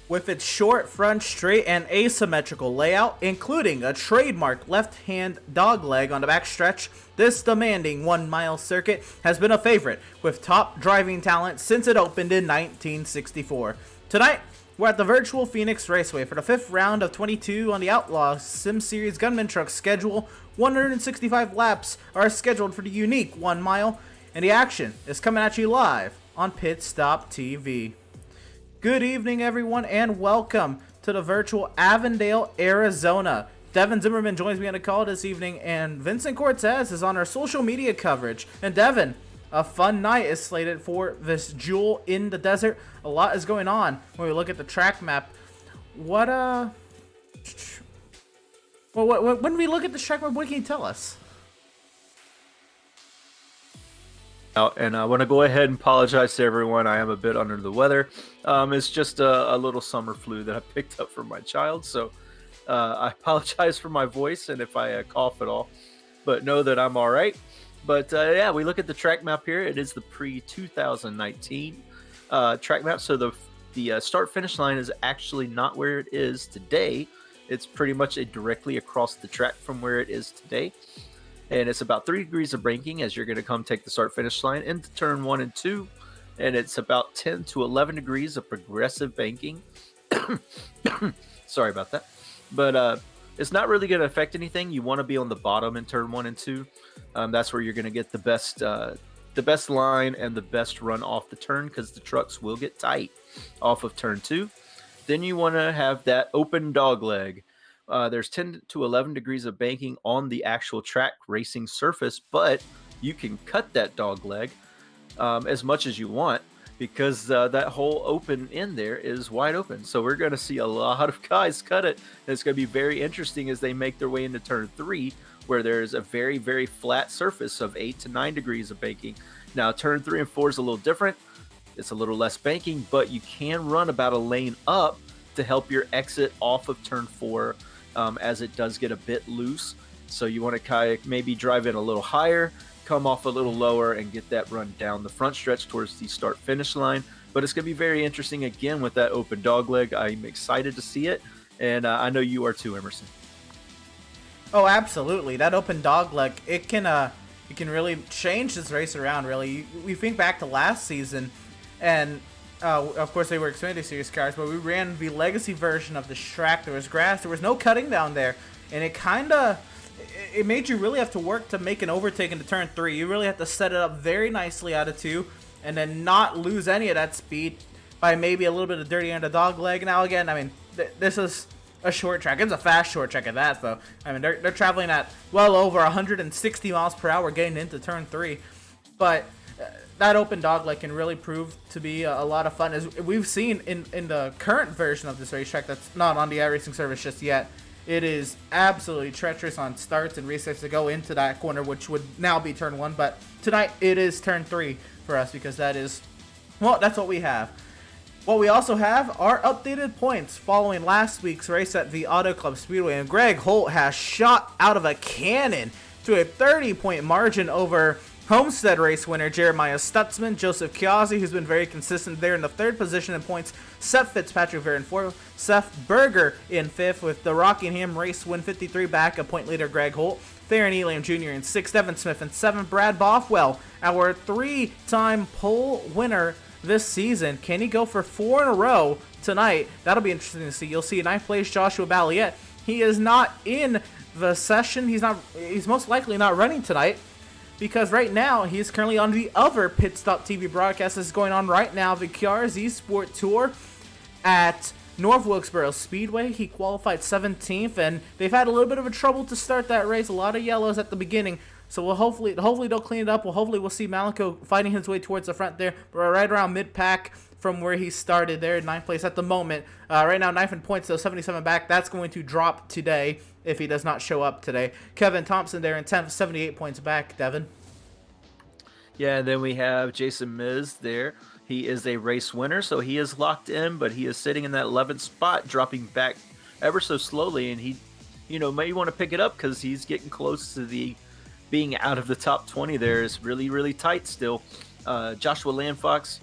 With its short front straight and asymmetrical layout, including a trademark left-hand dogleg on the backstretch, this demanding 1-mile circuit has been a favorite with top driving talent since it opened in 1964. Tonight, we're at the virtual Phoenix Raceway for the 5th round of 22 on the Outlaws Sim Series Gunman Truck schedule. 165 laps are scheduled for the unique 1 mile, and the action is coming at you live on PitStop TV. Good evening, everyone, and welcome to the virtual Avondale, Arizona. Devin Zimmerman joins me on the call this evening, and Vincent Cortez is on our social media coverage. And Devin, a fun night is slated for this jewel in the desert. A lot is going on when we look at the track map. When we look at the track map, what can you tell us? And I want to go ahead and apologize to everyone. I am a bit under the weather. It's just a little summer flu that I picked up from my child. So I apologize for my voice and if I cough at all. But know that I'm all right. But yeah, we look at the track map here. It is the pre-2019 track map. So the start-finish line is actually not where it is today. It's pretty much directly across the track from where it is today. And it's about 3 degrees of banking as you're going to come take the start-finish line into turn 1 and 2. And it's about 10 to 11 degrees of progressive banking. Sorry about that. But it's not really going to affect anything. You want to be on the bottom in turn 1 and 2. That's where you're going to get the best line and the best run off the turn, because the trucks will get tight off of turn 2. Then you want to have that open dog leg. There's 10 to 11 degrees of banking on the actual track racing surface, but you can cut that dog leg as much as you want, because that whole open end there is wide open. So we're going to see a lot of guys cut it. And it's going to be very interesting as they make their way into turn 3, where there's a very, very flat surface of 8 to 9 degrees of banking. Now, turn 3 and 4 is a little different. It's a little less banking, but you can run about a lane up to help your exit off of turn 4. As it does get a bit loose. So you want to kind of maybe drive in a little higher, come off a little lower, and get that run down the front stretch towards the start-finish line. But it's going to be very interesting again with that open dog leg. I'm excited to see it, and I know you are too, Emerson. Oh, absolutely. That open dog leg, it can really change this race around, really. We think back to last season, and of course, they were Xfinity Series cars, but we ran the legacy version of the track. There was grass. There was no cutting down there. And it made you really have to work to make an overtake into turn 3. You really have to set it up very nicely out of 2 and then not lose any of that speed by maybe a little bit of dirty on the dog leg. Now, again, I mean, this is a short track. It's a fast short track at that, though. I mean, they're traveling at well over 160 miles per hour getting into turn 3. But that open dogleg can really prove to be a lot of fun, as we've seen in the current version of this racetrack that's not on the iRacing service just yet. It is absolutely treacherous on starts and restarts to go into that corner, which would now be turn 1. But tonight it is turn 3 for us, because that's what we have. What we also have are updated points following last week's race at the Auto Club Speedway, and Greg Holt has shot out of a cannon to a 30-point margin over Homestead race winner Jeremiah Stutzman, Joseph Chiazzi, who's been very consistent there in the 3rd position in points, Seth Fitzpatrick there in 4th, Seth Berger in 5th, with the Rockingham race win 53 back, a point leader Greg Holt, Theron Elam Jr. in 6th, Evan Smith in 7th, Brad Bothwell, our 3-time pole winner this season. Can he go for 4 in a row tonight? That'll be interesting to see. You'll see 9th place Joshua Balliet. He is not in the session. He's most likely not running tonight, because right now he's currently on the other PitStop TV broadcast that's going on right now, the KRZ Sport Tour at North Wilkesboro Speedway. He qualified 17th, and they've had a little bit of a trouble to start that race. A lot of yellows at the beginning, so we'll hopefully they'll clean it up. Hopefully we'll see Malico fighting his way towards the front there, right around mid-pack from where he started there in 9th place at the moment. Right now 9th in points, though, 77 back. That's going to drop today if he does not show up today. Kevin Thompson there in 10th, 78 points back. Devin? Yeah, and then we have Jason Miz there. He is a race winner, so he is locked in, but he is sitting in that 11th spot, dropping back ever so slowly, and he, may want to pick it up because he's getting close to the being out of the top 20 there. Is really, really tight still. Joshua Landfox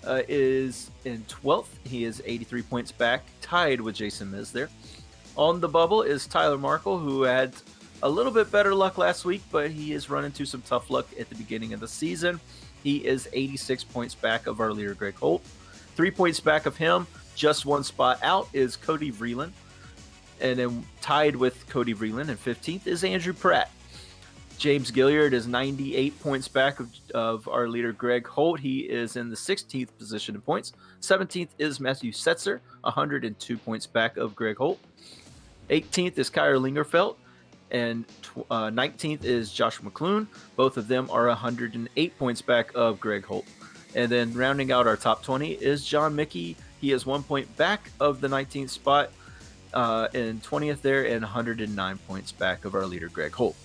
is in 12th. He is 83 points back, tied with Jason Miz there. On the bubble is Tyler Markle, who had a little bit better luck last week, but he is running into some tough luck at the beginning of the season. He is 86 points back of our leader, Greg Holt. 3 points back of him, just one spot out, is Cody Vreeland. And then tied with Cody Vreeland in 15th is Andrew Pratt. James Gilliard is 98 points back of our leader, Greg Holt. He is in the 16th position in points. 17th is Matthew Setzer, 102 points back of Greg Holt. 18th is Kyra Lingerfeld, and 19th is Joshua McClune. Both of them are 108 points back of Greg Holt. And then rounding out our top 20 is John Mickey. He is 1 point back of the 19th spot, and 20th there, and 109 points back of our leader, Greg Holt.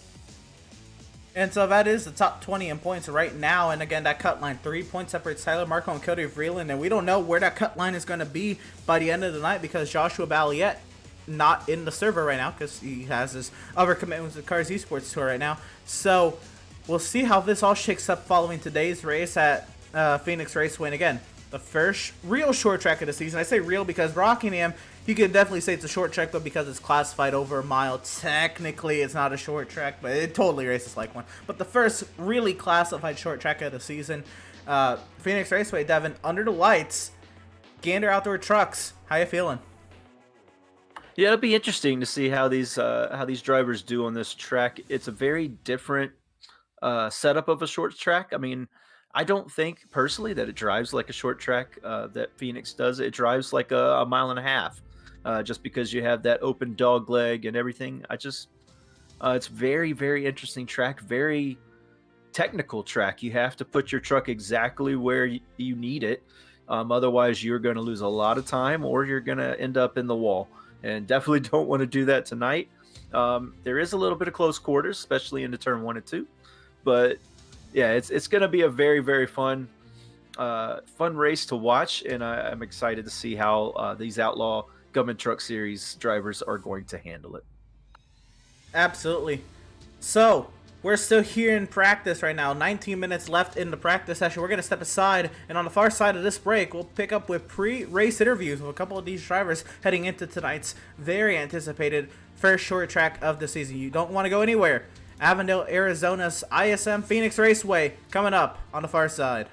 And so that is the top 20 in points right now. And again, that cut line, 3 points separates Tyler Markle and Cody Vreeland. And we don't know where that cut line is going to be by the end of the night because Joshua Balliet not in the server right now because he has his other commitments with Cars Esports Tour right now. So we'll see how this all shakes up following today's race at Phoenix Raceway. And again, the first real short track of the season. I say real because Rockingham, you can definitely say it's a short track, but because it's classified over a mile, technically it's not a short track, but it totally races like one. But the first really classified short track of the season, Phoenix Raceway, Devin, under the lights, Gander Outdoor Trucks. How you feeling? Yeah, it'll be interesting to see how these drivers do on this track. It's a very different setup of a short track. I mean, I don't think personally that it drives like a short track that Phoenix does. It drives like a mile and a half, just because you have that open dog leg and everything. It's very, very interesting track, very technical track. You have to put your truck exactly where you need it. Otherwise, you're going to lose a lot of time or you're going to end up in the wall. And definitely don't want to do that tonight. There is a little bit of close quarters, especially into turn 1 and 2. But yeah, it's going to be a very, very fun race to watch. And I'm excited to see how these Outlaw Government Truck Series drivers are going to handle it. Absolutely. So, we're still here in practice right now. 19 minutes left in the practice session. We're going to step aside, and on the far side of this break, we'll pick up with pre-race interviews with a couple of these drivers heading into tonight's very anticipated first short track of the season. You don't want to go anywhere. Avondale, Arizona's ISM Phoenix Raceway coming up on the far side.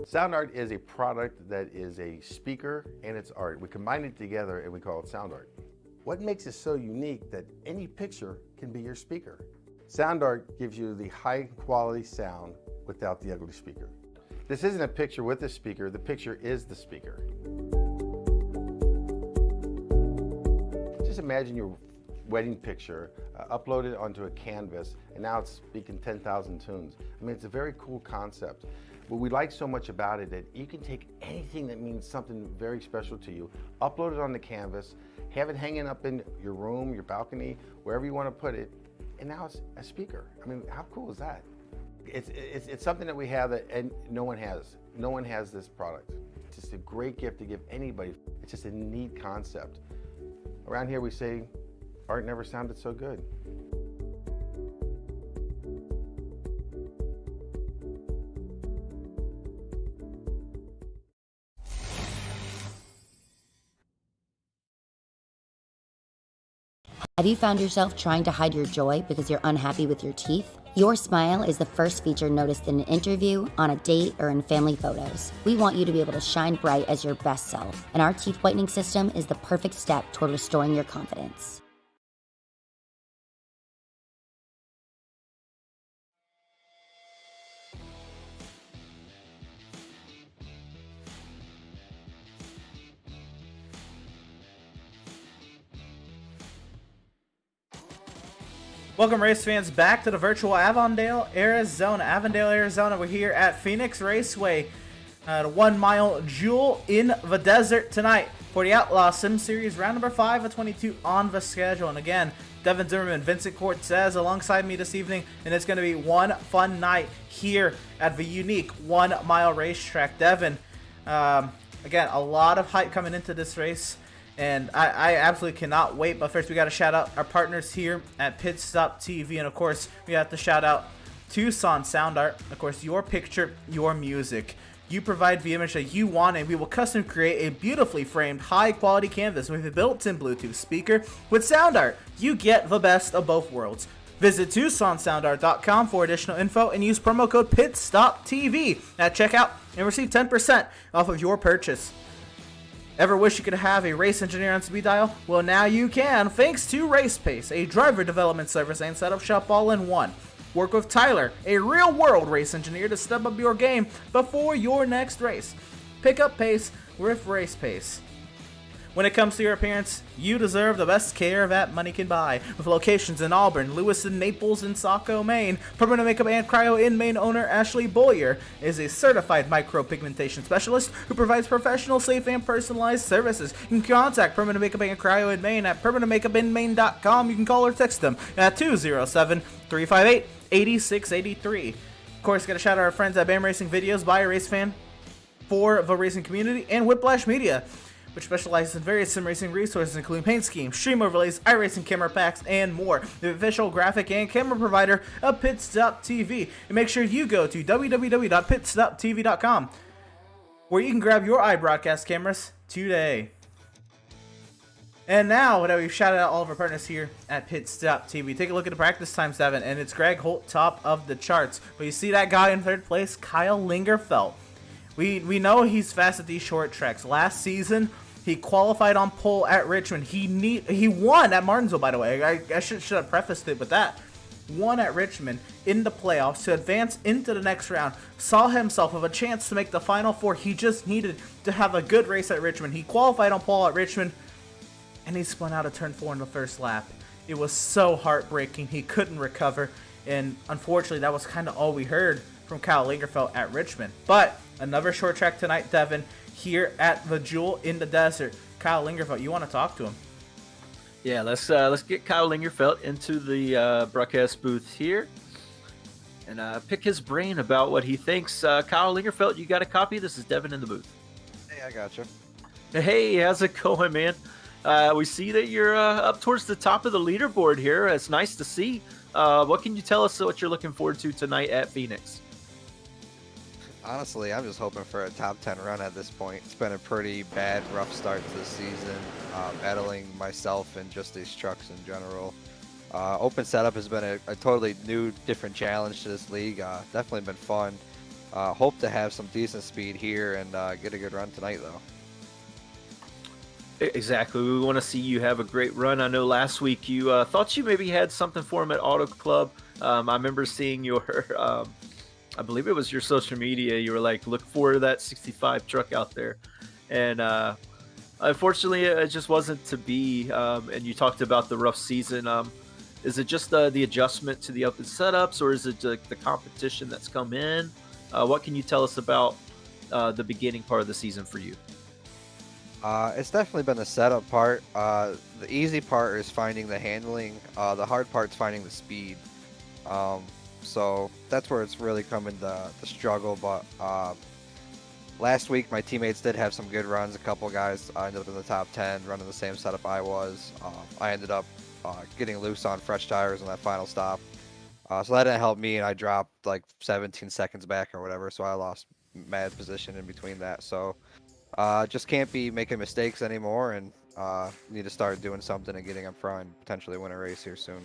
Sound art is a product that is a speaker and it's art. We combine it together and we call it sound art. What makes it so unique that any picture can be your speaker? Sound art gives you the high quality sound without the ugly speaker. This isn't a picture with a speaker, the picture is the speaker. Just imagine your wedding picture uploaded onto a canvas and now it's speaking 10,000 tunes. I mean, it's a very cool concept. What we like so much about it that you can take anything that means something very special to you, upload it on the canvas, have it hanging up in your room, your balcony, wherever you want to put it, and now it's a speaker. I mean, how cool is that? It's something that we have that and no one has. No one has this product. It's just a great gift to give anybody. It's just a neat concept. Around here we say, art never sounded so good. Have you found yourself trying to hide your joy because you're unhappy with your teeth? Your smile is the first feature noticed in an interview, on a date, or in family photos. We want you to be able to shine bright as your best self, and our teeth whitening system is the perfect step toward restoring your confidence. Welcome, race fans, back to the virtual Avondale, Arizona. We're here at Phoenix Raceway, the 1 mile jewel in the desert tonight for the Outlaws Sim Series, round number 5 of 22 on the schedule. And again, Devin Zimmerman, Vincent Cortez alongside me this evening, and it's going to be one fun night here at the unique 1 mile racetrack. Devin, again, a lot of hype coming into this race. And I absolutely cannot wait. But first, we got to shout out our partners here at PitStop TV. And, of course, we have to shout out Tucson Sound Art. Of course, your picture, your music. You provide the image that you want, and we will custom create a beautifully framed, high-quality canvas with a built-in Bluetooth speaker. With Sound Art, you get the best of both worlds. Visit TucsonSoundArt.com for additional info and use promo code PitStopTV at checkout and receive 10% off of your purchase. Ever wish you could have a race engineer on speed dial? Well, now you can, thanks to RacePace, a driver development service and setup shop all in one. Work with Tyler, a real-world race engineer, to step up your game before your next race. Pick up pace with RacePace. When it comes to your appearance, you deserve the best care that money can buy. With locations in Auburn, Lewiston, Naples, and Saco, Maine, Permanent Makeup and Cryo in Maine owner Ashley Boyer is a certified micropigmentation specialist who provides professional, safe, and personalized services. You can contact Permanent Makeup and Cryo in Maine at permanentmakeupinmaine.com. You can call or text them at 207-358-8683. Of course, got to shout out our friends at BAM Racing Videos by a race fan for the racing community, and Whiplash Media, which specializes in various sim racing resources including paint schemes, stream overlays, iRacing camera packs, and more. The official graphic and camera provider of PitStop TV. And make sure you go to www.pitstoptv.com, where you can grab your iBroadcast cameras today. And now that we've shouted out all of our partners here at PitStop TV, take a look at the practice time, 7, and it's Greg Holt top of the charts. But you see that guy in third place, Kyle Lingerfeld. We know he's fast at these short tracks. Last season, he qualified on pole at Richmond. He won at Martinsville, by the way. I should have prefaced it with that. Won at Richmond in the playoffs to advance into the next round. Saw himself with a chance to make the Final Four. He just needed to have a good race at Richmond. He qualified on pole at Richmond, and he spun out of turn 4 in the first lap. It was so heartbreaking. He couldn't recover, and unfortunately, that was kind of all we heard from Kyle Lingerfeld at Richmond. But another short track tonight, Devin, here at the Jewel in the Desert. Kyle Lingerfeld, you want to talk to him? Yeah, let's get Kyle Lingerfeld into the broadcast booth here and pick his brain about what he thinks. Kyle Lingerfeld, you got a copy? This is Devin in the booth. Hey, I gotcha. Hey, how's it going, man? We see that you're up towards the top of the leaderboard here. It's nice to see. What can you tell us what you're looking forward to tonight at Phoenix? Honestly, I'm just hoping for a top 10 run at this point. It's been a pretty bad, rough start to the season, battling myself and just these trucks in general. Open setup has been a totally new, different challenge to this league. Definitely been fun. Hope to have some decent speed here and get a good run tonight, though. Exactly. We want to see you have a great run. I know last week you thought you maybe had something for him at Auto Club. I remember seeing your... I believe it was your social media. You were like, look for that 65 truck out there. And unfortunately, it just wasn't to be. And you talked about the rough season. Is it just the adjustment to the open setups, or is it the competition that's come in? What can you tell us about the beginning part of the season for you? It's definitely been the setup part. The easy part is finding the handling. The hard part's finding the speed. So that's where it's really coming to struggle. But last week, my teammates did have some good runs. A couple guys ended up in the top 10, running the same setup I was. I ended up getting loose on fresh tires on that final stop. So that didn't help me, and I dropped like 17 seconds back or whatever, so I lost mad position in between that. So just can't be making mistakes anymore, and need to start doing something and getting up front and potentially win a race here soon.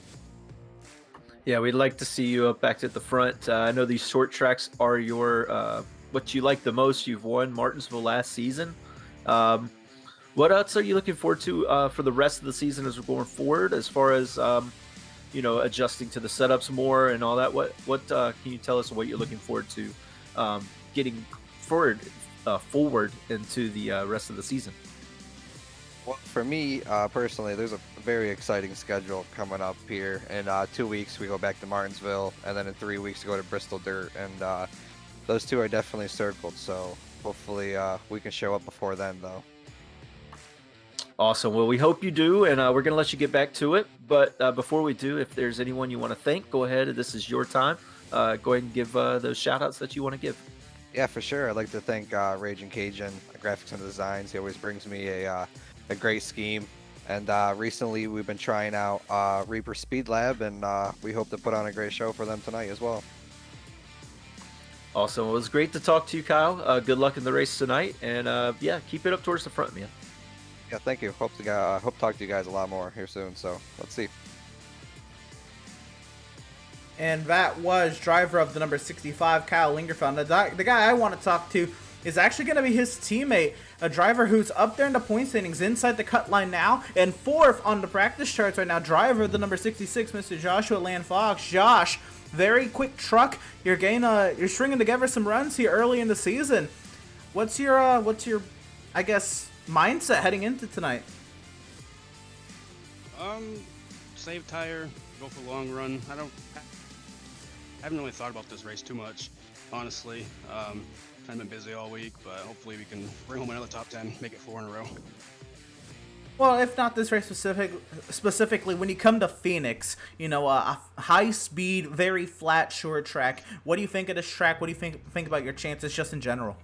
Yeah, we'd like to see you up back at the front. I know these short tracks are your what you like the most. You've won Martinsville last season. What else are you looking forward to for the rest of the season as we're going forward, as far as adjusting to the setups more and all that? What can you tell us what you're looking forward to getting forward into the rest of the season? Well, for me personally, there's a very exciting schedule coming up here. In 2 weeks, we go back to Martinsville, and then in 3 weeks, we go to Bristol Dirt, and those two are definitely circled. So hopefully, we can show up before then, though. Awesome. Well, we hope you do, and we're going to let you get back to it. But before we do, if there's anyone you want to thank, go ahead. This is your time. Go ahead and give those shout-outs that you want to give. Yeah, for sure. I'd like to thank Raging Cajun, Graphics and Designs. He always brings me a great scheme. And recently, we've been trying out Reaper Speed Lab, and we hope to put on a great show for them tonight as well. Awesome. Well, it was great to talk to you, Kyle. Good luck in the race tonight, and yeah, keep it up towards the front, man. Yeah, thank you. Hope to talk to you guys a lot more here soon. So let's see. And that was driver of the number 65, Kyle Lingerfeld. The guy I want to talk to is actually going to be his teammate, a driver who's up there in the point standings inside the cut line now, and fourth on the practice charts right now, driver of the number 66, Mr. Joshua Land Fox. Josh, very quick truck. You're stringing together some runs here early in the season. What's your I guess mindset heading into tonight? Save tire, go for a long run. I haven't really thought about this race too much, honestly. Kind of been busy all week, but hopefully we can bring home another top 10, make it 4 in a row. Well, if not this race specifically, when you come to Phoenix, a high speed, very flat, short track. What do you think of this track? What do you think about your chances just in general?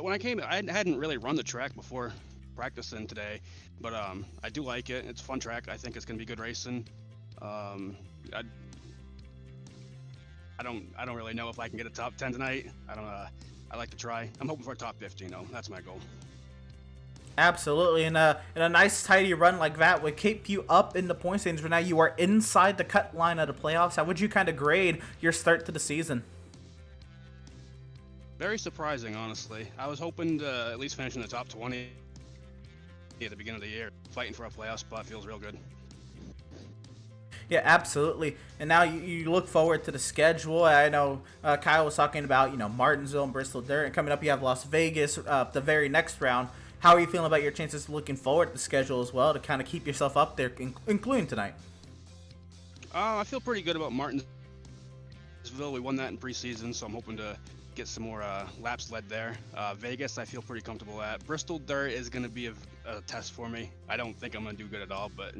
When I came, I hadn't really run the track before practicing today, but I do like it. It's a fun track. I think it's gonna be good racing. I don't really know if I can get a top 10 tonight. I like to try. I'm hoping for a top 50. That's my goal. Absolutely, and a nice tidy run like that would keep you up in the point standings. But now you are inside the cut line of the playoffs. How would you kind of grade your start to the season? Very surprising, honestly. I was hoping to at least finish in the top 20 at the beginning of the year. Fighting for a playoff spot feels real good. Yeah, absolutely. And now you look forward to the schedule. I know Kyle was talking about, Martinsville and Bristol Dirt. And coming up, you have Las Vegas, the very next round. How are you feeling about your chances looking forward to the schedule as well to kind of keep yourself up there, including tonight? I feel pretty good about Martinsville. We won that in preseason, so I'm hoping to get some more laps led there. Vegas, I feel pretty comfortable at. Bristol Dirt is going to be a test for me. I don't think I'm going to do good at all, but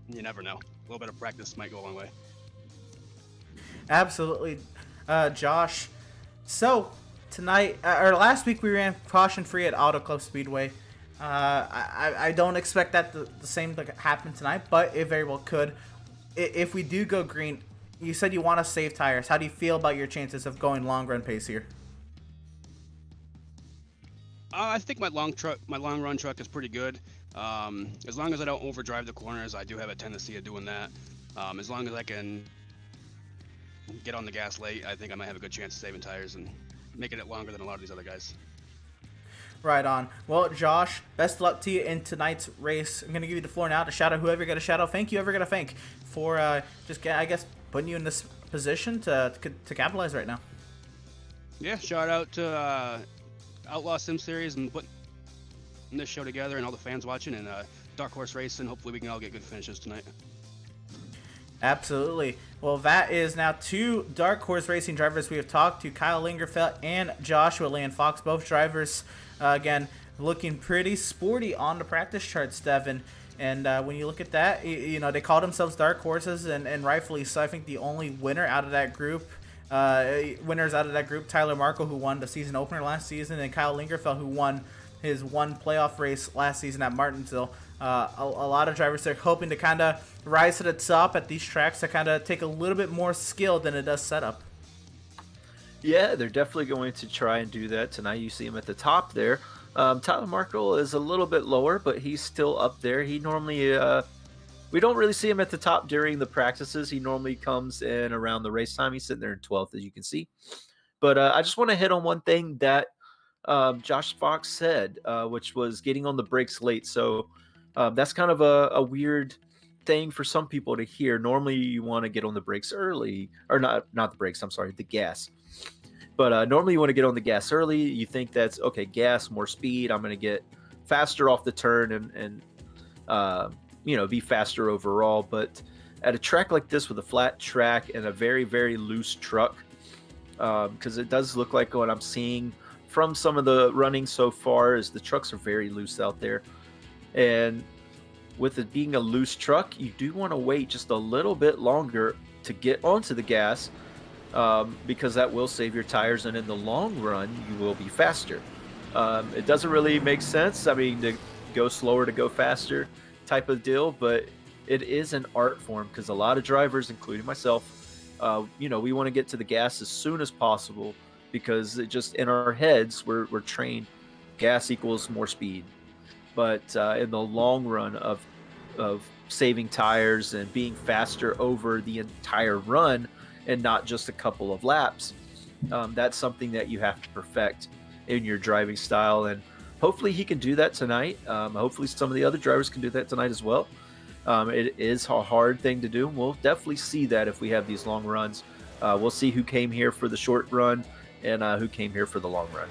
you never know. A little bit of practice might go a long way. Absolutely, Josh. So tonight, or last week, we ran caution free at Auto Club Speedway. I don't expect that the same to happen tonight, but it very well could. If we do go green, you said you want to save tires. How do you feel about your chances of going long run pace here? I think my long run truck is pretty good. As long as I don't overdrive the corners, I do have a tendency of doing that. As long as I can get on the gas late, I think I might have a good chance of saving tires and making it longer than a lot of these other guys. Right on. Well, Josh, best of luck to you in tonight's race. I'm going to give you the floor now to shout out whoever you're going to shout out. Thank you, whoever you're going to thank for I guess, putting you in this position to capitalize right now. Yeah, shout out to Outlaws Sim Series and putting this show together and all the fans watching, and Dark Horse Racing. Hopefully we can all get good finishes tonight. Absolutely. Well, that is now two Dark Horse Racing drivers we have talked to, Kyle Lingerfeld and Joshua Land Fox, both drivers, again, looking pretty sporty on the practice charts, Devin. And when you look at that, you know, they call themselves dark horses, and rightfully so. I think the only winner out of that group, winners out of that group, Tyler Markle, who won the season opener last season, and Kyle Lingerfeld, who won his one playoff race last season at Martinsville. A lot of drivers are hoping to kind of rise to the top at these tracks to kind of take a little bit more skill than it does setup. Yeah, they're definitely going to try and do that tonight. You see him at the top there. Tyler Markle is a little bit lower, but he's still up there. He normally, we don't really see him at the top during the practices. He normally comes in around the race time. He's sitting there in 12th, as you can see. But I just want to hit on one thing that Josh Fox said, which was getting on the brakes late. So that's kind of a weird thing for some people to hear. Normally you want to get on the brakes early, or not the brakes, I'm sorry, the gas. But normally you want to get on the gas early. You think that's okay, gas, more speed, I'm going to get faster off the turn and you know, be faster overall. But at a track like this with a flat track and a very, very loose truck, because it does look like what I'm seeing from some of the running so far is the trucks are very loose out there. And with it being a loose truck, you do want to wait just a little bit longer to get onto the gas, because that will save your tires, and in the long run you will be faster. It doesn't really make sense, I mean, to go slower to go faster type of deal, but it is an art form, because a lot of drivers, including myself, you know, we want to get to the gas as soon as possible, because it just in our heads we're trained gas equals more speed. But in the long run of saving tires and being faster over the entire run and not just a couple of laps, that's something that you have to perfect in your driving style. And hopefully he can do that tonight. Hopefully some of the other drivers can do that tonight as well. It is a hard thing to do. We'll definitely see that if we have these long runs. We'll see who came here for the short run and who came here for the long run.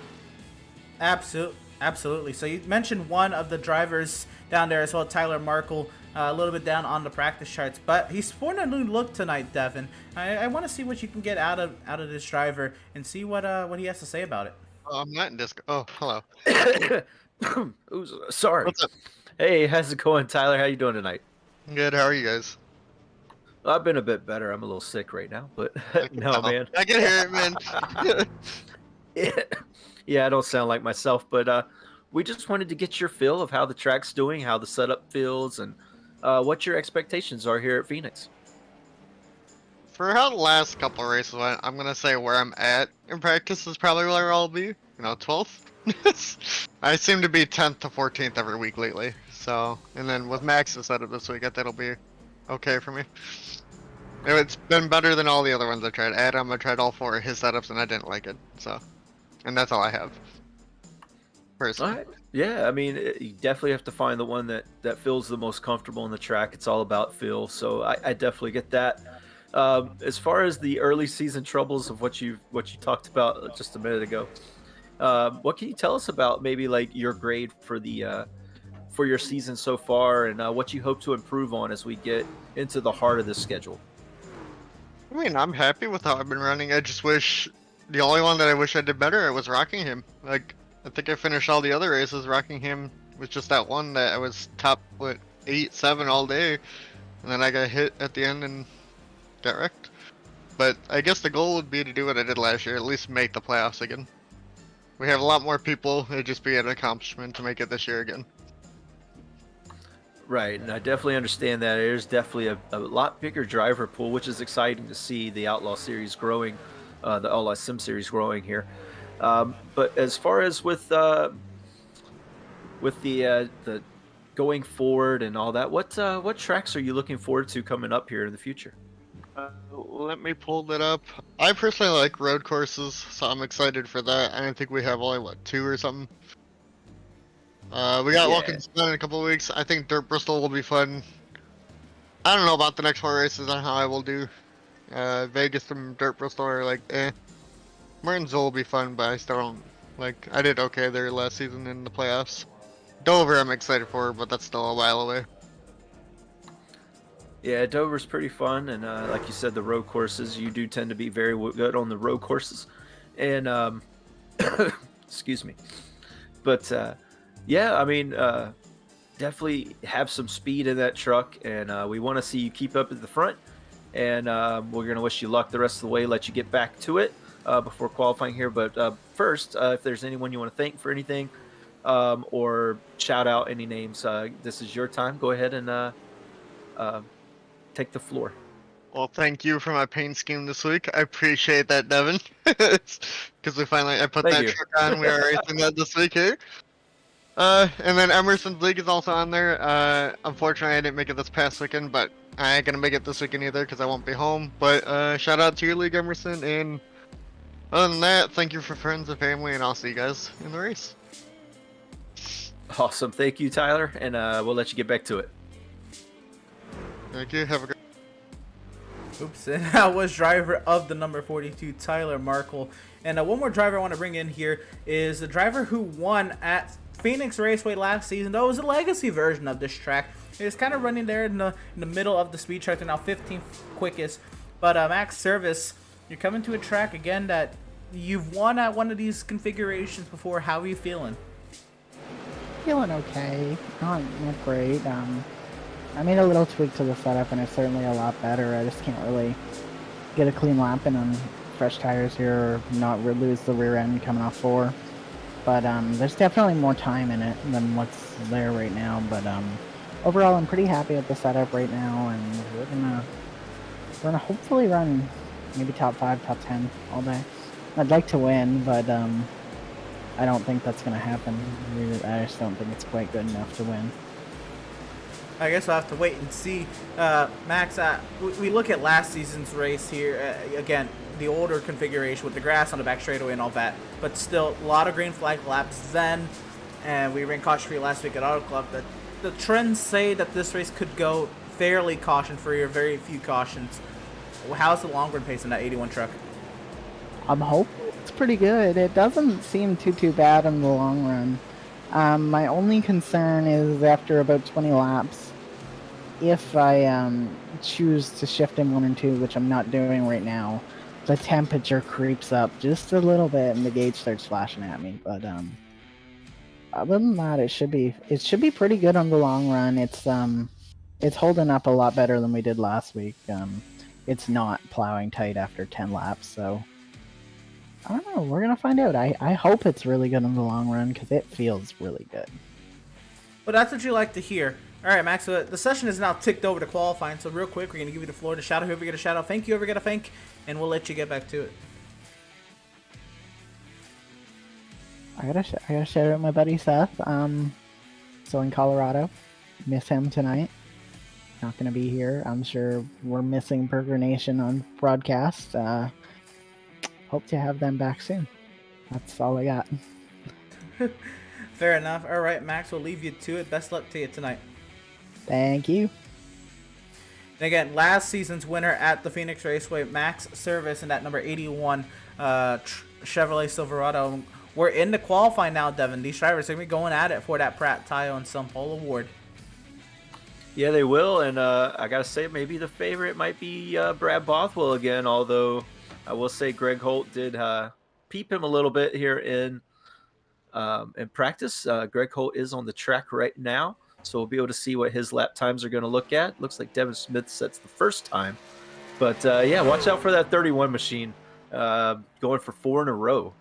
Absolutely. So you mentioned one of the drivers down there as well, Tyler Markle, a little bit down on the practice charts, but he's sporting a new look tonight, Devin. I want to see what you can get out of this driver and see what he has to say about it. I'm not in disco. Oh, hello. Ooh, sorry. What's up? Hey, how's it going, Tyler? How you doing tonight? Good. How are you guys? I've been a bit better. I'm a little sick right now, but no, man. I can hear it, man. Yeah, I don't sound like myself, but we just wanted to get your feel of how the track's doing, how the setup feels, and what your expectations are here at Phoenix. For how the last couple of races went, I'm gonna say where I'm at in practice is probably where I'll be. You know, 12th. I seem to be 10th to 14th every week lately. So, and then with Max's setup this week, I think it'll be okay for me. It's been better than all the other ones I tried. Adam, I tried all 4 of his setups and I didn't like it. So, and that's all I have. Personally. All right. Yeah, I mean, you definitely have to find the one that feels the most comfortable in the track. It's all about feel. So I definitely get that. As far as the early season troubles of what you talked about just a minute ago, what can you tell us about maybe like your grade for the for your season so far, and what you hope to improve on as we get into the heart of the schedule? I mean, I'm happy with how I've been running. I just wish the only one that I wish I did better was Rockingham. Like, I think I finished all the other races. Rockingham was just that one that I was top 8, 7 all day, and then I got hit at the end and got wrecked. But I guess the goal would be to do what I did last year, at least make the playoffs again. We have a lot more people. It'd just be an accomplishment to make it this year again. Right, and I definitely understand that. There's definitely a lot bigger driver pool, which is exciting to see the Outlaw Series growing, the Outlaws Sim Series growing here. But as far as with the going forward and all that, what tracks are you looking forward to coming up here in the future? Let me pull that up. I personally like road courses, so I'm excited for that. I think we have only 2 or something. We got Wilkinson in a couple of weeks. I think Dirt Bristol will be fun. I don't know about the next 4 races on how I will do. Vegas and Dirt Bristol are like, eh. Martinsville will be fun, but I still don't, like, I did okay there last season in the playoffs. Dover I'm excited for, but that's still a while away. Yeah, Dover's pretty fun, and like you said, the road courses, you do tend to be very good on the road courses. And, excuse me. But, yeah, I mean, definitely have some speed in that truck, and we want to see you keep up at the front. And we're going to wish you luck the rest of the way, let you get back to it before qualifying here. But first, if there's anyone you want to thank for anything or shout out any names, this is your time. Go ahead and take the floor. Well, thank you for my paint scheme this week. I appreciate that, Devin. Because I put Thank that you. truck on. We are racing that this week here. And then Emerson's League is also on there. Unfortunately, I didn't make it this past weekend, but I ain't gonna make it this weekend either because I won't be home. But shout out to your league, Emerson. And other than that, thank you for friends and family, and I'll see you guys in the race. Awesome. Thank you, Tyler. And we'll let you get back to it. Thank you. Have a good. Oops, and that was driver of the number 42, Tyler Markle. And one more driver I want to bring in here is the driver who won at Phoenix Raceway last season. Though it was a legacy version of this track. It's kind of running there in the middle of the speed chart. They're now 15th quickest. But Max Service, you're coming to a track again that you've won at one of these configurations before. How are you feeling? Feeling okay. Not great. I made a little tweak to the setup, and it's certainly a lot better. I just can't really get a clean lap in on fresh tires here, or not lose the rear end coming off 4. But there's definitely more time in it than what's there right now. But overall, I'm pretty happy with the setup right now, and we're gonna hopefully run maybe top 5, top 10 all day. I'd like to win, but I don't think that's gonna happen. I just don't think it's quite good enough to win. I guess we'll have to wait and see. Max, we look at last season's race here. Again, the older configuration with the grass on the back straightaway and all that. But still, a lot of green flag laps then. And we ran caution-free last week at Auto Club. The trends say that this race could go fairly caution-free or very few cautions. How's the long run pace in that 81 truck? I'm hoping it's pretty good. It doesn't seem too bad in the long run. My only concern is after about 20 laps, if I choose to shift in 1 and 2, which I'm not doing right now, the temperature creeps up just a little bit and the gauge starts flashing at me. But other than that, it should be pretty good on the long run. It's holding up a lot better than we did last week. It's not plowing tight after 10 laps, so I don't know. We're gonna find out. I hope it's really good in the long run because it feels really good. Well, that's what you like to hear. All right, Max, so the session is now ticked over to qualifying, so real quick, we're going to give you the floor to shout out whoever you got to shout out. Thank you, whoever you got to thank, and we'll let you get back to it. I gotta shout out my buddy Seth. So in Colorado, miss him tonight. Not gonna be here. I'm sure we're missing Burger Nation on broadcast. Hope to have them back soon. That's all I got. Fair enough. All right, Max, we'll leave you to it. Best luck to you tonight. Thank you. And again, last season's winner at the Phoenix Raceway, Max Service, and that number 81 Chevrolet Silverado. We're in the qualifying now, Devin. These drivers are going to be going at it for that Pratt Tile and Some Pole Award. Yeah, they will, and I got to say, maybe the favorite might be Brad Bothwell again, although I will say Greg Holt did peep him a little bit here in practice. Greg Holt is on the track right now, so we'll be able to see what his lap times are going to look at. Looks like Devin Smith sets the first time. But, yeah, watch out for that 31 machine going for 4 in a row.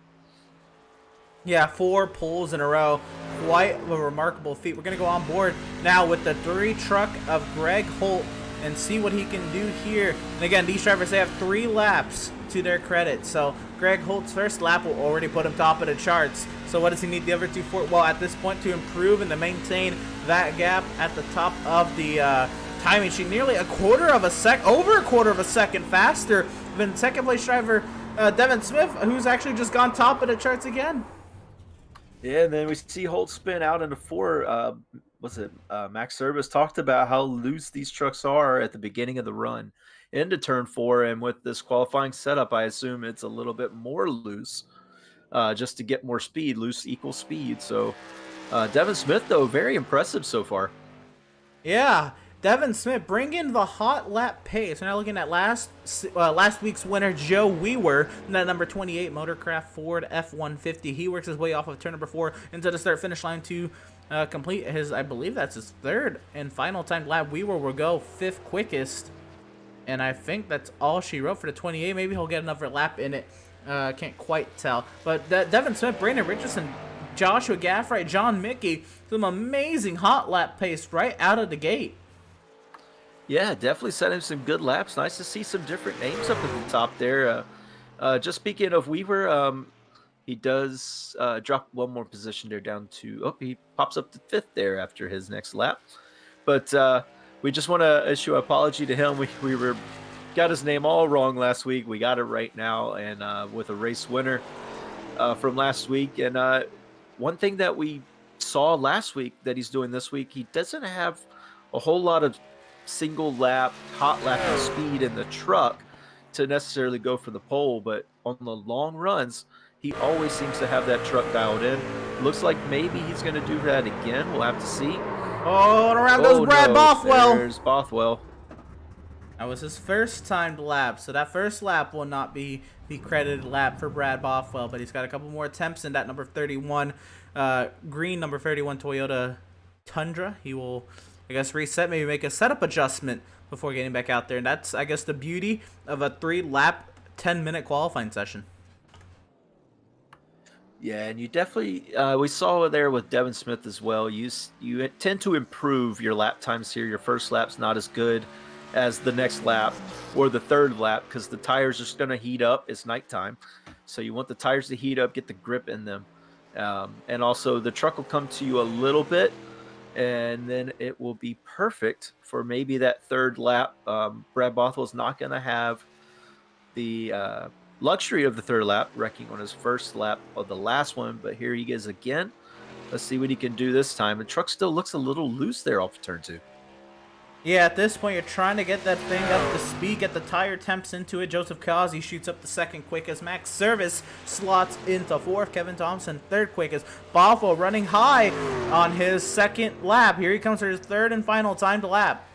Yeah, 4 poles in a row. Quite a remarkable feat. We're going to go on board now with the 3 truck of Greg Holt and see what he can do here. And again, these drivers, they have 3 laps to their credit. So Greg Holt's first lap will already put him top of the charts. So what does he need the other 2 for? Well, at this point, to improve and to maintain that gap at the top of the timing sheet, nearly over a quarter of a second faster than second place driver Devin Smith, who's actually just gone top of the charts again. Yeah, and then we see Holt spin out into 4. Max Service talked about how loose these trucks are at the beginning of the run into turn 4, and with this qualifying setup, I assume it's a little bit more loose just to get more speed. Loose equals speed. So Devin Smith, though, very impressive so far. Yeah, Devin Smith bringing the hot lap pace. We're now looking at last week's winner, Joe Weaver, in that number 28 Motorcraft Ford F-150. He works his way off of turn number 4 into the start-finish line to complete his, I believe that's his third and final timed lap. Weaver will go 5th quickest. And I think that's all she wrote for the 28. Maybe he'll get another lap in it. Can't quite tell. But Devin Smith, Brandon Richardson, Joshua Gaffrey, John Mickey, some amazing hot lap pace right out of the gate. Yeah, definitely setting some good laps. Nice to see some different names up at the top there. Just speaking of Weaver, he does drop one more position there down to, he pops up to 5th there after his next lap. But we just want to issue an apology to him. We got his name all wrong last week. We got it right now, and with a race winner from last week. And one thing that we saw last week that he's doing this week, he doesn't have a whole lot of single lap, hot lapping speed in the truck to necessarily go for the pole. But on the long runs, he always seems to have that truck dialed in. Looks like maybe he's going to do that again. We'll have to see. Oh, and around goes Brad Bothwell. There's Bothwell. That was his first timed lap, so that first lap will not be the credited lap for Brad Bothwell, but he's got a couple more attempts in that number 31, green number 31 Toyota Tundra. He will, I guess, reset, maybe make a setup adjustment before getting back out there, and that's, I guess, the beauty of a 3-lap, 10-minute qualifying session. Yeah, and you definitely, we saw there with Devin Smith as well. You tend to improve your lap times here. Your first lap's not as good as the next lap or the third lap because the tires are just going to heat up. It's nighttime. So you want the tires to heat up, get the grip in them. And also the truck will come to you a little bit, and then it will be perfect for maybe that third lap. Brad Bothwell's not going to have the luxury of the third lap, wrecking on his first lap of the last one, but here he is again. Let's see what he can do this time. The truck still looks a little loose there off of turn 2. Yeah, at this point, you're trying to get that thing up to speed, get the tire temps into it. Joseph Causey shoots up the 2nd quickest. Max Service slots into 4th. Kevin Thompson, 3rd quickest. Bothwell running high on his 2nd lap. Here he comes for his 3rd and final timed lap.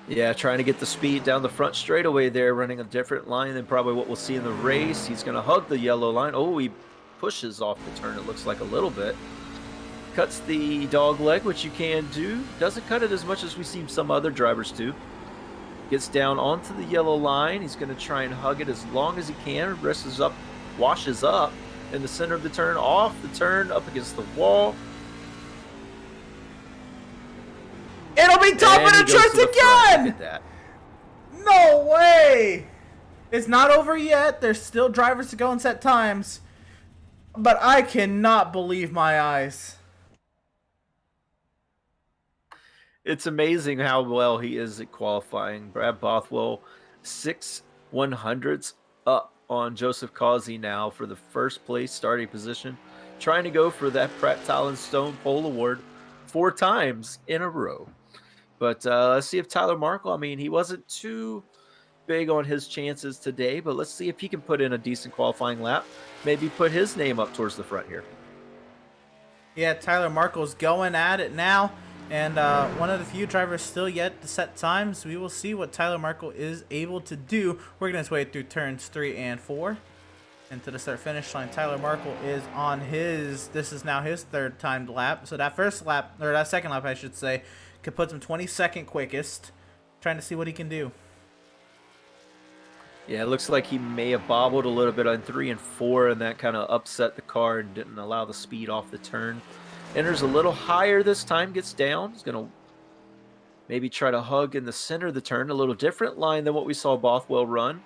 Yeah, trying to get the speed down the front straightaway there, running a different line than probably what we'll see in the race. He's going to hug the yellow line. Oh, he pushes off the turn, it looks like a little bit. Cuts the dog leg, which you can do. Doesn't cut it as much as we see some other drivers do. Gets down onto the yellow line. He's going to try and hug it as long as he can. Wrestles up, washes up in the center of the turn, off the turn, up against the wall. It'll be top of the charts again! Look at that. No way! It's not over yet. There's still drivers to go and set times. But I cannot believe my eyes. It's amazing how well he is at qualifying. Brad Bothwell, 6 100ths up on Joseph Causey now for the first place starting position. Trying to go for that Pratt Talon Stone Pole Award 4 times in a row. But let's see if Tyler Markle, I mean, he wasn't too big on his chances today, but let's see if he can put in a decent qualifying lap. Maybe put his name up towards the front here. Yeah, Tyler Markle's going at it now. And one of the few drivers still yet to set times. We will see what Tyler Markle is able to do. Working his way through turns 3 and 4. And to the start-finish line, Tyler Markle is on his, this is now his 3rd timed lap. So that first lap, or that 2nd lap, I should say, could put him 22nd quickest. Trying to see what he can do. Yeah, it looks like he may have bobbled a little bit on 3 and 4, and that kind of upset the car and didn't allow the speed off the turn. Enters a little higher this time, gets down. He's going to maybe try to hug in the center of the turn. A little different line than what we saw Bothwell run.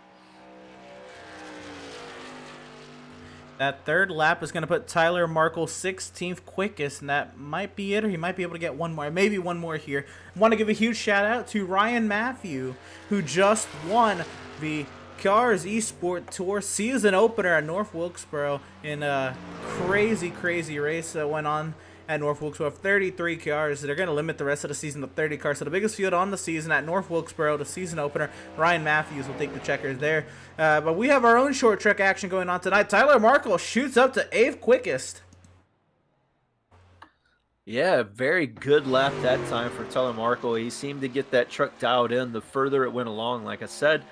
That 3rd lap is going to put Tyler Markle 16th quickest, and that might be it, or he might be able to get one more, maybe one more here. I want to give a huge shout out to Ryan Matthew, who just won the Cars Esport Tour season opener at North Wilkesboro in a crazy, crazy race that went on at North Wilkesboro. 33 cars. They're going to limit the rest of the season to 30 cars. So the biggest field on the season at North Wilkesboro, the season opener. Ryan Matthews will take the checkers there. But we have our own short track action going on tonight. Tyler Markle shoots up to 8th quickest. Yeah, very good lap that time for Tyler Markle. He seemed to get that truck dialed in the further it went along. Like I said,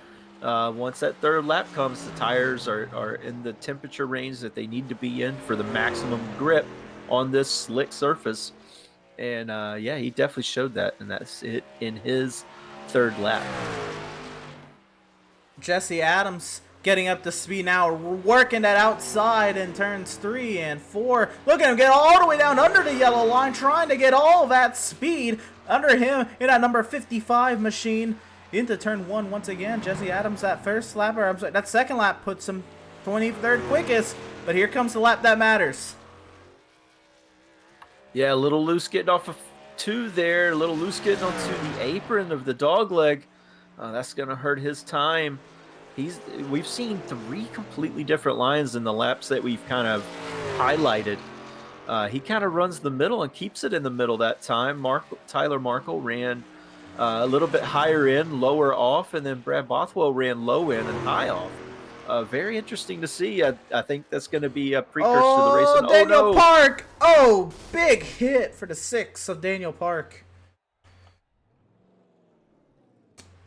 once that 3rd lap comes, the tires are in the temperature range that they need to be in for the maximum grip on this slick surface. And yeah, he definitely showed that, and that's it in his third lap. Jesse Adams getting up to speed now, working that outside in turns 3 and 4. Look at him get all the way down under the yellow line, trying to get all that speed under him in that number 55 machine into turn 1 once again. Jesse Adams, that first lap, or I'm sorry, that second lap puts him 23rd quickest, but here comes the lap that matters. Yeah, a little loose getting off of 2 there, a little loose getting onto the apron of the dog leg. That's going to hurt his time. We've seen 3 completely different lines in the laps that we've kind of highlighted. He kind of runs the middle and keeps it in the middle that time. Tyler Markle ran a little bit higher in, lower off, and then Brad Bothwell ran low in and high off. Very interesting to see. I think that's going to be a precursor to the race. Oh, Daniel Park! Oh, big hit for the 6 of Daniel Park.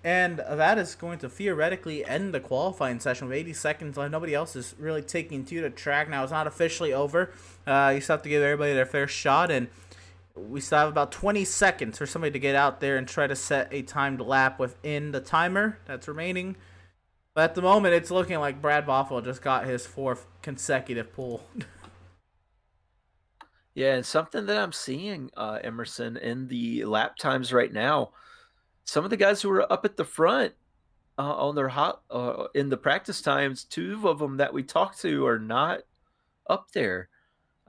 And that is going to theoretically end the qualifying session with 80 seconds left. Nobody else is really taking to the track now. It's not officially over. You still have to give everybody their fair shot, and we still have about 20 seconds for somebody to get out there and try to set a timed lap within the timer that's remaining. But at the moment, it's looking like Brad Bothwell just got his 4th consecutive pole. Yeah, and something that I'm seeing, Emerson, in the lap times right now, some of the guys who are up at the front on their in the practice times, 2 of them that we talked to are not up there.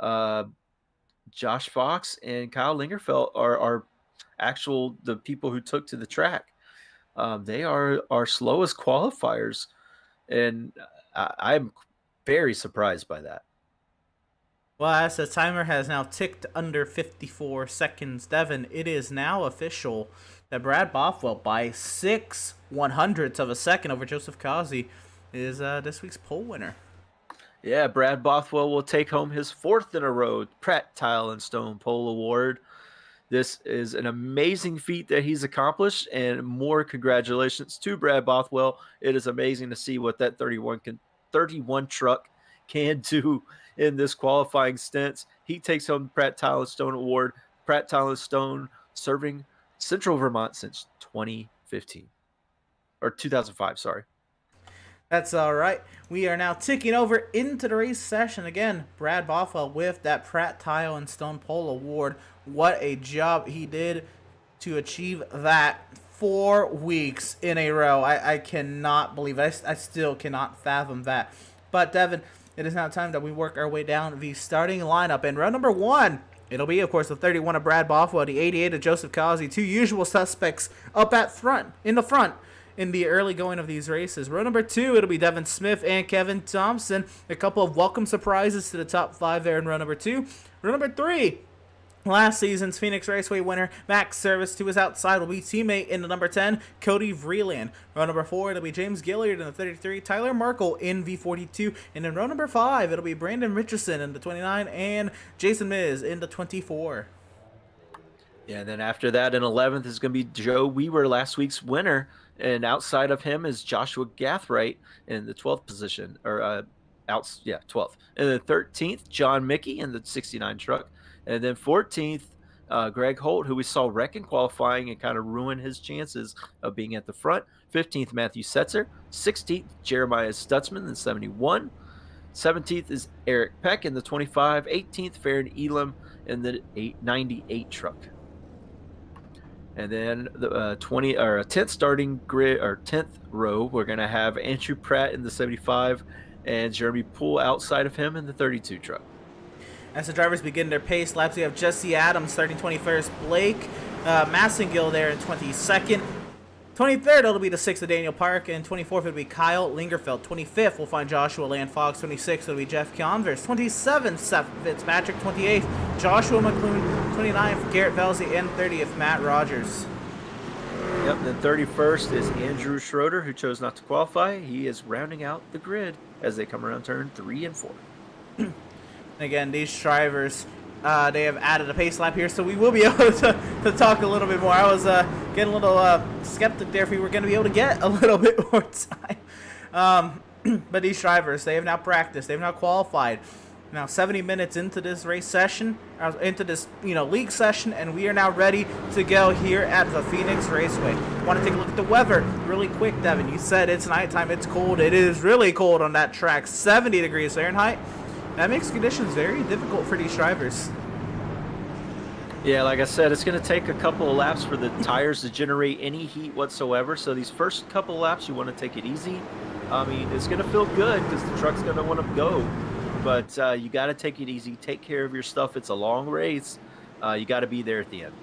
Josh Fox and Kyle Lingerfeld are the people who took to the track. They are our slowest qualifiers, and I'm very surprised by that. Well, as the timer has now ticked under 54 seconds, Devin, it is now official that Brad Bothwell, by 0.06 of a second over Joseph Kazi, is this week's pole winner. Yeah, Brad Bothwell will take home his 4th in a row Pratt Tile and Stone Pole Award. This is an amazing feat that he's accomplished, and more congratulations to Brad Bothwell. It is amazing to see what that 31 truck can do in this qualifying stint. He takes home the Pratt Tile and Stone Award. Pratt Tile and Stone serving Central Vermont since 2015. Or 2005, sorry. That's all right. We are now ticking over into the race session again. Brad Bothwell with that Pratt Tile and Stone Pole Award. What a job he did to achieve that 4 weeks in a row. I cannot believe it. I still cannot fathom that. But Devin, it is now time that we work our way down the starting lineup. And row number 1, it'll be, of course, the 31 of Brad Bothwell, the 88 of Joseph Kazi, 2 usual suspects up at front, in the early going of these races. Row number 2, it'll be Devin Smith and Kevin Thompson. A couple of welcome surprises to the top 5 there in row number 2. Row number 3, last season's Phoenix Raceway winner, Max Service. To his outside will be teammate in the number 10, Cody Vreeland. Row number 4, it'll be James Gilliard in the 33, Tyler Markle in V42. And in row number 5, it'll be Brandon Richardson in the 29 and Jason Miz in the 24. Yeah, and then after that in 11th is going to be Joe Weaver, last week's winner. And outside of him is Joshua Gathright in the 12th position, or 12th. And then 13th, John Mickey in the 69 truck. And then 14th, Greg Holt, who we saw wreck in qualifying and kind of ruin his chances of being at the front. 15th, Matthew Setzer. 16th, Jeremiah Stutzman in the 71. 17th is Eric Peck in the 25. 18th, Farron Elam in the 98 truck. And then the 10th starting grid, or 10th row, we're going to have Andrew Pratt in the 75 and Jeremy Poole outside of him in the 32 truck. As the drivers begin their pace laps, we have Jesse Adams starting 21st, Blake Massengill there in 22nd. 23rd, it'll be the 6th of Daniel Park, and 24th, it'll be Kyle Lingerfeld. 25th, we'll find Joshua Land Fox. 26th, it'll be Jeff Converse. 27th, Seth Fitzpatrick. 28th, Joshua McClune. 29th, Garrett Velzy, and 30th, Matt Rogers. Yep, then 31st is Andrew Schroeder, who chose not to qualify. He is rounding out the grid as they come around turn 3 and 4. Again, these drivers, they have added a pace lap here, so we will be able to talk a little bit more. I was getting a little skeptic there if we were going to be able to get a little bit more time. But these drivers, they have now practiced. They have now qualified. Now 70 minutes into this race session, into this league session, and we are now ready to go here at the Phoenix Raceway. Want to take a look at the weather really quick, Devin? You said it's nighttime, it's cold. It is really cold on that track, 70 degrees Fahrenheit. That makes conditions very difficult for these drivers. Yeah, like I said, it's going to take a couple of laps for the tires to generate any heat whatsoever. So these first couple of laps, you want to take it easy. I mean, it's going to feel good because the truck's going to want to go. But you got to take it easy. Take care of your stuff. It's a long race. You got to be there at the end.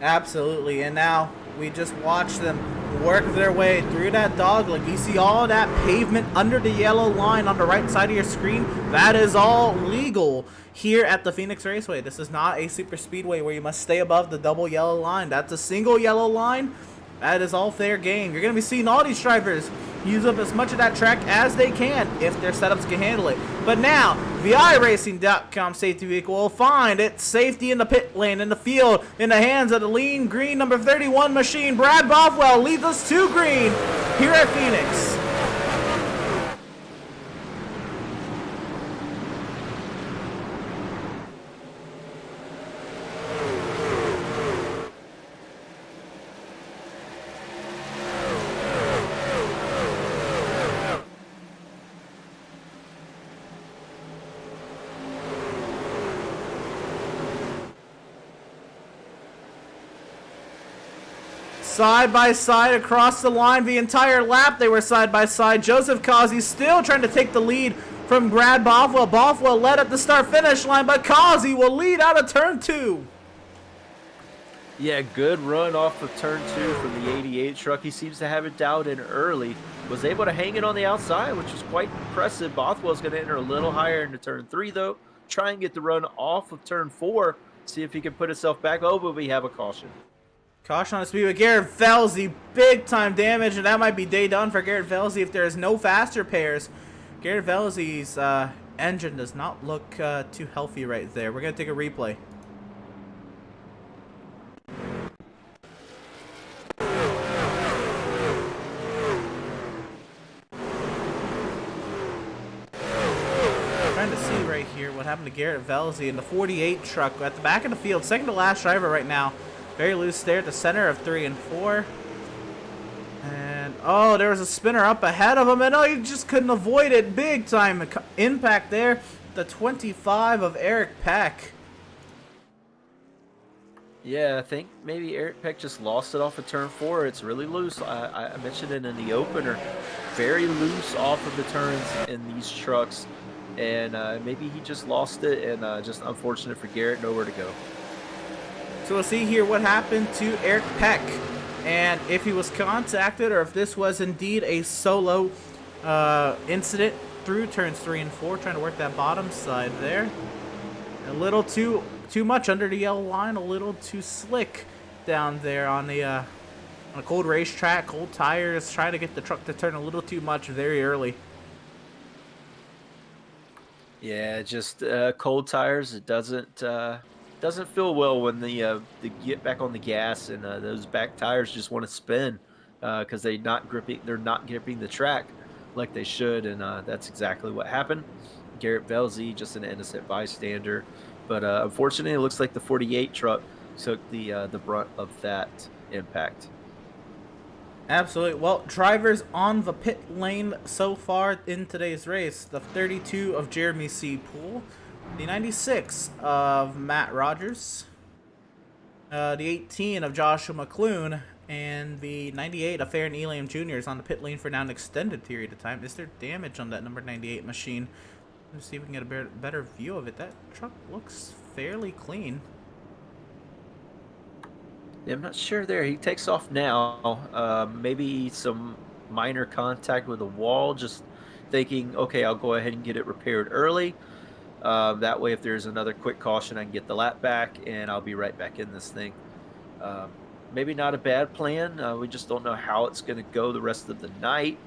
Absolutely. And now we just watch them work their way through that dogleg. You see all that pavement under the yellow line on the right side of your screen. That is all legal here at the Phoenix Raceway. This is not a super speedway where you must stay above the double yellow line. That's a single yellow line. That is all fair game. You're going to be seeing all these drivers use up as much of that track as they can if their setups can handle it. But now, VIRacing.com safety vehicle will find its safety in the pit lane, in the field, in the hands of the lean green number 31 machine. Brad Bothwell leads us to green here at Phoenix. Side by side across the line the entire lap. They were side by side. Joseph Causey still trying to take the lead from Brad Bothwell. Bothwell led at the start finish line, but Causey will lead out of turn 2. Yeah, good run off of turn 2 from the 88 truck. He seems to have it dialed in early. Was able to hang it on the outside, which was quite impressive. Bothwell's going to enter a little higher into turn 3, though. Try and get the run off of turn 4. See if he can put himself back over, but we have a caution. Caution on the speed with Garrett Velzy. Big time damage, and that might be day done for Garrett Velzy if there is no faster pairs. Garrett Velzy's engine does not look too healthy right there. We're going to take a replay. Trying to see right here what happened to Garrett Velzy in the 48 truck at the back of the field. Second to last driver right now. Very loose there at the center of 3 and 4. And, oh, there was a spinner up ahead of him. And, oh, you just couldn't avoid it. Big time impact there. The 25 of Eric Peck. Yeah, I think maybe Eric Peck just lost it off of turn 4. It's really loose. I mentioned it in the opener. Very loose off of the turns in these trucks. And maybe he just lost it. And just unfortunate for Garrett. Nowhere to go. So we'll see here what happened to Eric Peck and if he was contacted or if this was indeed a solo incident through turns 3 and 4, trying to work that bottom side there. A little too much under the yellow line, a little too slick down there on a cold racetrack, cold tires, trying to get the truck to turn a little too much very early. Yeah, just cold tires. It doesn't feel well when the get back on the gas and those back tires just want to spin because they're not gripping the track like they should, and that's exactly what happened. Garrett Velzy, just an innocent bystander, but unfortunately, it looks like the 48 truck took the brunt of that impact. Absolutely. Well, drivers on the pit lane so far in today's race: the 32 of Jeremy C. Poole, the 96 of Matt Rogers, the 18 of Joshua McClune, and the 98 of Farron Elam Jr. is on the pit lane for now an extended period of time. Is there damage on that number 98 machine? Let's see if we can get a better view of it. That truck looks fairly clean. Yeah, I'm not sure there. He takes off now. Maybe some minor contact with a wall, just thinking, okay, I'll go ahead and get it repaired early. That way, if there's another quick caution, I can get the lap back, and I'll be right back in this thing. Maybe not a bad plan. We just don't know how it's going to go the rest of the night.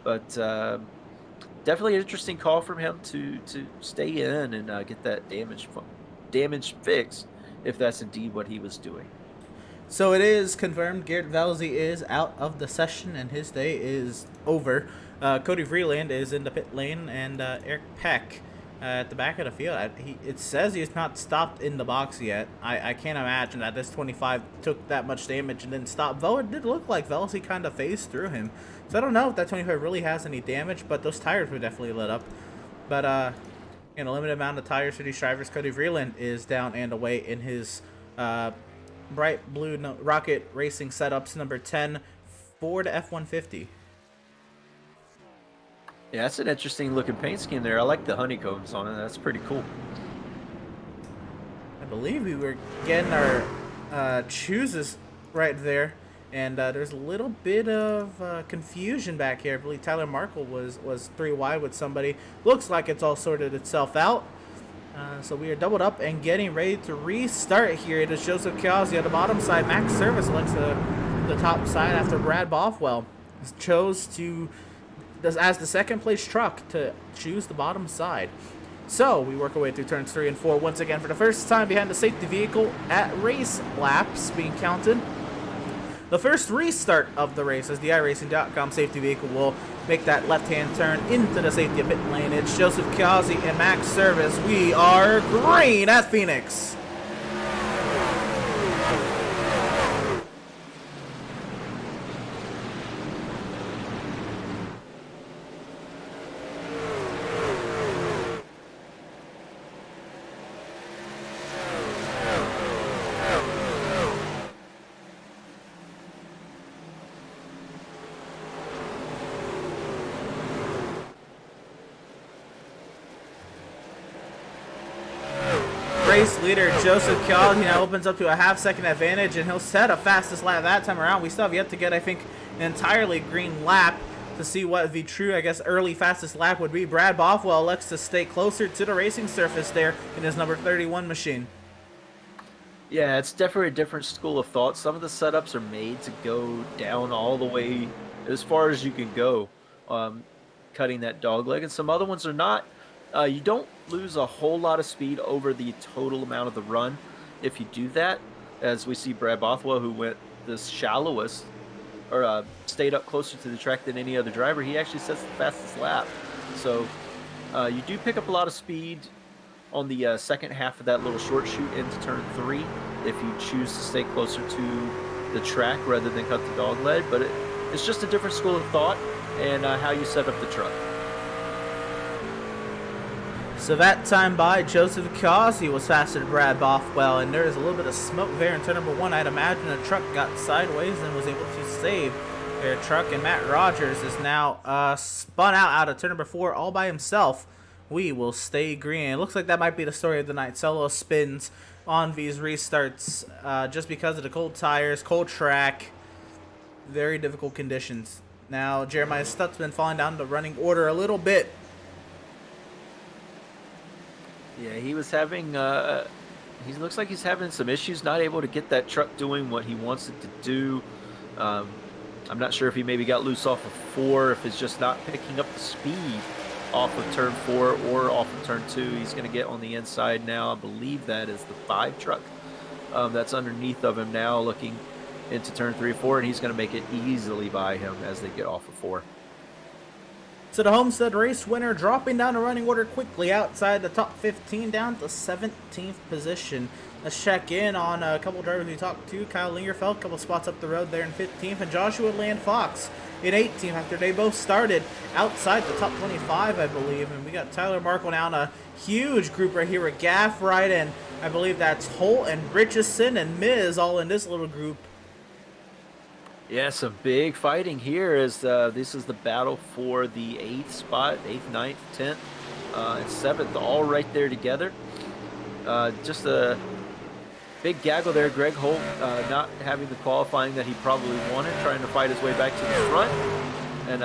But definitely an interesting call from him to stay in and get that damage fixed, if that's indeed what he was doing. So it is confirmed Garrett Velzy is out of the session and his day is over. Cody Vreeland is in the pit lane, and Eric Peck at the back of the field. It says he's not stopped in the box yet. I can't imagine that this 25 took that much damage and didn't stop. Though it did look like Velocity kind of phased through him. So I don't know if that 25 really has any damage, but those tires were definitely lit up. But in a limited amount of tires for these drivers, Cody Vreeland is down and away in his bright blue Rocket Racing setups number 10 Ford F-150. Yeah, that's an interesting looking paint scheme there. I like the honeycombs on it. That's pretty cool. I believe we were getting our chooses right there, and there's a little bit of confusion back here. I believe Tyler Markle was 3 wide with somebody. Looks like it's all sorted itself out. So we are doubled up and getting ready to restart here. It is Joseph Kiozzi on the bottom side. Max Service looks to the top side after Brad Bothwell chose to, as the second place truck, to choose the bottom side. So we work our way through turns 3 and 4 once again for the first time behind the safety vehicle at race laps being counted. The first restart of the race as the iRacing.com safety vehicle will make that left-hand turn into the safety pit lane. It's Joseph Kiozzi and Max Service. We are green at Phoenix. Race leader Joseph Kiozzi now opens up to a half-second advantage, and he'll set a fastest lap that time around. We still have yet to get, I think, an entirely green lap to see what the true, I guess, early fastest lap would be. Brad Bothwell elects to stay closer to the racing surface there in his number 31 machine. Yeah, it's definitely a different school of thought. Some of the setups are made to go down all the way as far as you can go, cutting that dog leg, and some other ones are not. You don't lose a whole lot of speed over the total amount of the run if you do that, as we see Brad Bothwell, who went the shallowest, or stayed up closer to the track than any other driver. He actually sets the fastest lap. So you do pick up a lot of speed on the second half of that little short shoot into turn 3 if you choose to stay closer to the track rather than cut the dog leg. But it's just a different school of thought and how you set up the truck. So that time by, Joseph Kiozzi was faster than Brad Bothwell, and there is a little bit of smoke there in turn number 1. I'd imagine a truck got sideways and was able to save their truck, and Matt Rogers is now spun out of turn number 4 all by himself. We will stay green. It looks like that might be the story of the night. Solo spins on these restarts just because of the cold tires, cold track, very difficult conditions. Now Jeremiah Stutzman falling down the running order a little bit. Yeah, he was having, he looks like he's having some issues, not able to get that truck doing what he wants it to do. I'm not sure if he maybe got loose off of 4, if it's just not picking up the speed off of turn 4 or off of turn 2. He's going to get on the inside now. I believe that is the 5 truck that's underneath of him now, looking into turn 3 or 4, and he's going to make it easily by him as they get off of 4. So the Homestead race winner dropping down the running order quickly outside the top 15 down to 17th position. Let's check in on a couple drivers we talked to. Kyle Lingerfeld, a couple spots up the road there in 15th, and Joshua Land Fox in 18th after they both started outside the top 25, I believe. And we got Tyler Markle now in a huge group right here with Gaff right, and I believe that's Holt and Richardson and Miz all in this little group. Yeah, some big fighting here as this is the battle for the 8th spot, 8th, 9th, 10th, and 7th, all right there together. Just a big gaggle there. Greg Holt not having the qualifying that he probably wanted, trying to fight his way back to the front. And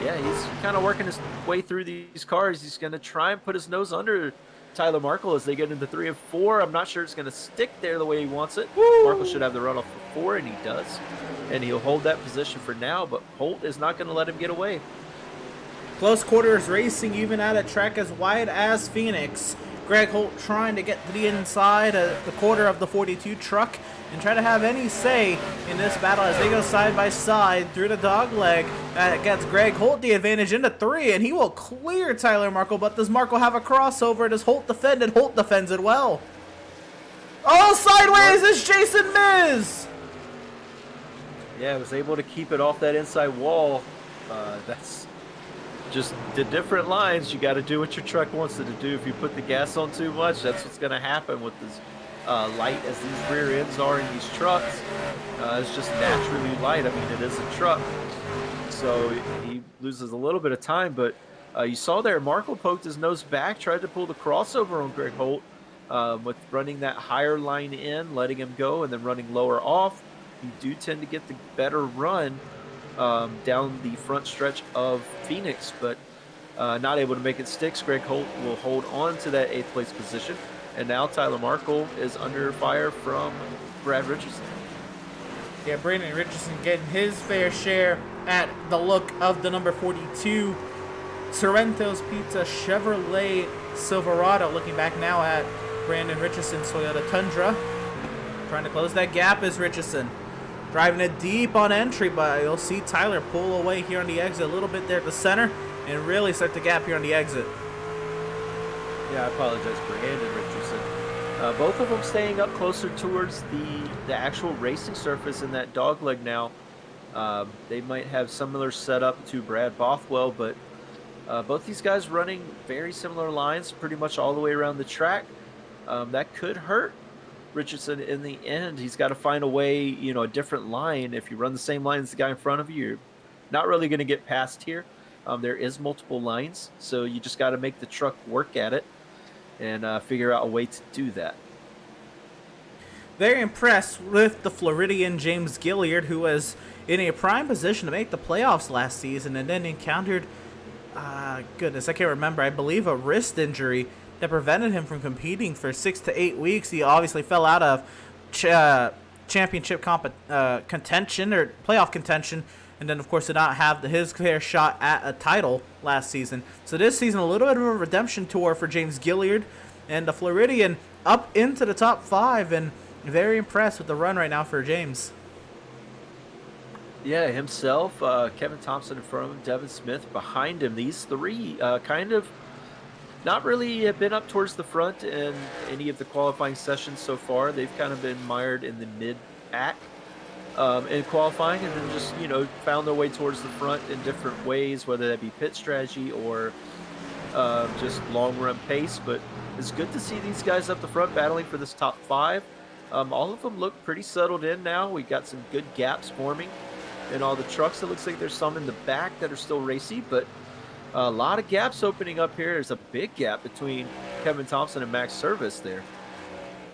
yeah, he's kind of working his way through these cars. He's going to try and put his nose under Tyler Markle as they get into 3 and 4. I'm not sure it's going to stick there the way he wants it. Markle should have the runoff for 4, and he does. And he'll hold that position for now, but Holt is not going to let him get away. Close quarters racing even at a track as wide as Phoenix. Greg Holt trying to get to the inside, the quarter of the 42 truck, and try to have any say in this battle as they go side by side through the dog leg. That gets Greg Holt the advantage into 3, and he will clear Tyler Markle, but does Markle have a crossover? Does Holt defend it? Holt defends it well. Oh, sideways is Jason Miz! Yeah, was able to keep it off that inside wall. That's just the different lines. You got to do what your truck wants it to do. If you put the gas on too much, that's what's going to happen with this light as these rear ends are in these trucks. It's just naturally light. I mean, it is a truck. So he loses a little bit of time, but you saw there, Markle poked his nose back, tried to pull the crossover on Greg Holt with running that higher line in, letting him go, and then running lower off. You do tend to get the better run down the front stretch of Phoenix, but not able to make it stick. Greg Holt will hold on to that 8th place position, and now Tyler Markle is under fire from Brad Richardson. Yeah, Brandon Richardson getting his fair share at the look of the number 42 Sorrento's Pizza Chevrolet Silverado. Looking back now at Brandon Richardson's Toyota Tundra. Trying to close that gap is Richardson. Driving it deep on entry, but you'll see Tyler pull away here on the exit a little bit there at the center and really start the gap here on the exit. Yeah, I apologize, Brandon Richardson. Both of them staying up closer towards the actual racing surface in that dogleg now. They might have similar setup to Brad Bothwell, but both these guys running very similar lines pretty much all the way around the track. That could hurt Richardson in the end. He's got to find a way, a different line. If you run the same line as the guy in front of you, you're not really going to get past here. There is multiple lines, so you just got to make the truck work at it and figure out a way to do that. Very impressed with the Floridian James Gilliard, who was in a prime position to make the playoffs last season and then encountered, goodness, I can't remember, I believe a wrist injury that prevented him from competing for 6 to 8 weeks. He obviously fell out of championship contention or playoff contention, and then of course did not have his fair shot at a title last season. So this season, a little bit of a redemption tour for James Gilliard, and the Floridian up into the top 5, and very impressed with the run right now for James. Yeah, himself, Kevin Thompson in front of him, Devin Smith behind him. These three kind of not really have been up towards the front in any of the qualifying sessions so far. They've kind of been mired in the mid-pack in qualifying, and then just, found their way towards the front in different ways, whether that be pit strategy or just long-run pace. But it's good to see these guys up the front battling for this top 5. All of them look pretty settled in now. We got some good gaps forming in all the trucks. It looks like there's some in the back that are still racy, but a lot of gaps opening up here. There's a big gap between Kevin Thompson and Max Service there.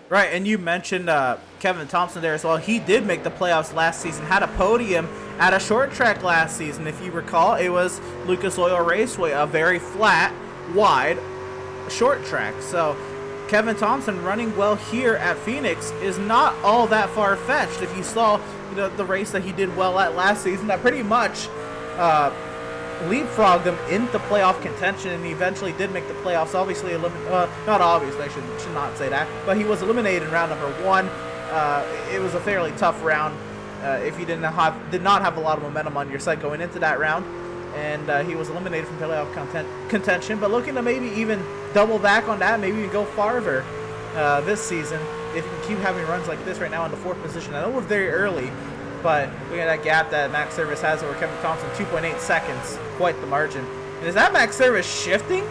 Right, and you mentioned Kevin Thompson there as well. He did make the playoffs last season, had a podium at a short track last season. If you recall, it was Lucas Oil Raceway, a very flat, wide short track. So Kevin Thompson running well here at Phoenix is not all that far-fetched. If you saw the race that he did well at last season, that pretty much leapfrogged him into playoff contention, and he eventually did make the playoffs. Obviously, not obviously, I should not say that, but he was eliminated in round number 1. It was a fairly tough round if you did not have a lot of momentum on your side going into that round, and he was eliminated from playoff contention. But looking to maybe even double back on that, maybe even go farther this season if you can keep having runs like this right now in the 4th position. I know we're very early, but look at that gap that Max Service has over Kevin Thompson, 2.8 seconds, quite the margin. And is that Max Service shifting?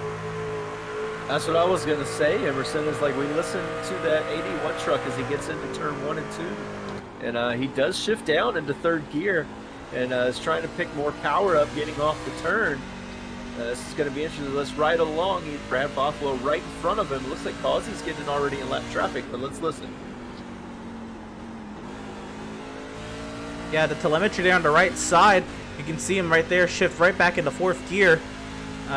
That's what I was going to say, Emerson. Is like we listen to that 81 truck as he gets into turn 1 and 2. And he does shift down into 3rd gear and is trying to pick more power up getting off the turn. This is going to be interesting. Let's ride along. Brad Bothwell right in front of him. Looks like Causey's getting already in lap traffic, but let's listen. Yeah, the telemetry there on the right side, you can see him right there shift right back into 4th gear.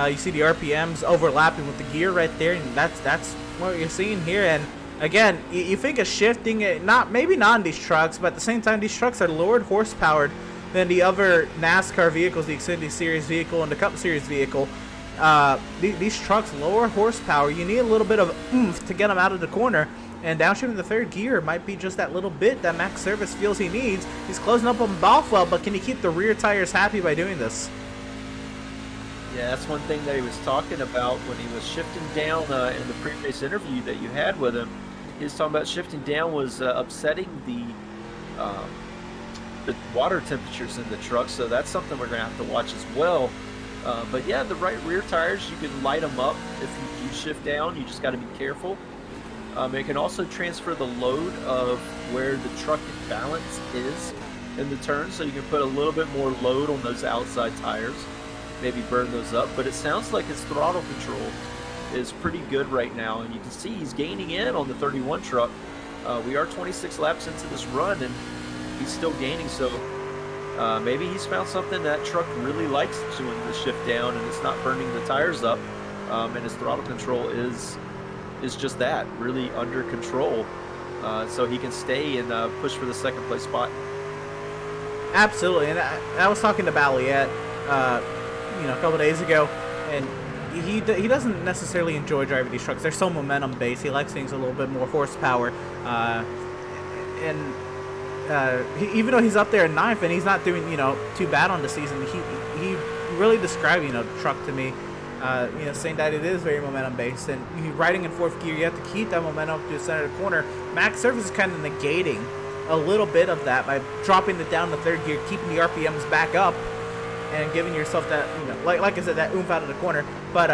You see the RPMs overlapping with the gear right there, and that's what you're seeing here. And again, you think of shifting, maybe not in these trucks, but at the same time, these trucks are lowered horsepowered than the other NASCAR vehicles, the Xfinity Series vehicle and the Cup Series vehicle. These trucks lower horsepower. You need a little bit of oomph to get them out of the corner. And downshifting the third gear might be just that little bit that Max Service feels he needs. He's closing up on Bothwell, but can he keep the rear tires happy by doing this? Yeah, that's one thing that he was talking about when he was shifting down in the previous interview that you had with him. He was talking about shifting down was upsetting the water temperatures in the truck, so that's something we're going to have to watch as well. But yeah, the right rear tires, you can light them up if you do shift down. You just got to be careful. It can also transfer the load of where the truck balance is in the turn, so you can put a little bit more load on those outside tires, maybe burn those up. But it sounds like his throttle control is pretty good right now, and you can see he's gaining in on the 31 truck. We are 26 laps into this run, and he's still gaining, so maybe he's found something that truck really likes doing the shift down, and it's not burning the tires up, and his throttle control is just that, really under control, so he can stay and push for the second place spot. Absolutely, and I was talking to Balliet, a couple days ago, and he doesn't necessarily enjoy driving these trucks. They're so momentum based. He likes things a little bit more horsepower, even though he's up there in ninth and he's not doing too bad on the season, he really described the truck to me. Saying that it is very momentum based, and riding in fourth gear, you have to keep that momentum up to the center of the corner. Max Service is kind of negating a little bit of that by dropping it down to third gear, keeping the RPMs back up, and giving yourself that, like I said, that oomph out of the corner, but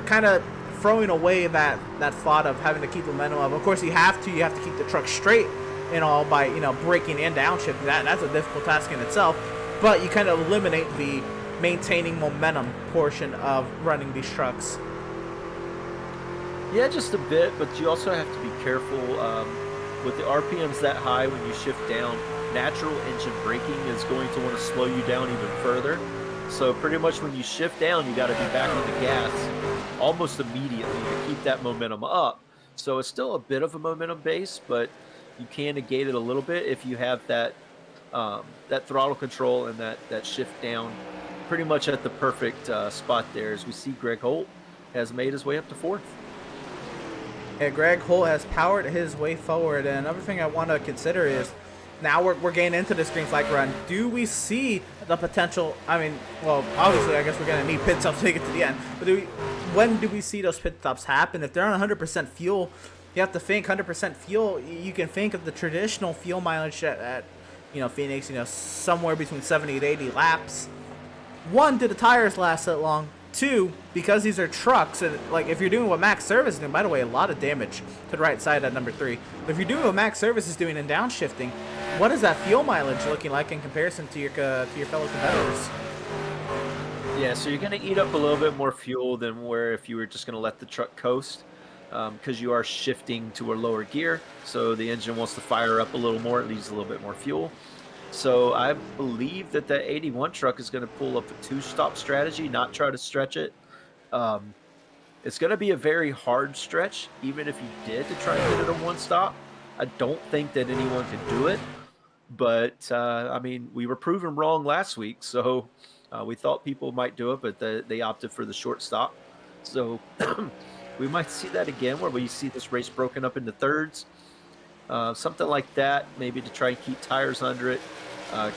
kind of throwing away that thought of having to keep the momentum up. Of course, you have to keep the truck straight and all by braking and downshifting. That's a difficult task in itself, but you kind of eliminate the maintaining momentum portion of running these trucks. Yeah, just a bit, but you also have to be careful with the RPMs that high. When you shift down, natural engine braking is going to want to slow you down even further. So pretty much when you shift down, you got to be back on the gas almost immediately to keep that momentum up. So it's still a bit of a momentum base, but you can negate it a little bit if you have that throttle control and that shift down pretty much at the perfect spot there. As we see, Greg Holt has made his way up to fourth. Yeah, Greg Holt has powered his way forward. And another thing I want to consider is, now we're getting into this green flag run. Do we see the potential? I mean, well, obviously, I guess we're going to need pit stops to get to the end. But when do we see those pit stops happen? If they're on 100% fuel, you have to think 100% fuel. You can think of the traditional fuel mileage at Phoenix, somewhere between 70 to 80 laps. One, do the tires last that long? Two, because these are trucks, and if you're doing what Max Service is doing, by the way, a lot of damage to the right side at number 3. But if you're doing what Max Service is doing in downshifting, what is that fuel mileage looking like in comparison to your fellow competitors? Yeah, so you're going to eat up a little bit more fuel than where if you were just going to let the truck coast, because you are shifting to a lower gear, so the engine wants to fire up a little more. It leaves a little bit more fuel. So I believe that 81 truck is going to pull up a 2-stop strategy, not try to stretch it. It's going to be a very hard stretch, even if you did to try and get it on 1 stop. I don't think that anyone could do it. But, we were proven wrong last week, so we thought people might do it, but they opted for the short stop. So we might see that again, where we see this race broken up into thirds. Something like that, maybe to try and keep tires under it,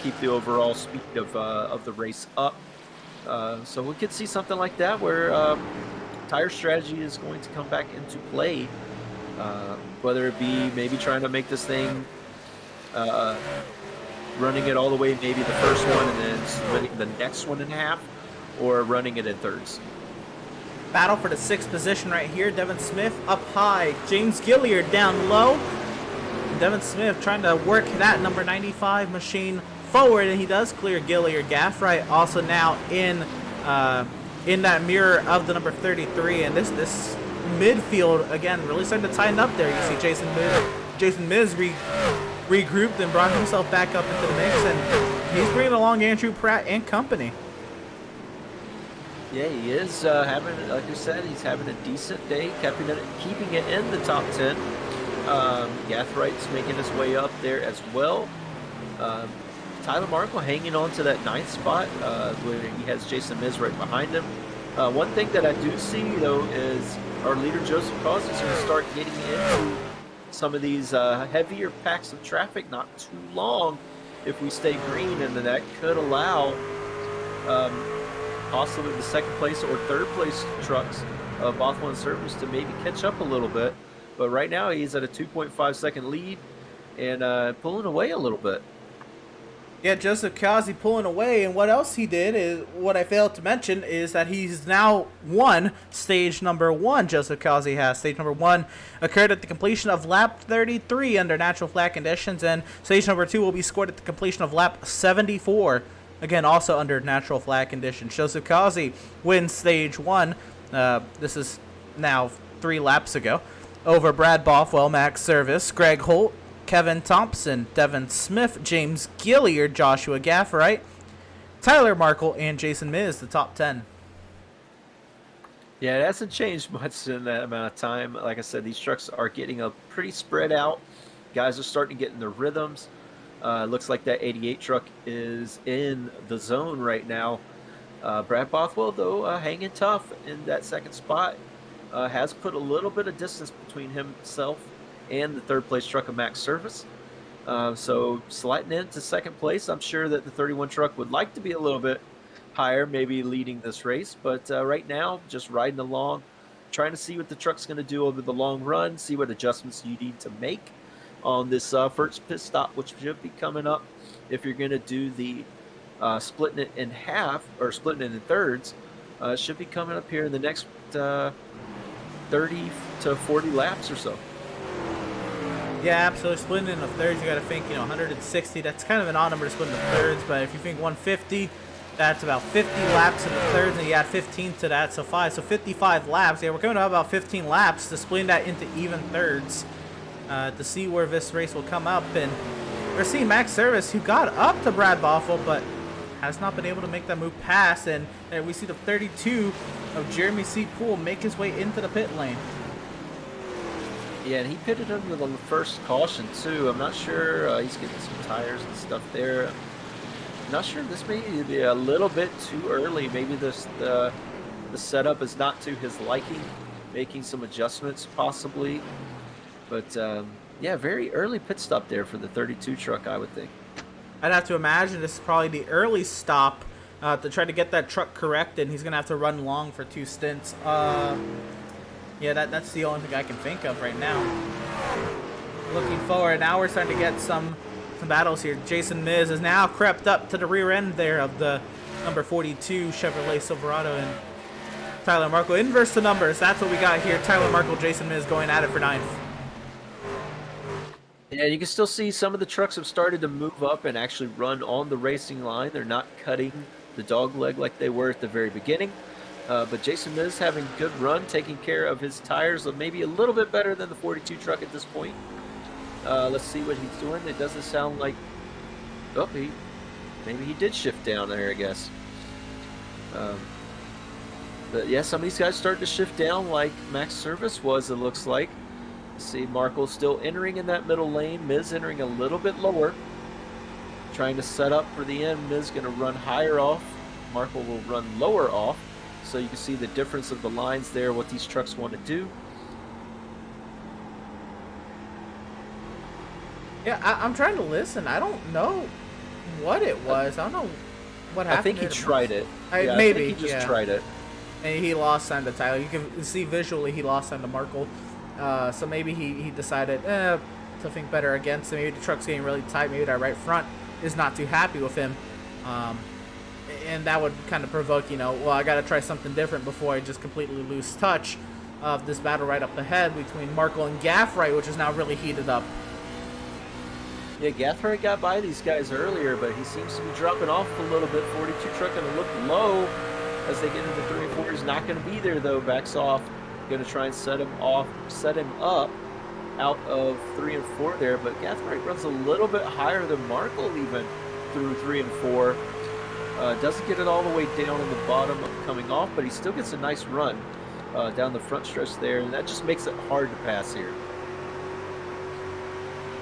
keep the overall speed of the race up. So we could see something like that where tire strategy is going to come back into play, whether it be maybe trying to make this thing running it all the way, maybe the first one, and then splitting the next one in half, or running it in thirds. Battle for the 6th position right here. Devin Smith up high, James Gilliard down low. Devin Smith trying to work that number 95 machine forward, and he does clear Gilliard. Gaffright also now in that mirror of the number 33, and this midfield again really starting to tighten up there. You see Jason Miz regrouped and brought himself back up into the mix, and he's bringing along Andrew Pratt and company. Yeah, he is having, like you said, he's having a decent day, keeping it in the top 10. Gaffright's making his way up there as well. Tyler Markle hanging on to that 9th spot, where he has Jason Miz right behind him. One thing that I do see, though, is our leader Joseph Cause is going to start getting into some of these heavier packs of traffic not too long if we stay green, and then that could allow possibly the second place or third place trucks of Bothwell and Service to maybe catch up a little bit. But right now he's at a 2.5 second lead and pulling away a little bit. Yeah, Joseph Kazi pulling away, and what else he did is, what I failed to mention, is that he's now won stage number 1. Joseph Kazi has. Stage number 1 occurred at the completion of lap 33 under natural flat conditions, and stage number 2 will be scored at the completion of lap 74, again, also under natural flat conditions. Joseph Kazi wins stage 1. This is now 3 laps ago, over Brad Bothwell, Max Service, Greg Holt, Kevin Thompson, Devin Smith, James Gilliard, Joshua Gaffright, Tyler Markle, and Jason Miz, the top 10. Yeah, it hasn't changed much in that amount of time. Like I said, these trucks are getting a pretty spread out. Guys are starting to get in their rhythms. Looks like that 88 truck is in the zone right now. Brad Bothwell, though, hanging tough in that second spot. Has put a little bit of distance between himself and the third place truck of Max Service. So sliding into second place, I'm sure that the 31 truck would like to be a little bit higher, maybe leading this race. But right now, just riding along, trying to see what the truck's going to do over the long run, see what adjustments you need to make on this first pit stop, which should be coming up. If you're going to do the splitting it in half, or splitting it in thirds, should be coming up here in the next 30 to 40 laps or so. Yeah, absolutely. Splitting into thirds, you got to think, 160. That's kind of an odd number to split into thirds, but if you think 150, that's about 50 laps in the thirds, and you add 15 to that, so 55 laps. Yeah, we're going to have about 15 laps to splitting that into even thirds to see where this race will come up. And we're seeing Max Service, who got up to Brad Bothwell, but has not been able to make that move past. And we see the 32 of Jeremy C. Poole make his way into the pit lane. Yeah, and he pitted under the first caution, too. I'm not sure. He's getting some tires and stuff there. I'm not sure. This may be a little bit too early. Maybe the setup is not to his liking. Making some adjustments, possibly. But, yeah, very early pit stop there for the 32 truck, I would think. I'd have to imagine this is probably the early stop to try to get that truck corrected. He's going to have to run long for 2 stints. Yeah, that's the only thing I can think of right now. Looking forward, now we're starting to get some battles here. Jason Miz has now crept up to the rear end there of the number 42 Chevrolet Silverado, and Tyler Markle. Inverse the numbers. That's what we got here. Tyler Markle, Jason Miz going at it for 9th. Yeah, you can still see some of the trucks have started to move up and actually run on the racing line. They're not cutting the dog leg like they were at the very beginning. But Jason Miz having a good run, taking care of his tires, maybe a little bit better than the 42 truck at this point. Let's see what he's doing. It doesn't sound like... Oh, maybe he did shift down there, I guess. But yeah, some of these guys starting to shift down like Max Service was, it looks like. See Markle still entering in that middle lane. Miz entering a little bit lower. Trying to set up for the end. Miz going to run higher off. Markle will run lower off. So you can see the difference of the lines there, what these trucks want to do. Yeah, I'm trying to listen. I don't know what it was. I don't know what happened. I think he tried it. Maybe. I think he just tried it. And he lost time to Tyler. You can see visually he lost time to Markle. So maybe he decided to think better against him. Maybe the truck's getting really tight. Maybe that right front is not too happy with him. And that would kind of provoke, well, I got to try something different before I just completely lose touch of this battle right up ahead between Markle and Gaffright, which is now really heated up. Yeah, Gaffright got by these guys earlier, but he seems to be dropping off a little bit. 42 truck going to look low as they get into 3 and 4. He's not going to be there, though. Backs off. Going to try and set him up out of 3 and 4 there, but Gaffright runs a little bit higher than Markle even through 3 and 4. Doesn't get it all the way down in the bottom coming off, but he still gets a nice run down the front stretch there, and that just makes it hard to pass here.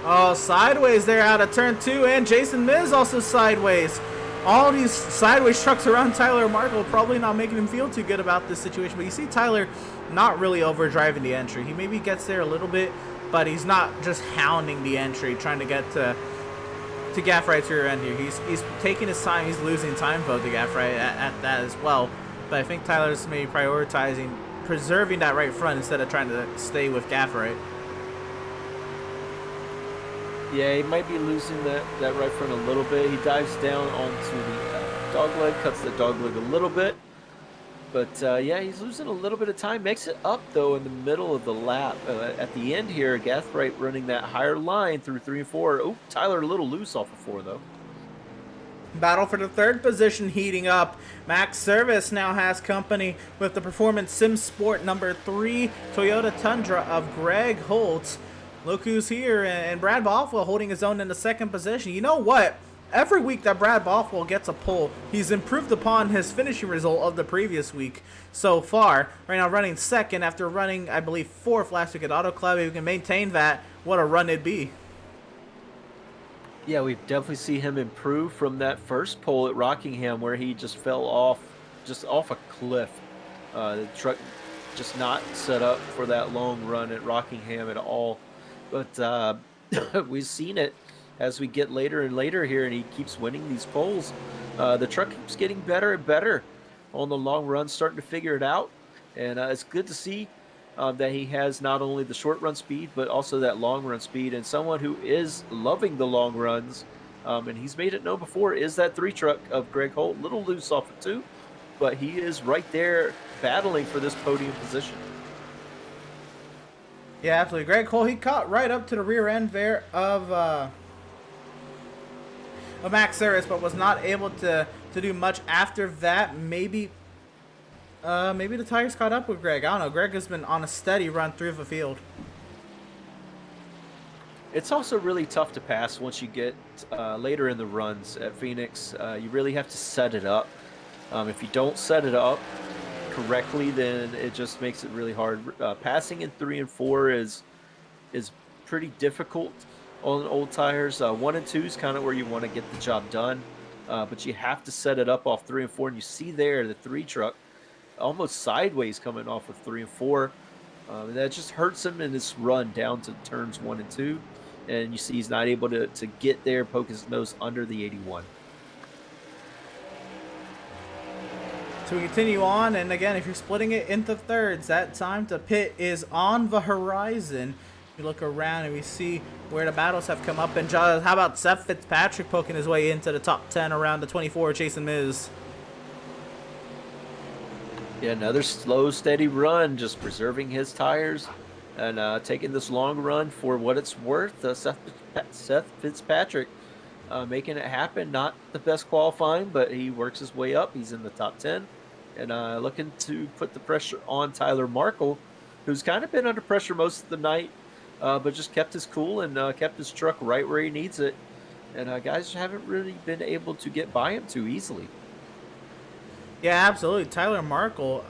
Oh, sideways there out of turn 2, and Jason Miz also sideways. All these sideways trucks around Tyler Markle probably not making him feel too good about this situation, but you see Tyler not really overdriving the entry. He maybe gets there a little bit but he's not just hounding the entry, trying to get to Gaff right to your end here. He's taking his time. He's losing time vote to Gaff right at that as well. But I think Tyler's maybe prioritizing preserving that right front instead of trying to stay with Gaff right. Yeah, he might be losing that right front a little bit. He dives down onto the dog leg, cuts the dog leg a little bit. But, yeah, he's losing a little bit of time. Makes it up, though, in the middle of the lap. At the end here, Gathright running that higher line through 3 and 4. Oh, Tyler a little loose off of 4, though. Battle for the third position heating up. Max Service now has company with the Performance Sim Sport number 3 Toyota Tundra of Greg Holtz. Look who's here, and Brad Bothwell holding his own in the second position. You know what? Every week that Brad Bothwell gets a pole, he's improved upon his finishing result of the previous week so far. Right now running second after running, I believe, 4th last week at Auto Club. If we can maintain that, what a run it'd be. Yeah, we definitely see him improve from that first pole at Rockingham where he just fell off a cliff. The truck just not set up for that long run at Rockingham at all. But we've seen it as we get later and later here, and he keeps winning these poles. The truck keeps getting better and better on the long run, starting to figure it out. And it's good to see that he has not only the short run speed, but also that long run speed. And someone who is loving the long runs, and he's made it known before, is that 3 truck of Greg Holt. A little loose off of 2, but he is right there battling for this podium position. Yeah, absolutely. Greg Holt, he caught right up to the rear end there of Max Service, but was not able to do much after that. Maybe the tires caught up with Greg. I don't know. Greg has been on a steady run through the field. It's also really tough to pass once you get later in the runs at Phoenix. You really have to set it up. If you don't set it up correctly, then it just makes it really hard. Passing in 3 and 4 is pretty difficult on old tires. 1 and 2 is kind of where you want to get the job done, but you have to set it up off 3 and 4. And you see there the 3 truck almost sideways coming off of 3 and 4. And that just hurts him in his run down to turns 1 and 2. And you see he's not able to get there, poke his nose under the 81. So we continue on, and again, if you're splitting it into thirds, that time to pit is on the horizon. We look around and we see where the battles have come up. And how about Seth Fitzpatrick poking his way into the top 10 around the 24, Jason Miz? Yeah, another slow, steady run, just preserving his tires and taking this long run for what it's worth. Seth Fitzpatrick making it happen. Not the best qualifying, but he works his way up. He's in the top 10. And looking to put the pressure on Tyler Markle, who's kind of been under pressure most of the night, but just kept his cool and kept his truck right where he needs it. And guys haven't really been able to get by him too easily. Yeah, absolutely. Tyler Markle,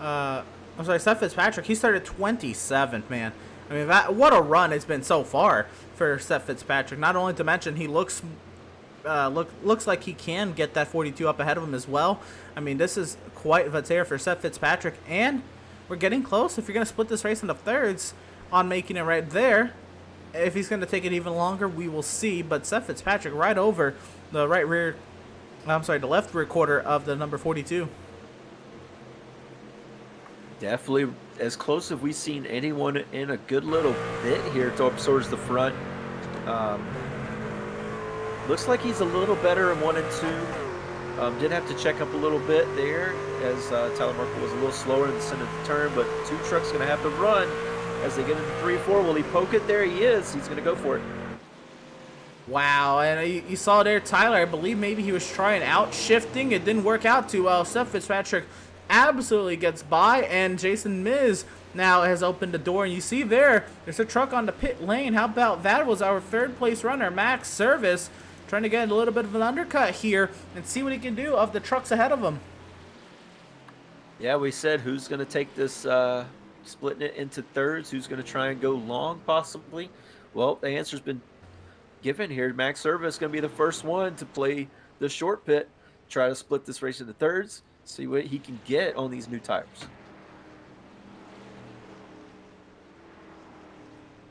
Seth Fitzpatrick, he started 27th, man. I mean, what a run it's been so far for Seth Fitzpatrick. Not only to mention he looks like he can get that 42 up ahead of him as well. I mean, this is quite the tear for Seth Fitzpatrick, and we're getting close. If you're going to split this race into thirds on making it right there, if he's going to take it even longer, we will see. But Seth Fitzpatrick right over the the left rear quarter of the number 42. Definitely as close as we've seen anyone in a good little bit here towards the front. Looks like he's a little better in 1 and 2. Did have to check up a little bit there as Tyler Markle was a little slower in the center of the turn, but 2 trucks going to have to run as they get into 3 and 4. Will he poke it? There he is. He's going to go for it. Wow, and you saw there, Tyler, I believe maybe he was trying out shifting. It didn't work out too well. Seth Fitzpatrick absolutely gets by, and Jason Miz now has opened the door. And you see there's a truck on the pit lane. How about that? Was our 3rd place runner, Max Service, trying to get a little bit of an undercut here and see what he can do of the trucks ahead of him. Yeah, we said who's going to take this, splitting it into thirds, who's going to try and go long possibly. Well, the answer's been given here. Max Service is going to be the first one to play the short pit, try to split this race into thirds, see what he can get on these new tires.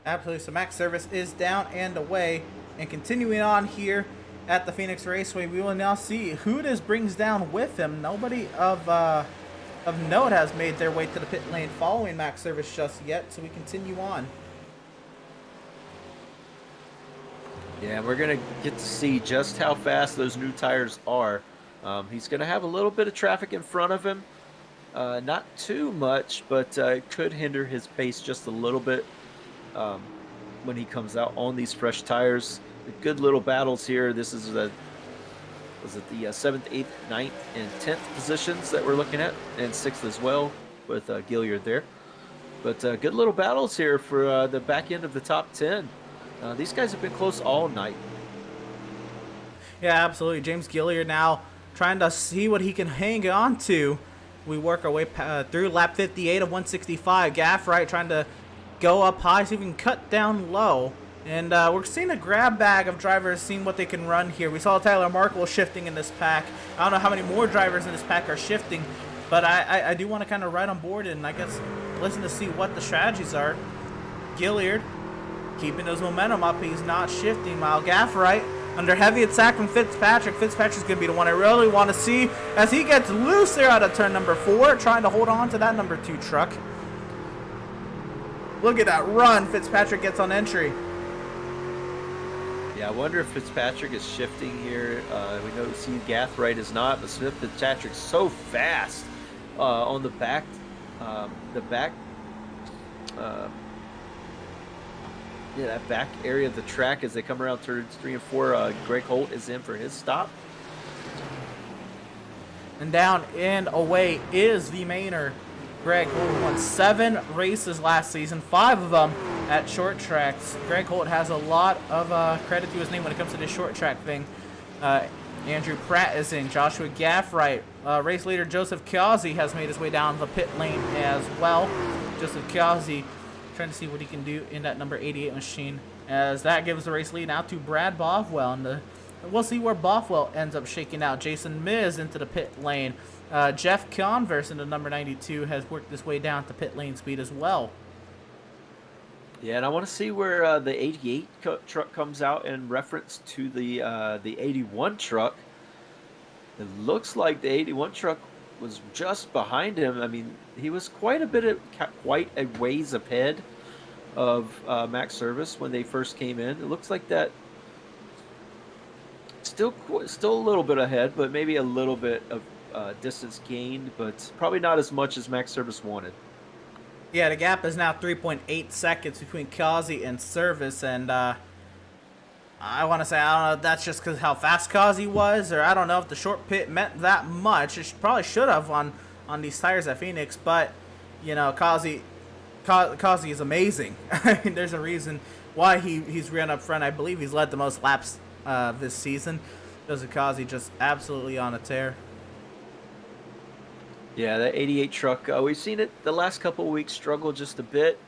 Absolutely. So Max Service is down and away. And continuing on here at the Phoenix Raceway, we will now see who this brings down with him. Nobody of note has made their way to the pit lane following Max Service just yet, so we continue on. Yeah, we're going to get to see just how fast those new tires are. He's going to have a little bit of traffic in front of him. Not too much, but it could hinder his pace just a little bit when he comes out on these fresh tires. Good little battles here. This is the 7th, 8th, 9th, and 10th positions that we're looking at, and 6th as well with Gilliard there. But good little battles here for the back end of the top 10. These guys have been close all night. Yeah, absolutely. James Gilliard now trying to see what he can hang on to. We work our way through lap 58 of 165. Gaffright trying to go up high so we can cut down low. And we're seeing a grab bag of drivers seeing what they can run here. We saw Tyler Markle shifting in this pack. I don't know how many more drivers in this pack are shifting, but I do want to kind of ride on board and I guess listen to see what the strategies are. Gilliard keeping his momentum up. He's not shifting. While Gaffright under heavy attack from Fitzpatrick. Fitzpatrick's going to be the one I really want to see as he gets loose there out of turn number 4, trying to hold on to that number 2 truck. Look at that run Fitzpatrick gets on entry. Yeah, I wonder if Fitzpatrick is shifting here. We know Gaffright is not, but Smith Fitzpatrick's so fast on the back. That back area of the track as they come around turns 3 and 4. Greg Holt is in for his stop. And down and away is the mainer. Greg Holt won 7 races last season, 5 of them at short tracks. Greg Holt has a lot of credit to his name when it comes to this short track thing. Andrew Pratt is in. Joshua Gaffright. Race leader Joseph Kiozzi has made his way down the pit lane as well. Joseph Kiozzi trying to see what he can do in that number 88 machine, as that gives the race lead now to Brad Bothwell. And we'll see where Bothwell ends up shaking out. Jason Miz into the pit lane. Jeff Converse into number 92 has worked his way down to pit lane speed as well. Yeah, and I want to see where the 88 truck comes out in reference to the 81 truck. It looks like the 81 truck was just behind him. I mean, he was quite a ways ahead of Max Service when they first came in. It looks like that still a little bit ahead, but maybe a little bit of distance gained, but probably not as much as Max Service wanted. Yeah, the gap is now 3.8 seconds between Kazi and Service, and I want to say, I don't know if that's just because how fast Kazi was, or I don't know if the short pit meant that much. It probably should have on these tires at Phoenix, but, you know, Kazi is amazing. I mean, there's a reason why he's ran up front. I believe he's led the most laps this season. Joseph Kazi just absolutely on a tear. Yeah, that 88 truck, we've seen it the last couple of weeks struggle just a bit,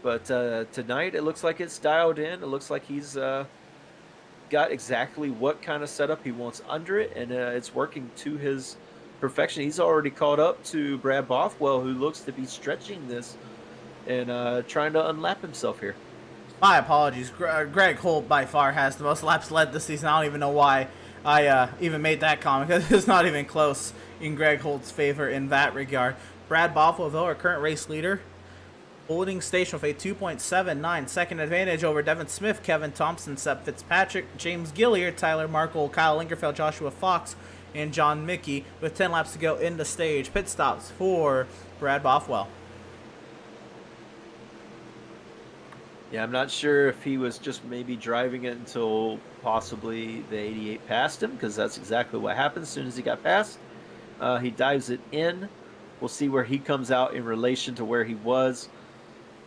but tonight it looks like it's dialed in. It looks like he's got exactly what kind of setup he wants under it, and it's working to his perfection. He's already caught up to Brad Bothwell, who looks to be stretching this and trying to unlap himself here. My apologies. Greg Holt by far has the most laps led this season. I don't even know why I even made that comment, because it's not even close in Greg Holt's favor in that regard. Brad Bothwell, though, our current race leader, holding station with a 2.79 second advantage over Devin Smith, Kevin Thompson, Seth Fitzpatrick, James Gilliard, Tyler Markle, Kyle Lingerfeld, Joshua Fox, and John Mickey, with 10 laps to go in the stage. Pit stops for Brad Bothwell. Yeah, I'm not sure if he was just maybe driving it until possibly the 88 passed him, because that's exactly what happened as soon as he got past. He dives it in. We'll see where he comes out in relation to where he was.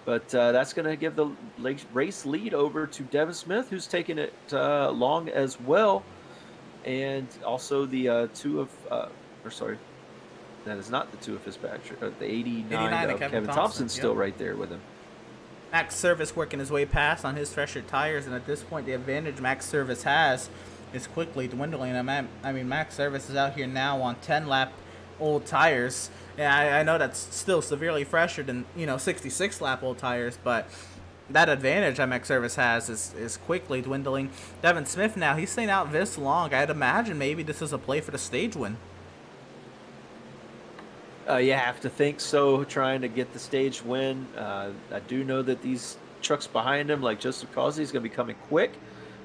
But that's going to give the race lead over to Devin Smith, who's taking it long as well. And also the that is not the 2 of Fitzpatrick. The 89 of Kevin Thompson's still right there with him. Max Service working his way past on his fresher tires, and at this point the advantage Max Service has is quickly dwindling. I mean, Max Service is out here now on 10-lap old tires. Yeah, I know that's still severely fresher than, 66-lap old tires, but that advantage MX Service has is quickly dwindling. Devin Smith now, he's staying out this long. I'd imagine maybe this is a play for the stage win. You have to think so, trying to get the stage win. I do know that these trucks behind him, like Joseph Causey, is going to be coming quick.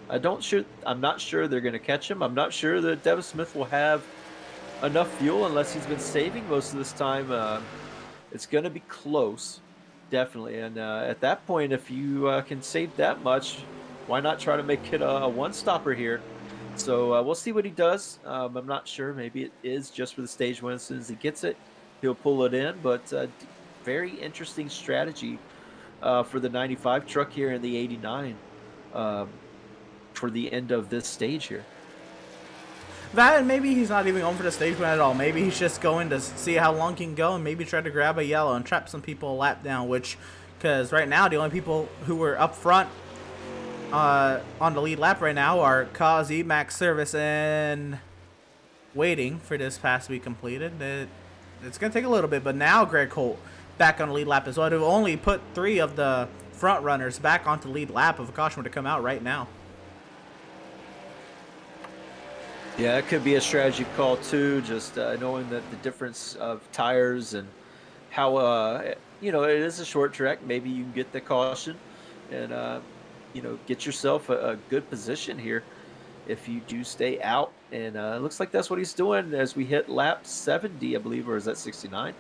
I'm not sure they're going to catch him. I'm not sure that Devin Smith will have enough fuel unless he's been saving most of this time. It's going to be close, definitely. And at that point, if you can save that much, why not try to make it a one-stopper here? So we'll see what he does. I'm not sure. Maybe it is just for the stage win. As soon as he gets it, he'll pull it in. But very interesting strategy for the 95 truck here in the 89 for the end of this stage here. That, and maybe he's not even going for the stage win at all. Maybe he's just going to see how long he can go and maybe try to grab a yellow and trap some people a lap down, because right now the only people who were up front on the lead lap right now are Causey, Max Service, and waiting for this pass to be completed. It's going to take a little bit, but now Greg Holt back on the lead lap as well. To only put 3 of the front runners back onto the lead lap if a caution were to come out right now. Yeah, it could be a strategy call too, just knowing that the difference of tires and how, it is a short track. Maybe you can get the caution and, get yourself a good position here if you do stay out. And it looks like that's what he's doing as we hit lap 70, I believe, or is that 69?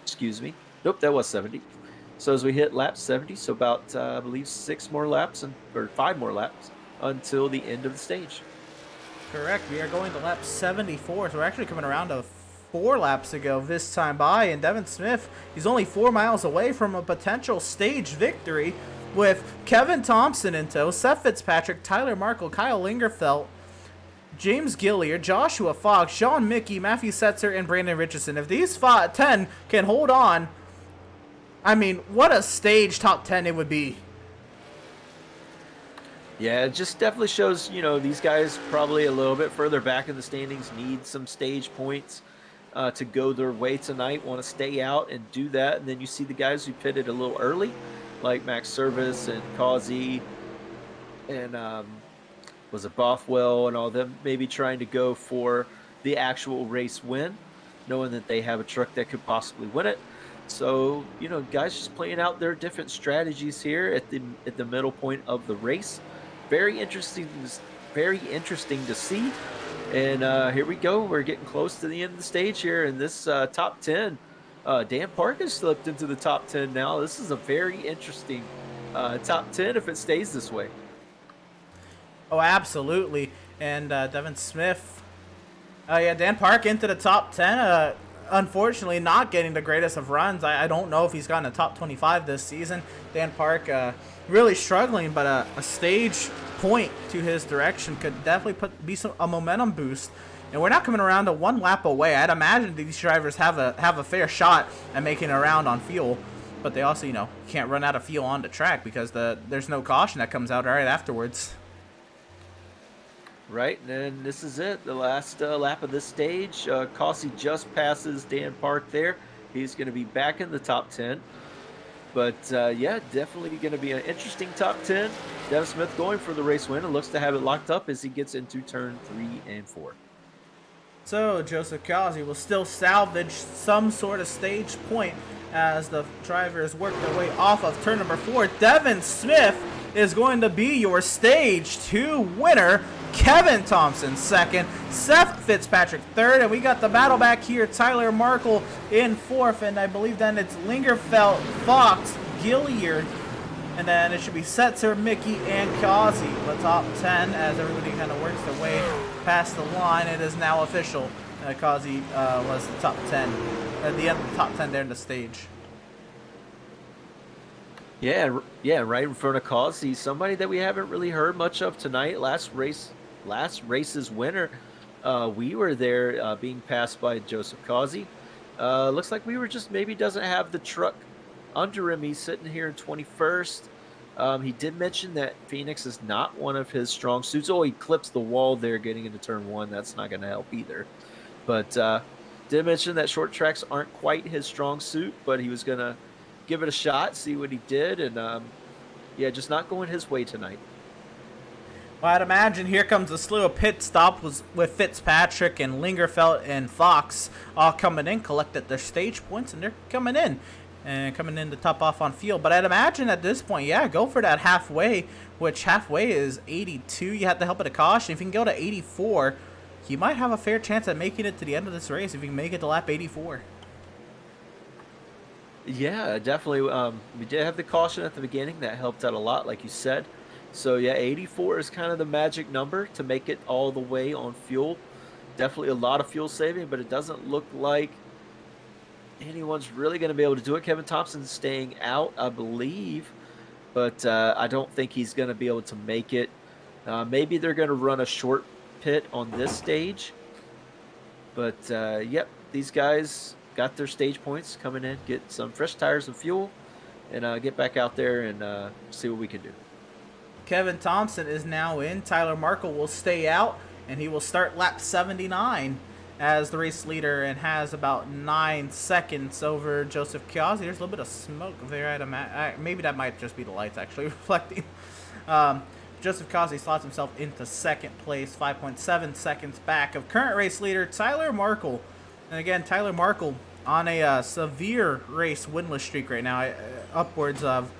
Excuse me. Nope, that was 70. So as we hit lap 70, so about, I believe, 5 more laps until the end of the stage. Correct. We are going to lap 74, so we're actually coming around to 4 laps ago this time by, and Devin Smith, he's only 4 miles away from a potential stage victory with Kevin Thompson in tow, Seth Fitzpatrick, Tyler Markle, Kyle Lingerfelt, James Gilliard, Joshua Fox, Sean Mickey, Matthew Setzer, and Brandon Richardson. If these 10 can hold on, I mean, what a stage top 10 it would be. Yeah, it just definitely shows, these guys probably a little bit further back in the standings need some stage points to go their way tonight, want to stay out and do that. And then you see the guys who pitted a little early, like Max Service and Causey and was it Bothwell and all them, maybe trying to go for the actual race win, knowing that they have a truck that could possibly win it. So, guys just playing out their different strategies here at the middle point of the race. Very interesting to see. And here we go. We're getting close to the end of the stage here in this top 10. Dan Park has slipped into the top 10 now. This is a very interesting top 10 if it stays this way. Oh, absolutely. And Devin Smith. Dan Park into the top 10. Unfortunately, not getting the greatest of runs. I don't know if he's gotten a top 25 this season. Dan Park really struggling, but a stage point to his direction could definitely be a momentum boost. And we're not coming around to 1 lap away. I'd imagine these drivers have a fair shot at making it around on fuel, but they also can't run out of fuel on the track because there's no caution that comes out right afterwards. Right, and then this is it, the last lap of this stage. Causey just passes Dan Park there. He's going to be back in the top 10. But, definitely going to be an interesting top 10. Devin Smith going for the race win and looks to have it locked up as he gets into turn 3 and 4. So Joseph Causey will still salvage some sort of stage point as the drivers work their way off of turn number 4. Devin Smith is going to be your stage 2 winner. Kevin Thompson second, Seth Fitzpatrick third, and we got the battle back here. Tyler Markle in 4th, and I believe then it's Lingerfelt, Fox, Gilliard, and then it should be Setzer, Mickey, and Causey. The top 10 as everybody kind of works their way past the line. It is now official. Causey was the top 10 at the end of the top 10 there in the stage. Yeah, right in front of Causey, somebody that we haven't really heard much of tonight. Last race's winner, we were there being passed by Joseph Causey. Looks like we were just maybe doesn't have the truck under him. He's sitting here in 21st. He did mention that Phoenix is not one of his strong suits. Oh, he clips the wall there getting into turn 1. That's not going to help either. But did mention that short tracks aren't quite his strong suit, but he was going to give it a shot, see what he did, and yeah, just not going his way tonight. Well, I'd imagine here comes a slew of pit stops with Fitzpatrick and Lingerfeld and Fox all coming in, collected their stage points, and they're coming in to top off on field. But I'd imagine at this point, yeah, go for that halfway, which halfway is 82. You have to help at a caution. If you can go to 84, you might have a fair chance at making it to the end of this race if you can make it to lap 84. Yeah, definitely. We did have the caution at the beginning. That helped out a lot, like you said. So, yeah, 84 is kind of the magic number to make it all the way on fuel. Definitely a lot of fuel saving, but it doesn't look like anyone's really going to be able to do it. Kevin Thompson's staying out, I believe, but I don't think he's going to be able to make it. Maybe they're going to run a short pit on this stage. But, yep, these guys got their stage points coming in, get some fresh tires and fuel, and get back out there and see what we can do. Kevin Thompson is now in. Tyler Markle will stay out, and he will start lap 79 as the race leader and has about 9 seconds over Joseph Chiazzi. There's a little bit of smoke there. Maybe that might just be the lights actually reflecting. Joseph Chiazzi slots himself into second place, 5.7 seconds back of current race leader Tyler Markle. And again, Tyler Markle on a severe race winless streak right now, upwards of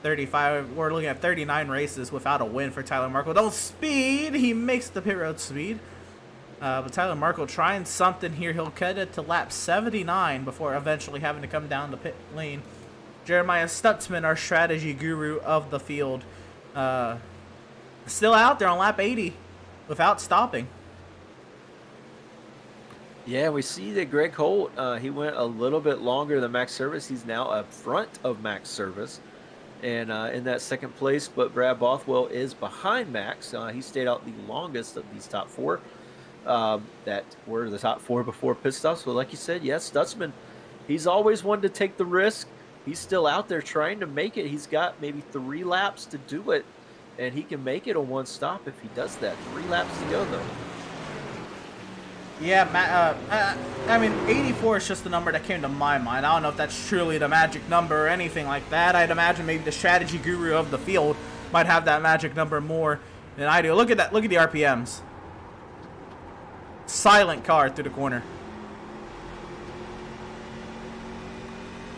35. We're looking at 39 races without a win for Tyler Markle. Don't speed. He makes the pit road speed. But Tyler Markle trying something here. He'll cut it to lap 79 before eventually having to come down the pit lane. Jeremiah Stutzman, our strategy guru of the field, still out there on lap 80 without stopping. Yeah, we see that Greg Holt, he went a little bit longer than Max Service. He's now up front of Max Service and in that second place, but Brad Bothwell is behind Max. He stayed out the longest of these top four that were the top four before pit stops. So like you said, yes, Stutzman, he's always wanted to take the risk. He's still out there trying to make it. He's got maybe 3 laps to do it, and he can make it on one stop if he does that. 3 laps to go, though. Yeah, I mean, 84 is just the number that came to my mind. I don't know if that's truly the magic number or anything like that. I'd imagine maybe the strategy guru of the field might have that magic number more than I do. Look at that. Look at the RPMs. Silent car through the corner.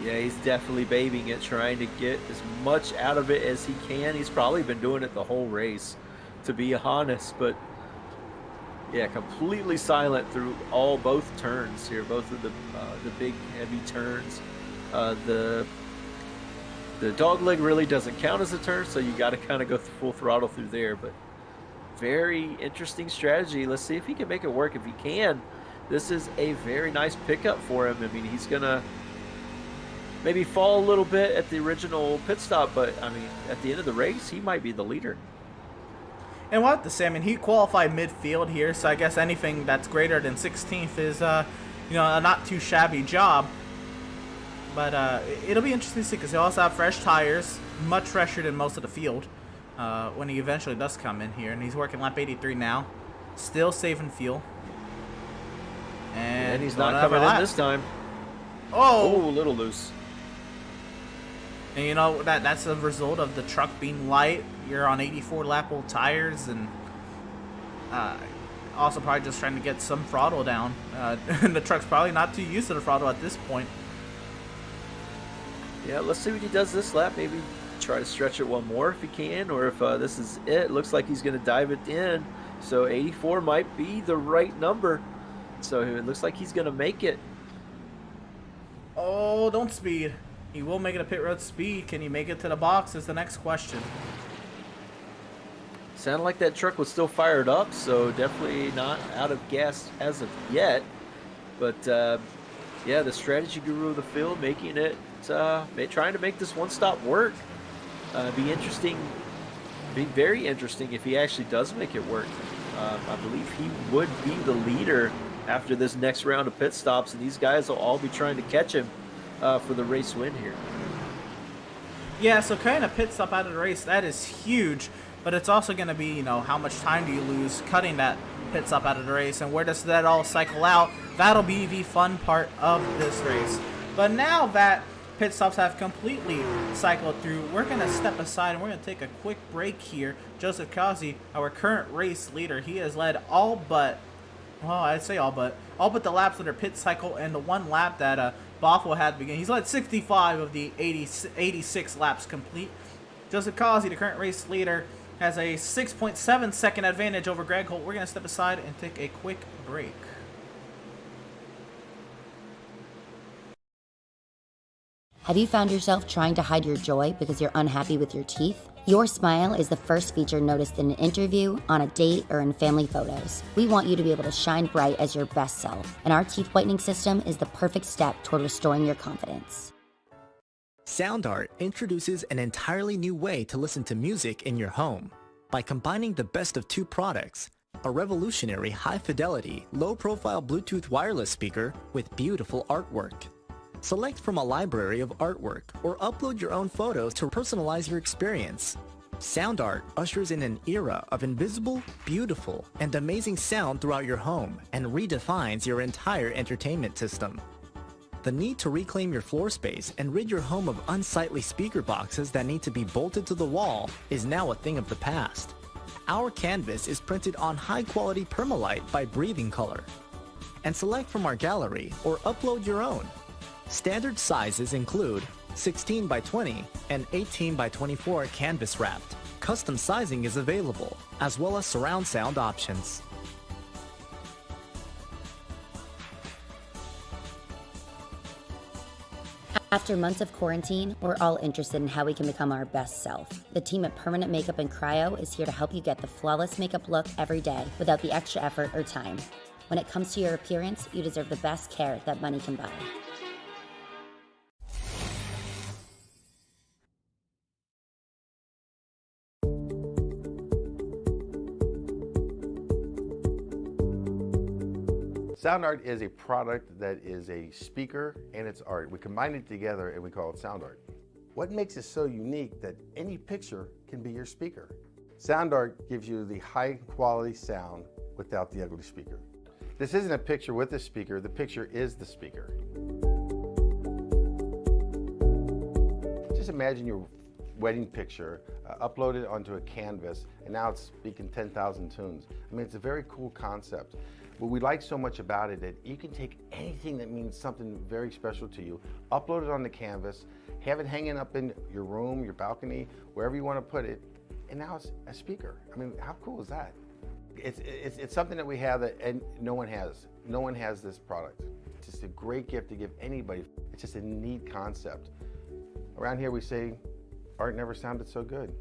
Yeah, he's definitely babying it, trying to get as much out of it as he can. He's probably been doing it the whole race, to be honest, but yeah, completely silent through both turns here, both of the big heavy turns. The dog leg really doesn't count as a turn, so you got to kind of go full throttle through there. But very interesting strategy. Let's see if he can make it work. If he can, this is a very nice pickup for him. I mean, he's gonna maybe fall a little bit at the original pit stop, but I mean, at the end of the race, he might be the leader. And we'll have to say, I mean, he qualified midfield here, so I guess anything that's greater than 16th is, a not too shabby job. But it'll be interesting to see because he'll also have fresh tires, much fresher than most of the field when he eventually does come in here. And he's working lap 83 now, still saving fuel. And he's not coming in this time. Oh, a little loose. And you know, that's a result of the truck being light. You're on 84 lap old tires, and also probably just trying to get some throttle down. And the truck's probably not too used to the throttle at this point. Yeah, let's see what he does this lap. Maybe try to stretch it one more if he can, or if this is it. Looks like he's going to dive it in. So 84 might be the right number. So it looks like he's going to make it. Oh, don't speed. He will make it a pit road speed. Can he make it to the box is the next question. Sounded like that truck was still fired up, so definitely not out of gas as of yet. But, yeah, the strategy guru of the field making it, trying to make this one stop work. Be very interesting if he actually does make it work. I believe he would be the leader after this next round of pit stops, and these guys will all be trying to catch him for the race win here. Yeah, so kind of pit stop out of the race, that is huge. But it's also going to be, how much time do you lose cutting that pit stop out of the race, and where does that all cycle out? That'll be the fun part of this race. But now that pit stops have completely cycled through. We're going to step aside and we're going to take a quick break here. Joseph Kazi, our current race leader, he has led all but the laps that are pit cycle and the one lap that Bothwell had to begin. He's led 65 of the 86 laps complete. Joseph Kazi, the current race leader, has a 6.7 second advantage over Greg Holt. We're going to step aside and take a quick break. Have you found yourself trying to hide your joy because you're unhappy with your teeth? Your smile is the first feature noticed in an interview, on a date, or in family photos. We want you to be able to shine bright as your best self, and our teeth whitening system is the perfect step toward restoring your confidence. SoundArt introduces an entirely new way to listen to music in your home. By combining the best of two products, a revolutionary high-fidelity, low-profile Bluetooth wireless speaker with beautiful artwork. Select from a library of artwork or upload your own photos to personalize your experience. SoundArt ushers in an era of invisible, beautiful, and amazing sound throughout your home and redefines your entire entertainment system. The need to reclaim your floor space and rid your home of unsightly speaker boxes that need to be bolted to the wall is now a thing of the past. Our canvas is printed on high-quality permalite by Breathing Color. And select from our gallery or upload your own. Standard sizes include 16 by 20 and 18 by 24 canvas wrapped. Custom sizing is available, as well as surround sound options. After months of quarantine, we're all interested in how we can become our best self. The team at Permanent Makeup and Cryo is here to help you get the flawless makeup look every day without the extra effort or time. When it comes to your appearance, you deserve the best care that money can buy. SoundArt is a product that is a speaker and it's art. We combine it together and we call it SoundArt. What makes it so unique that any picture can be your speaker? SoundArt gives you the high quality sound without the ugly speaker. This isn't a picture with a speaker, the picture is the speaker. Just imagine your wedding picture uploaded onto a canvas and now it's speaking 10,000 tunes. I mean, it's a very cool concept. What we like so much about it that you can take anything that means something very special to you, upload it on the canvas, have it hanging up in your room, your balcony, wherever you want to put it, and now it's a speaker. I mean, how cool is that? It's something that we have that and no one has. No one has this product. It's just a great gift to give anybody. It's just a neat concept. Around here we say, art never sounded so good.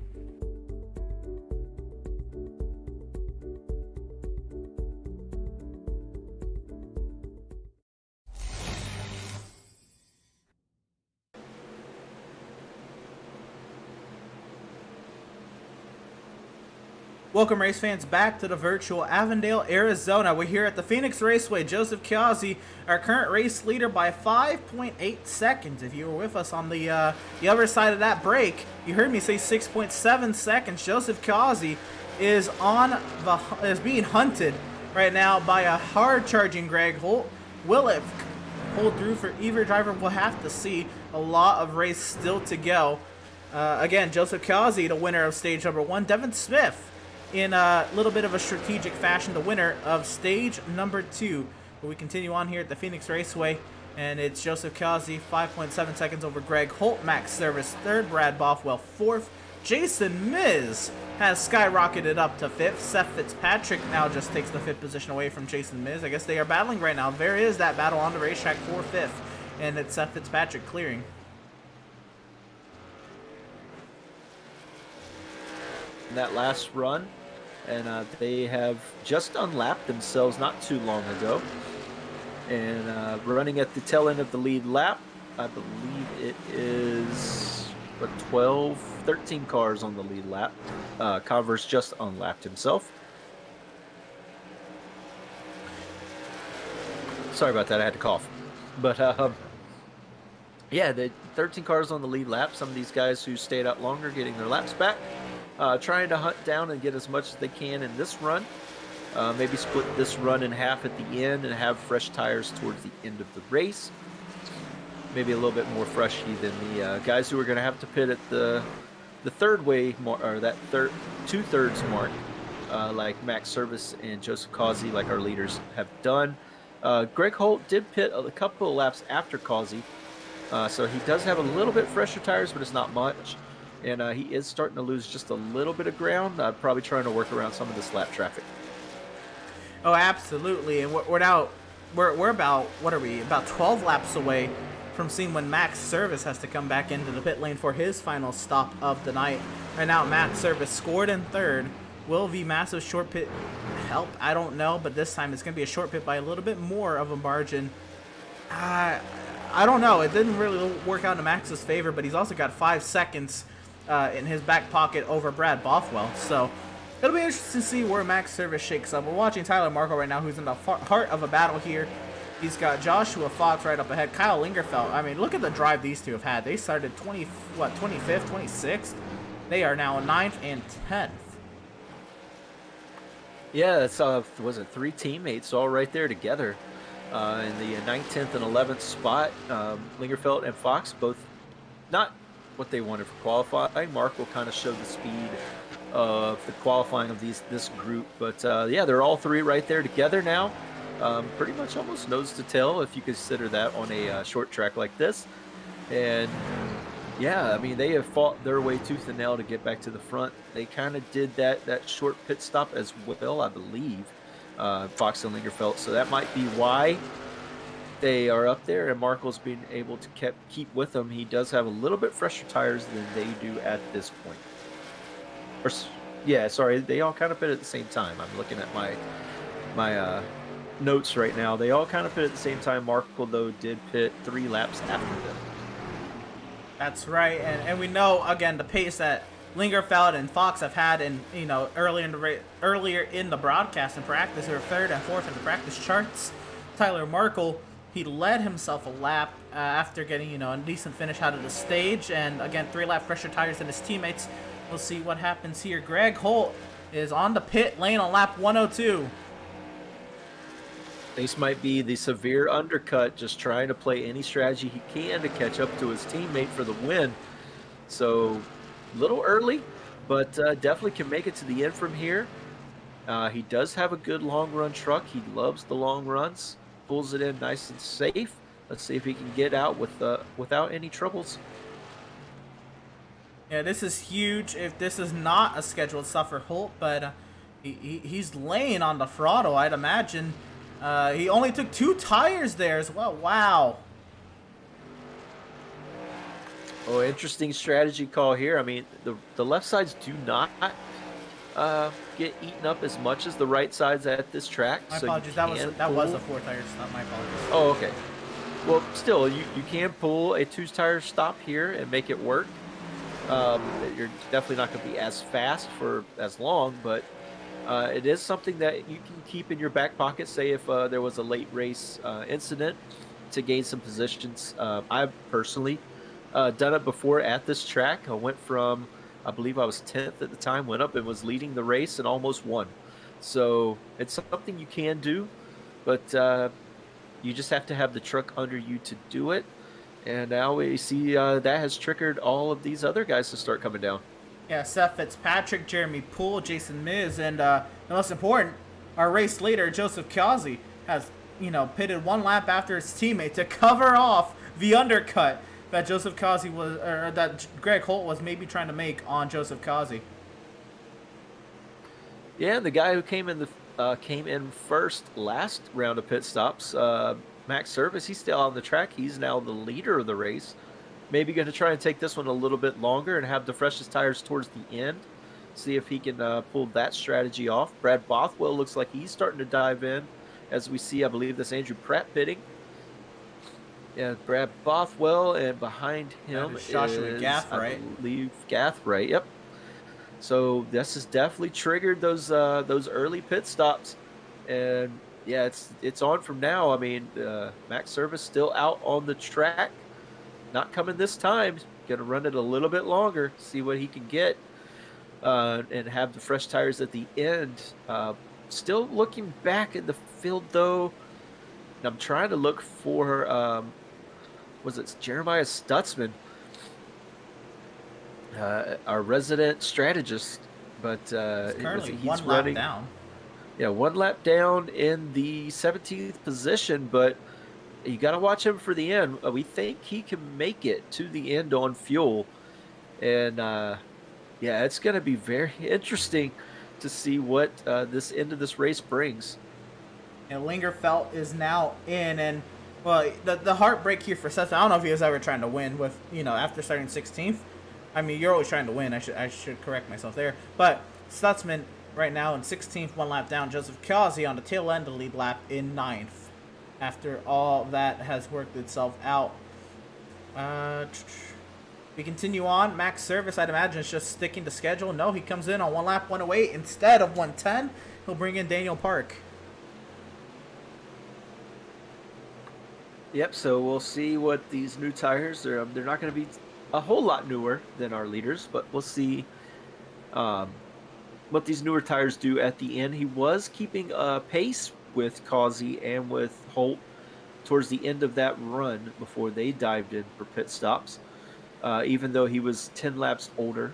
Welcome, race fans, back to the virtual Avondale, Arizona. We're here at the Phoenix Raceway. Joseph Kazi, our current race leader, by 5.8 seconds. If you were with us on the other side of that break, you heard me say 6.7 seconds. Joseph Kazi is being hunted right now by a hard-charging Greg Holt. Will it hold through for either driver? We'll have to see. A lot of race still to go. Again, Joseph Kazi, the winner of stage number 1. Devin Smith, in a little bit of a strategic fashion, the winner of stage number 2. But we continue on here at the Phoenix Raceway, and it's Joseph Kazi, 5.7 seconds over Greg Holt. Max Service 3rd, Brad Bothwell 4th. Jason Miz has skyrocketed up to 5th. Seth Fitzpatrick now just takes the 5th position away from Jason Miz. I guess they are battling right now. There is that battle on the racetrack for 5th, and it's Seth Fitzpatrick clearing. In that last run, and they have just unlapped themselves not too long ago, and running at the tail end of the lead lap. I believe it is 13 cars on the lead lap. Converse just unlapped himself. Sorry about that, I had to cough. But yeah, the 13 cars on the lead lap. Some of these guys who stayed out longer getting their laps back. Trying to hunt down and get as much as they can in this run. Maybe split this run in half at the end and have fresh tires towards the end of the race. maybe a little bit more freshy than the guys who are going to have to pit at the third way or that two-thirds mark, like Max Service and Joseph Causey, like our leaders have done. Greg Holt did pit a couple of laps after Causey, so he does have a little bit fresher tires, but it's not much. And he is starting to lose just a little bit of ground, probably trying to work around some of this lap traffic. Oh, absolutely. And we're about, what are we, about 12 laps away from seeing when Max Service has to come back into the pit lane for his final stop of the night. Right now, Max Service scored in third. Will the massive short pit help? I don't know, but this time it's going to be a short pit by a little bit more of a margin. I don't know. It didn't really work out in Max's favor, but he's also got 5 seconds in his back pocket over Brad Bothwell. So it'll be interesting to see where Max Service shakes up. We're watching Tyler Markle right now, who's in the heart of a battle here. He's got Joshua Fox right up ahead. Kyle Lingerfeld. I mean, look at the drive these two have had. They started 25th, 26th. They are now 9th and 10th. Yeah, it's was it 3 teammates all right there together in the 9th, 10th, and 11th spot. Lingerfeld and Fox both not what they wanted for qualifying. Mark will kind of show the speed of the qualifying of this group, but yeah, they're all 3 right there together now. Pretty much almost nose to tail if you consider that on a short track like this. And yeah, I mean, they have fought their way tooth and nail to get back to the front. They kind of did that short pit stop as well, I believe, Fox and Lingerfeld. So that might be why they are up there, and Markle's being able to keep with them. He does have a little bit fresher tires than they do at this point. Or, yeah, sorry, they all kind of pit at the same time. I'm looking at my notes right now. They all kind of pit at the same time. Markle, though, did pit 3 laps after them. That's right, and we know, again, the pace that Lingerfeld and Fox have had in, earlier in the broadcast and practice. They were 3rd and 4th in the practice charts. Tyler Markle, he led himself a lap after getting, a decent finish out of the stage, and again, 3 lap fresher tires than his teammates. We'll see what happens here. Greg Holt is on the pit lane on lap 102. This might be the severe undercut, just trying to play any strategy he can to catch up to his teammate for the win. So, a little early, but definitely can make it to the end from here. He does have a good long run truck. He loves the long runs, pulls it in nice and safe. Let's see if he can get out without any troubles. Yeah, this is huge. If this is not a scheduled stuff for Holt, but he's laying on the throttle, I'd imagine. He only took 2 tires there as well. Wow. Oh, interesting strategy call here. I mean, the left sides do not get eaten up as much as the right sides at this track. My apologies. That was a 4 tire stop. My apologies. Oh, okay. Well, still, you can pull a 2-tire stop here and make it work. You're definitely not going to be as fast for as long, but it is something that you can keep in your back pocket. Say if there was a late race incident to gain some positions. I've personally done it before at this track. I went from, I believe I was 10th at the time, went up and was leading the race and almost won. So it's something you can do, but you just have to have the truck under you to do it. And now we see that has triggered all of these other guys to start coming down. Yeah, Seth Fitzpatrick, Jeremy Poole, Jason Miz, and the most important, our race leader, Joseph Causey, has, pitted 1 lap after his teammate to cover off the undercut that that Greg Holt was maybe trying to make on Joseph Causey. Yeah, and the guy who came in first last round of pit stops, Max Service, he's still on the track. He's now the leader of the race. Maybe going to try and take this one a little bit longer and have the freshest tires towards the end. See if he can pull that strategy off. Brad Bothwell looks like he's starting to dive in. As we see, I believe that's Andrew Pratt pitting. Yeah, Brad Bothwell, and behind him is Joshua Gathright. I believe Gathright. Yep. So this has definitely triggered those early pit stops, and yeah, it's on from now. I mean, Max Service still out on the track, not coming this time. Gonna run it a little bit longer, see what he can get, and have the fresh tires at the end. Still looking back in the field though. I'm trying to look for was it Jeremiah Stutzman, our resident strategist, but Currently he's one running lap down. Yeah, 1 lap down in the 17th position, but you got to watch him for the end. We think he can make it to the end on fuel, and yeah, it's going to be very interesting to see what this end of this race brings. And Lingerfelt is now in, and well, the heartbreak here for Seth. I don't know if he was ever trying to win with after starting 16th. I mean, you're always trying to win. I should correct myself there. But Stutzman right now in 16th, 1 lap down. Joseph Kazi on the tail end of the lead lap in 9th. After all that has worked itself out. We continue on. Max Service, I'd imagine, is just sticking to schedule. No, he comes in on 1 lap 108 instead of 110. He'll bring in Daniel Park. Yep, so we'll see what these new tires, they're not going to be a whole lot newer than our leaders, but we'll see what these newer tires do at the end. He was keeping pace with Causey and with Holt towards the end of that run before they dived in for pit stops, even though he was 10 laps older.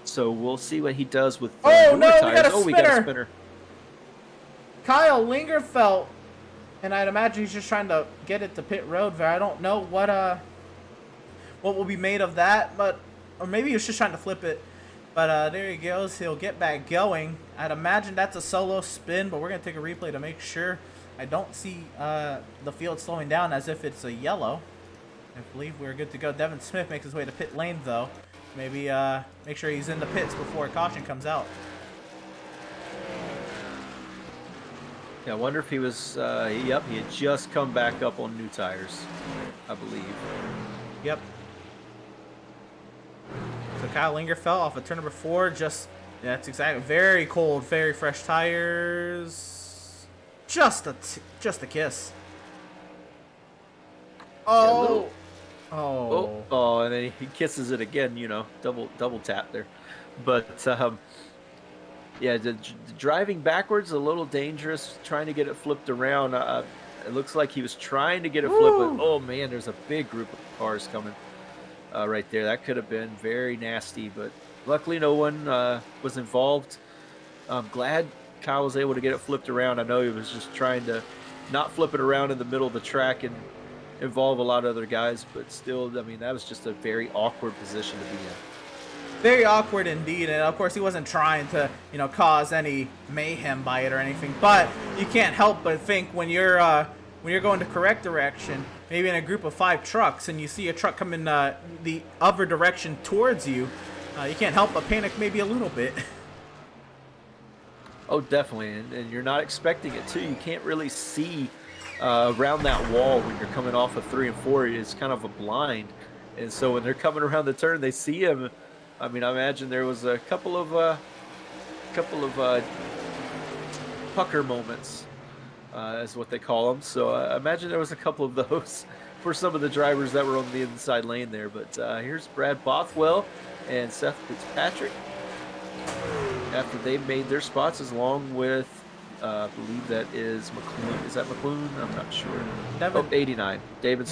So we'll see what he does with newer tires. We got a spinner. Kyle Lingerfelt, and I'd imagine he's just trying to get it to pit road there. I don't know what will be made of that, or maybe he was just trying to flip it. But there he goes. He'll get back going. I'd imagine that's a solo spin, but we're going to take a replay to make sure. I don't see the field slowing down as if it's a yellow. I believe we're good to go. Devin Smith makes his way to pit lane, though. Maybe make sure he's in the pits before caution comes out. Yeah, I wonder if he was, yep, he had just come back up on new tires, I believe. Yep. So Kyle Lingerfelt off of turn number 4, that's exactly, very cold, very fresh tires. Just a kiss. Oh. Oh, and then he kisses it again, double tap there. But, yeah, the driving backwards a little dangerous, trying to get it flipped around. It looks like he was trying to get it flipped, but oh man, there's a big group of cars coming right there. That could have been very nasty, but luckily no one was involved. I'm glad Kyle was able to get it flipped around. I know he was just trying to not flip it around in the middle of the track and involve a lot of other guys, but still, I mean, that was just a very awkward position to be in. Very awkward indeed, and of course he wasn't trying to, cause any mayhem by it or anything. But you can't help but think when you're going the correct direction, maybe in a group of 5 trucks, and you see a truck coming the other direction towards you, you can't help but panic maybe a little bit. Oh, definitely, and you're not expecting it too. You can't really see around that wall when you're coming off of 3 and 4. It's kind of a blind, and so when they're coming around the turn, they see him. I mean, I imagine there was a couple of pucker moments, is what they call them. So I imagine there was a couple of those for some of the drivers that were on the inside lane there. But here's Brad Bothwell and Seth Fitzpatrick after they made their spots, along with I believe that is McClune. Is that McClune? I'm not sure. 89. Kevin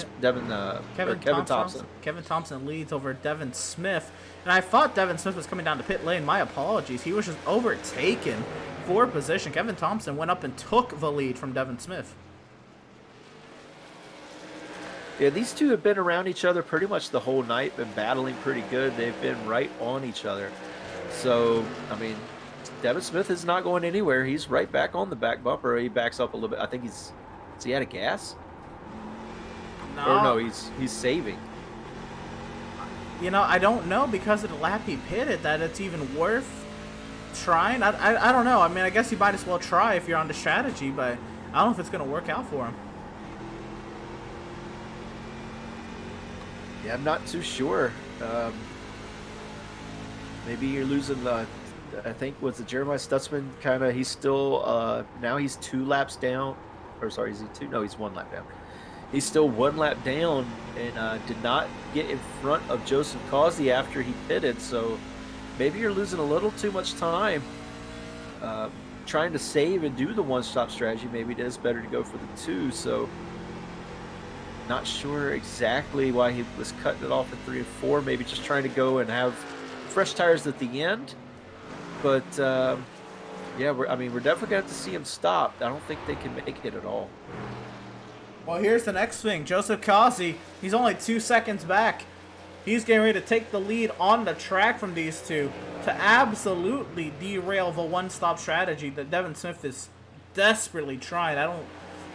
Thompson. Kevin Thompson leads over Devin Smith. And I thought Devin Smith was coming down to pit lane. My apologies. He was just overtaken for position. Kevin Thompson went up and took the lead from Devin Smith. Yeah, these two have been around each other pretty much the whole night, been battling pretty good. They've been right on each other. So, I mean, Devin Smith is not going anywhere. He's right back on the back bumper. He backs up a little bit. I think is he out of gas? No. Or no, he's saving. I don't know, because of the lap he pitted, that it's even worth trying. I don't know. I mean, I guess you might as well try if you're on the strategy, but I don't know if it's going to work out for him. Yeah, I'm not too sure. Maybe you're losing the... I think was the Jeremiah Stutzman kind of, he's still, now he's 2 laps down. Or sorry, is he 2? No, he's 1 lap down. He's still 1 lap down and did not get in front of Joseph Causey after he pitted. So maybe you're losing a little too much time trying to save and do the 1-stop strategy. Maybe it is better to go for the 2. So Not sure exactly why he was cutting it off at 3 and 4. Maybe just trying to go and have fresh tires at the end. But yeah, we're definitely gonna have to see him stop. I don't think they can make it at all. Well, here's the next thing. Joseph Kazi, he's only 2 seconds back. He's getting ready to take the lead on the track from these two to absolutely derail the one-stop strategy that Devin Smith is desperately trying.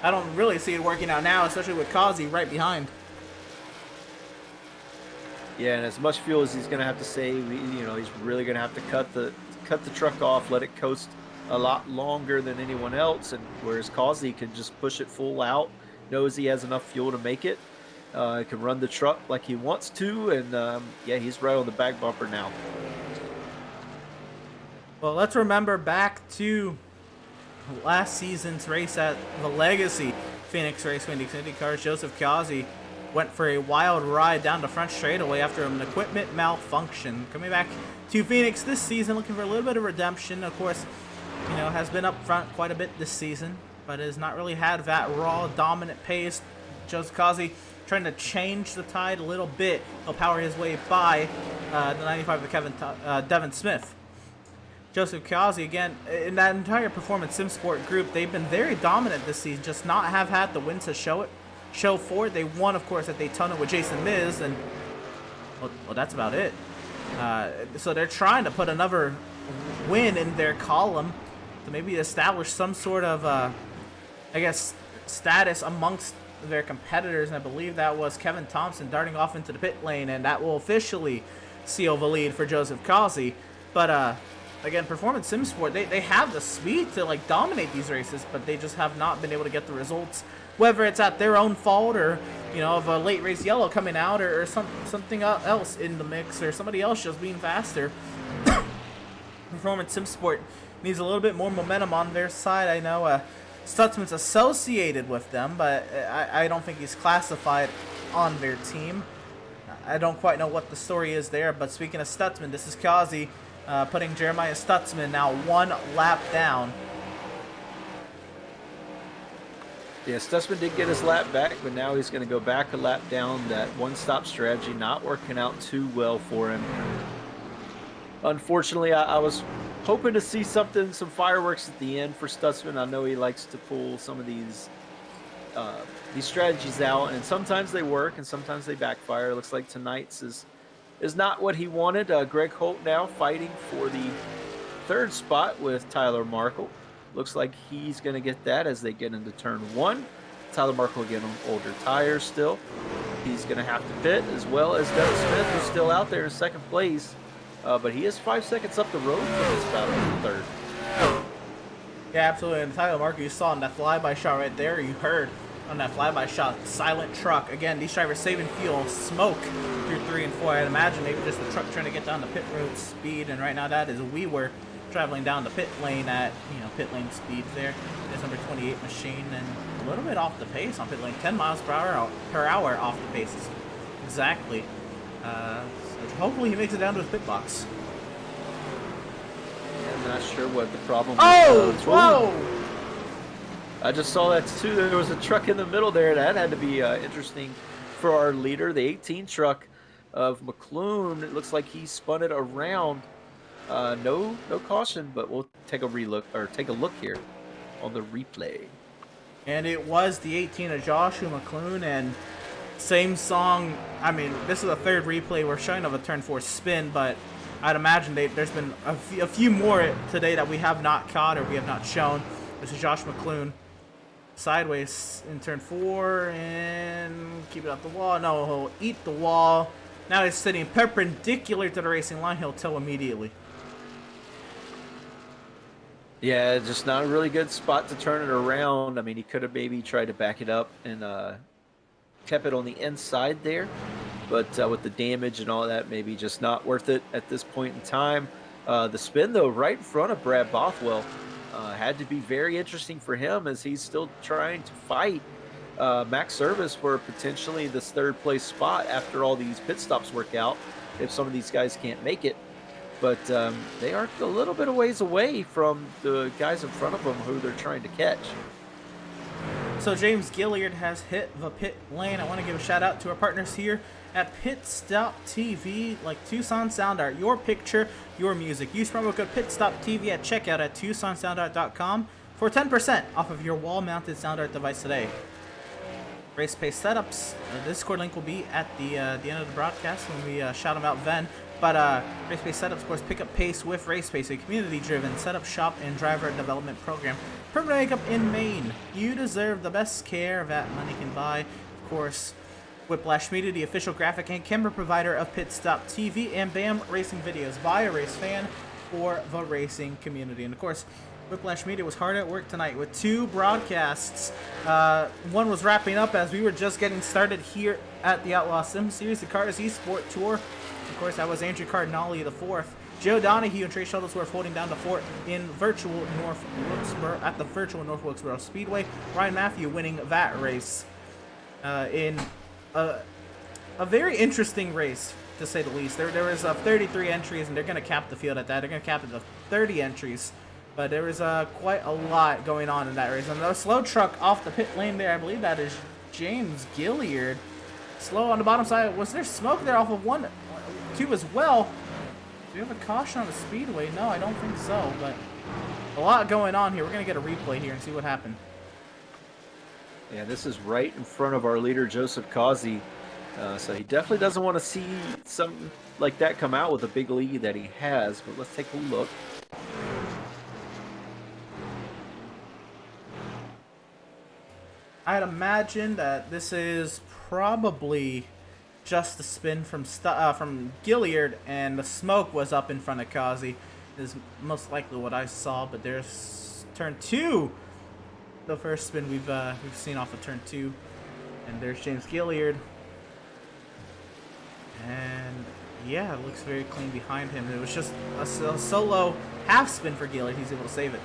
I don't really see it working out now, especially with Kazi right behind. Yeah, and as much fuel as he's going to have to save, he's really going to have to cut the truck off, let it coast a lot longer than anyone else, and whereas Kazi can just push it full out, knows he has enough fuel to make it. He can run the truck like he wants to, and yeah, he's right on the back bumper now. Well, let's remember back to last season's race at the Legacy Phoenix Raceway Indy Cars. Joseph Kazi went for a wild ride down the front straightaway after an equipment malfunction. Coming back to Phoenix this season, looking for a little bit of redemption. Of course, has been up front quite a bit this season, but has not really had that raw, dominant pace. Joseph Kazi trying to change the tide a little bit. He'll power his way by the 95 of Devin Smith. Joseph Kazi, again, in that entire Performance Sim Sport group, they've been very dominant this season, just not have had the wins to show for it. They won, of course, at Daytona with Jason Miz, and well, that's about it. So they're trying to put another win in their column to maybe establish some sort of, I guess, status amongst their competitors. And I believe that was Kevin Thompson darting off into the pit lane, and that will officially seal the lead for Joseph Kazi. But again, Performance Sim Sport, they have the speed to like dominate these races, but they just have not been able to get the results. Whether it's at their own fault or, of a late race yellow coming out or something else in the mix or somebody else just being faster. Performance Sim Sport needs a little bit more momentum on their side. I know Stutzman's associated with them, but I don't think he's classified on their team. I don't quite know what the story is there, but speaking of Stutzman, this is Kazi putting Jeremiah Stutzman now 1 lap down. Yeah, Stutzman did get his lap back, but now he's going to go back a lap down. That one-stop strategy not working out too well for him. Unfortunately, I was hoping to see some fireworks at the end for Stutzman. I know he likes to pull some of these strategies out, and sometimes they work and sometimes they backfire. It looks like tonight's is not what he wanted. Greg Holt now fighting for the 3rd spot with Tyler Markle. Looks like he's going to get that as they get into turn 1. Tyler Markle again on older tires still. He's going to have to pit, as well as Devin Smith, who's still out there in 2nd place. But he is 5 seconds up the road from this battle for 3rd. Yeah, absolutely. And Tyler Markle, you saw in that flyby shot right there, you heard on that flyby shot, silent truck. Again, these drivers saving fuel, smoke through 3 and 4. I'd imagine maybe just the truck trying to get down the pit road speed, and right now that is we were traveling down the pit lane at pit lane speed there. There's number 28 machine, and a little bit off the pace on pit lane, 10 miles per hour off the pace. Exactly. So hopefully he makes it down to his pit box. I'm not sure what the problem was. was. Whoa! I just saw that too. There was a truck in the middle there. That had to be interesting for our leader, the 18 truck of McClune. It looks like he spun it around. No caution, but we'll take a look here on the replay. And it was the 18 of Joshua McClune, and same song. I mean, this is the 3rd replay we're showing of a turn 4 spin, but I'd imagine there's been a few more today that we have not caught or we have not shown. This is Josh McClune. Sideways in turn 4 and keep it off the wall. No, he'll eat the wall. Now he's sitting perpendicular to the racing line. He'll tow immediately. Yeah, just not a really good spot to turn it around. I mean, he could have maybe tried to back it up and kept it on the inside there. But with the damage and all that, maybe just not worth it at this point in time. The spin, though, right in front of Brad Bothwell. Had to be very interesting for him as he's still trying to fight Max Service for potentially this 3rd place spot after all these pit stops work out, if some of these guys can't make it. But they are a little bit of ways away from the guys in front of them who they're trying to catch. So James Gilliard has hit the pit lane. I want to give a shout out to our partners here at PitStop TV, like Tucson Sound Art. Your picture, your music. Use promo code PitStop TV at checkout at TucsonSoundArt.com for 10% off of your wall-mounted sound art device today. Race Pace Setups. The Discord link will be at the end of the broadcast when we shout them out then. But Race Pace Setups, of course, pick up pace with Race Pace, a community-driven setup shop and driver development program. Permanent makeup in Maine. You deserve the best care that money can buy. Of course, Whiplash Media, the official graphic and camera provider of PitStop TV, and BAM Racing Videos by a race fan for the racing community. And of course, Whiplash Media was hard at work tonight with 2 broadcasts. One was wrapping up as we were just getting started here at the Outlaws Sim Series, the Cars Esport Tour. Of course, that was Andrew Cardinale the 4th. Joe Donahue and Trey Shuttlesworth holding down the fort in virtual North Wilkesboro at the virtual North Wilkesboro Speedway. Ryan Matthew winning that race in a very interesting race, to say the least. There was 33 entries, and they're going to cap the field at that. They're going to cap it at 30 entries. But there was quite a lot going on in that race. And the slow truck off the pit lane there, I believe that is James Gilliard. Slow on the bottom side. Was there smoke there off of 1, 2 as well? Do we have a caution on the speedway? No, I don't think so. But a lot going on here. We're going to get a replay here and see what happened. Yeah, this is right in front of our leader, Joseph Causey. So he definitely doesn't want to see something like that come out with a big lead that he has. But let's take a look. I'd imagine that this is probably just the spin from Gilliard, and the smoke was up in front of Causey. Is most likely what I saw. But there's turn 2, the first spin we've seen off of turn 2, and there's James Gilliard. And yeah, it looks very clean behind him. It was just a solo half spin for Gilliard. He's able to save it.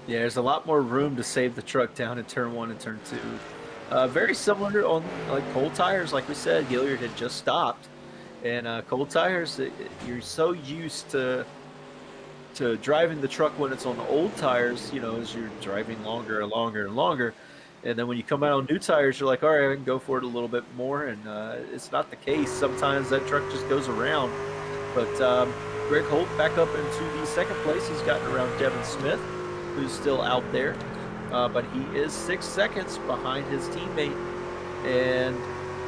Yeah, there's a lot more room to save the truck down in turn 1 and turn 2. Very similar on like cold tires, like we said. Gilliard had just stopped, and cold tires, you're so used to driving the truck when it's on the old tires, you know, as you're driving longer and longer and longer, and then when you come out on new tires, you're like, all right, I can go for it a little bit more, and it's not the case. Sometimes that truck just goes around. But Greg Holt back up into the second place. He's gotten around Devin Smith, who's still out there, but he is 6 seconds behind his teammate, and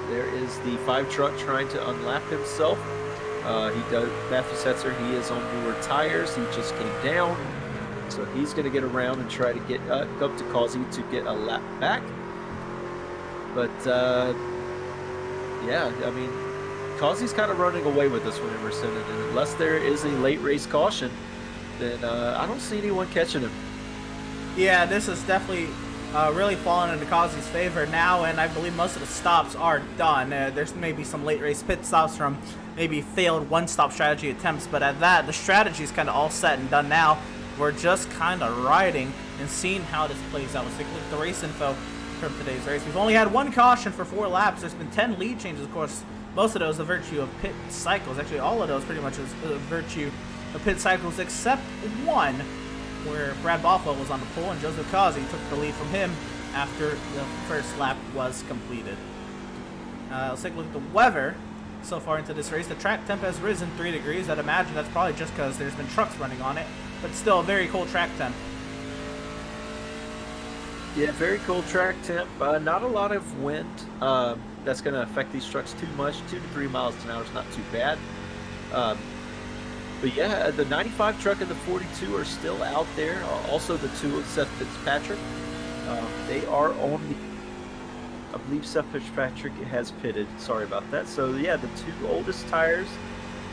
there is the 5 truck trying to unlap himself. Matthew Setzer, he is on newer tires. He just came down, so he's going to get around and try to get up to Causey to get a lap back. But yeah, I mean, Causey's kind of running away with this one, Emerson, and unless there is a late race caution, then I don't see anyone catching him. Yeah, this is definitely really fallen into Causey's favor now, and I believe most of the stops are done. There's maybe some late race pit stops from maybe failed one-stop strategy attempts, but at that, the strategy is kind of all set and done now. We're just kind of riding and seeing how this plays out. Let's take a look at the race info from today's race. We've only had 1 caution for 4 laps. There's been 10 lead changes, of course. Most of those a virtue of pit cycles. Actually, all of those pretty much is a virtue of pit cycles, except one where Brad Bothwell was on the pole and Joseph Causey took the lead from him after the first lap was completed. Let's take a look at the weather so far into this race. The track temp has risen 3 degrees. I'd imagine that's probably just because there's been trucks running on it, but still a very cold track temp. Yeah, very cold track temp. Not a lot of wind. That's going to affect these trucks too much. 2 to 3 miles an hour is not too bad. But yeah, the 95 truck and the 42 are still out there. Also, the 2 of Seth Fitzpatrick. They are on the... I believe Seth Fitzpatrick has pitted. Sorry about that. So yeah, the 2 oldest tires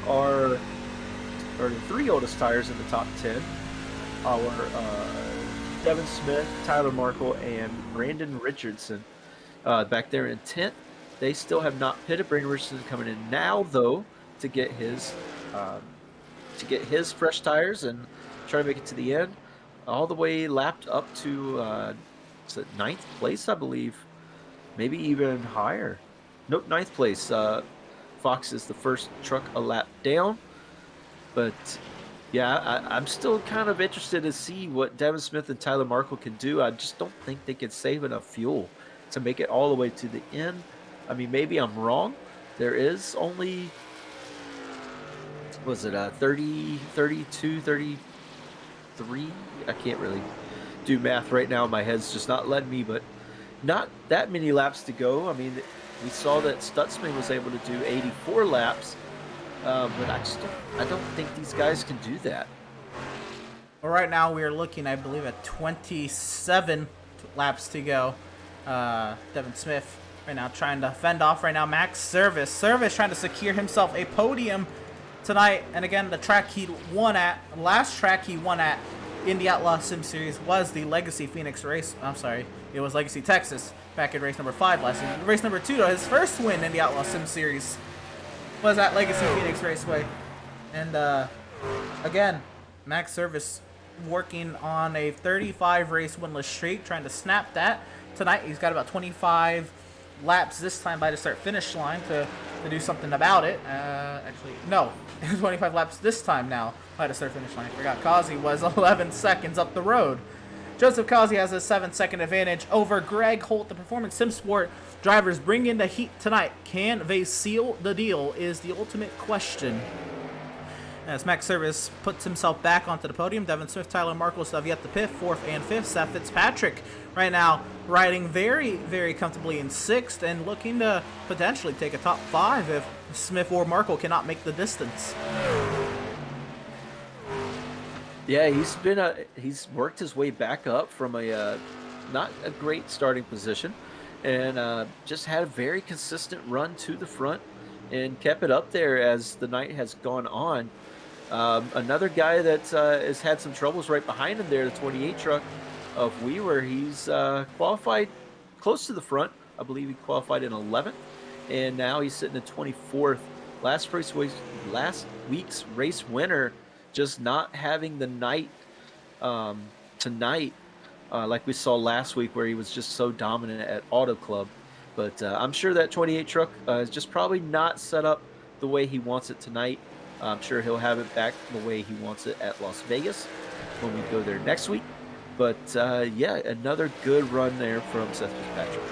are... or the 3 oldest tires in the top 10 are Devin Smith, Tyler Markle, and Brandon Richardson. Back there in 10th, they still have not pitted. Brandon Richardson coming in now, though, to get his fresh tires and try to make it to the end. All the way lapped up to is it 9th place, I believe. Maybe even higher. Nope, 9th place. Fox is the first truck a lap down. But Yeah, I'm still kind of interested to see what Devin Smith and Tyler Markle can do. I just don't think they can save enough fuel to make it all the way to the end. I mean, maybe I'm wrong. There is only, was it 30, 32, 33? I can't really do math right now. My head's just not letting me, but not that many laps to go. I mean, we saw that Stutzman was able to do 84 laps. But I don't think these guys can do that. Well, right now we are looking, I believe, at 27 laps to go. Devin Smith right now trying to fend off right now. Max Service trying to secure himself a podium tonight. And again, the track he won at, last track he won at in the Outlaws Sim Series was the Legacy Phoenix race. I'm sorry, it was Legacy Texas back in race number 5 last season. Race number 2, though, his first win in the Outlaws Sim Series was at Legacy Phoenix Raceway. And again, Max Service working on a 35 race winless streak, trying to snap that tonight. He's got about 25 laps this time by the start finish line to do something about it. Actually, no, 25 laps this time now by the start finish line. I forgot Kazi was 11 seconds up the road. Joseph Kazi has a 7-second advantage over Greg Holt. The Performance Sim Sport drivers bring in the heat tonight. Can they seal the deal is the ultimate question. As Max Service puts himself back onto the podium, Devin Smith, Tyler Markle still have yet to pit, 4th and 5th. Seth Fitzpatrick right now riding very, very comfortably in 6th and looking to potentially take a top 5 if Smith or Markle cannot make the distance. Yeah, he's worked his way back up from a not a great starting position, and just had a very consistent run to the front and kept it up there as the night has gone on. Another guy that has had some troubles right behind him there, the 28 truck of Weaver. He's qualified close to the front. I believe he qualified in 11th, and now he's sitting at 24th. Last week's race winner, just not having the night tonight like we saw last week where he was just so dominant at Auto Club. But I'm sure that 28 truck is just probably not set up the way he wants it tonight. I'm sure he'll have it back the way he wants it at Las Vegas when we go there next week. But yeah, another good run there from Seth Fitzpatrick.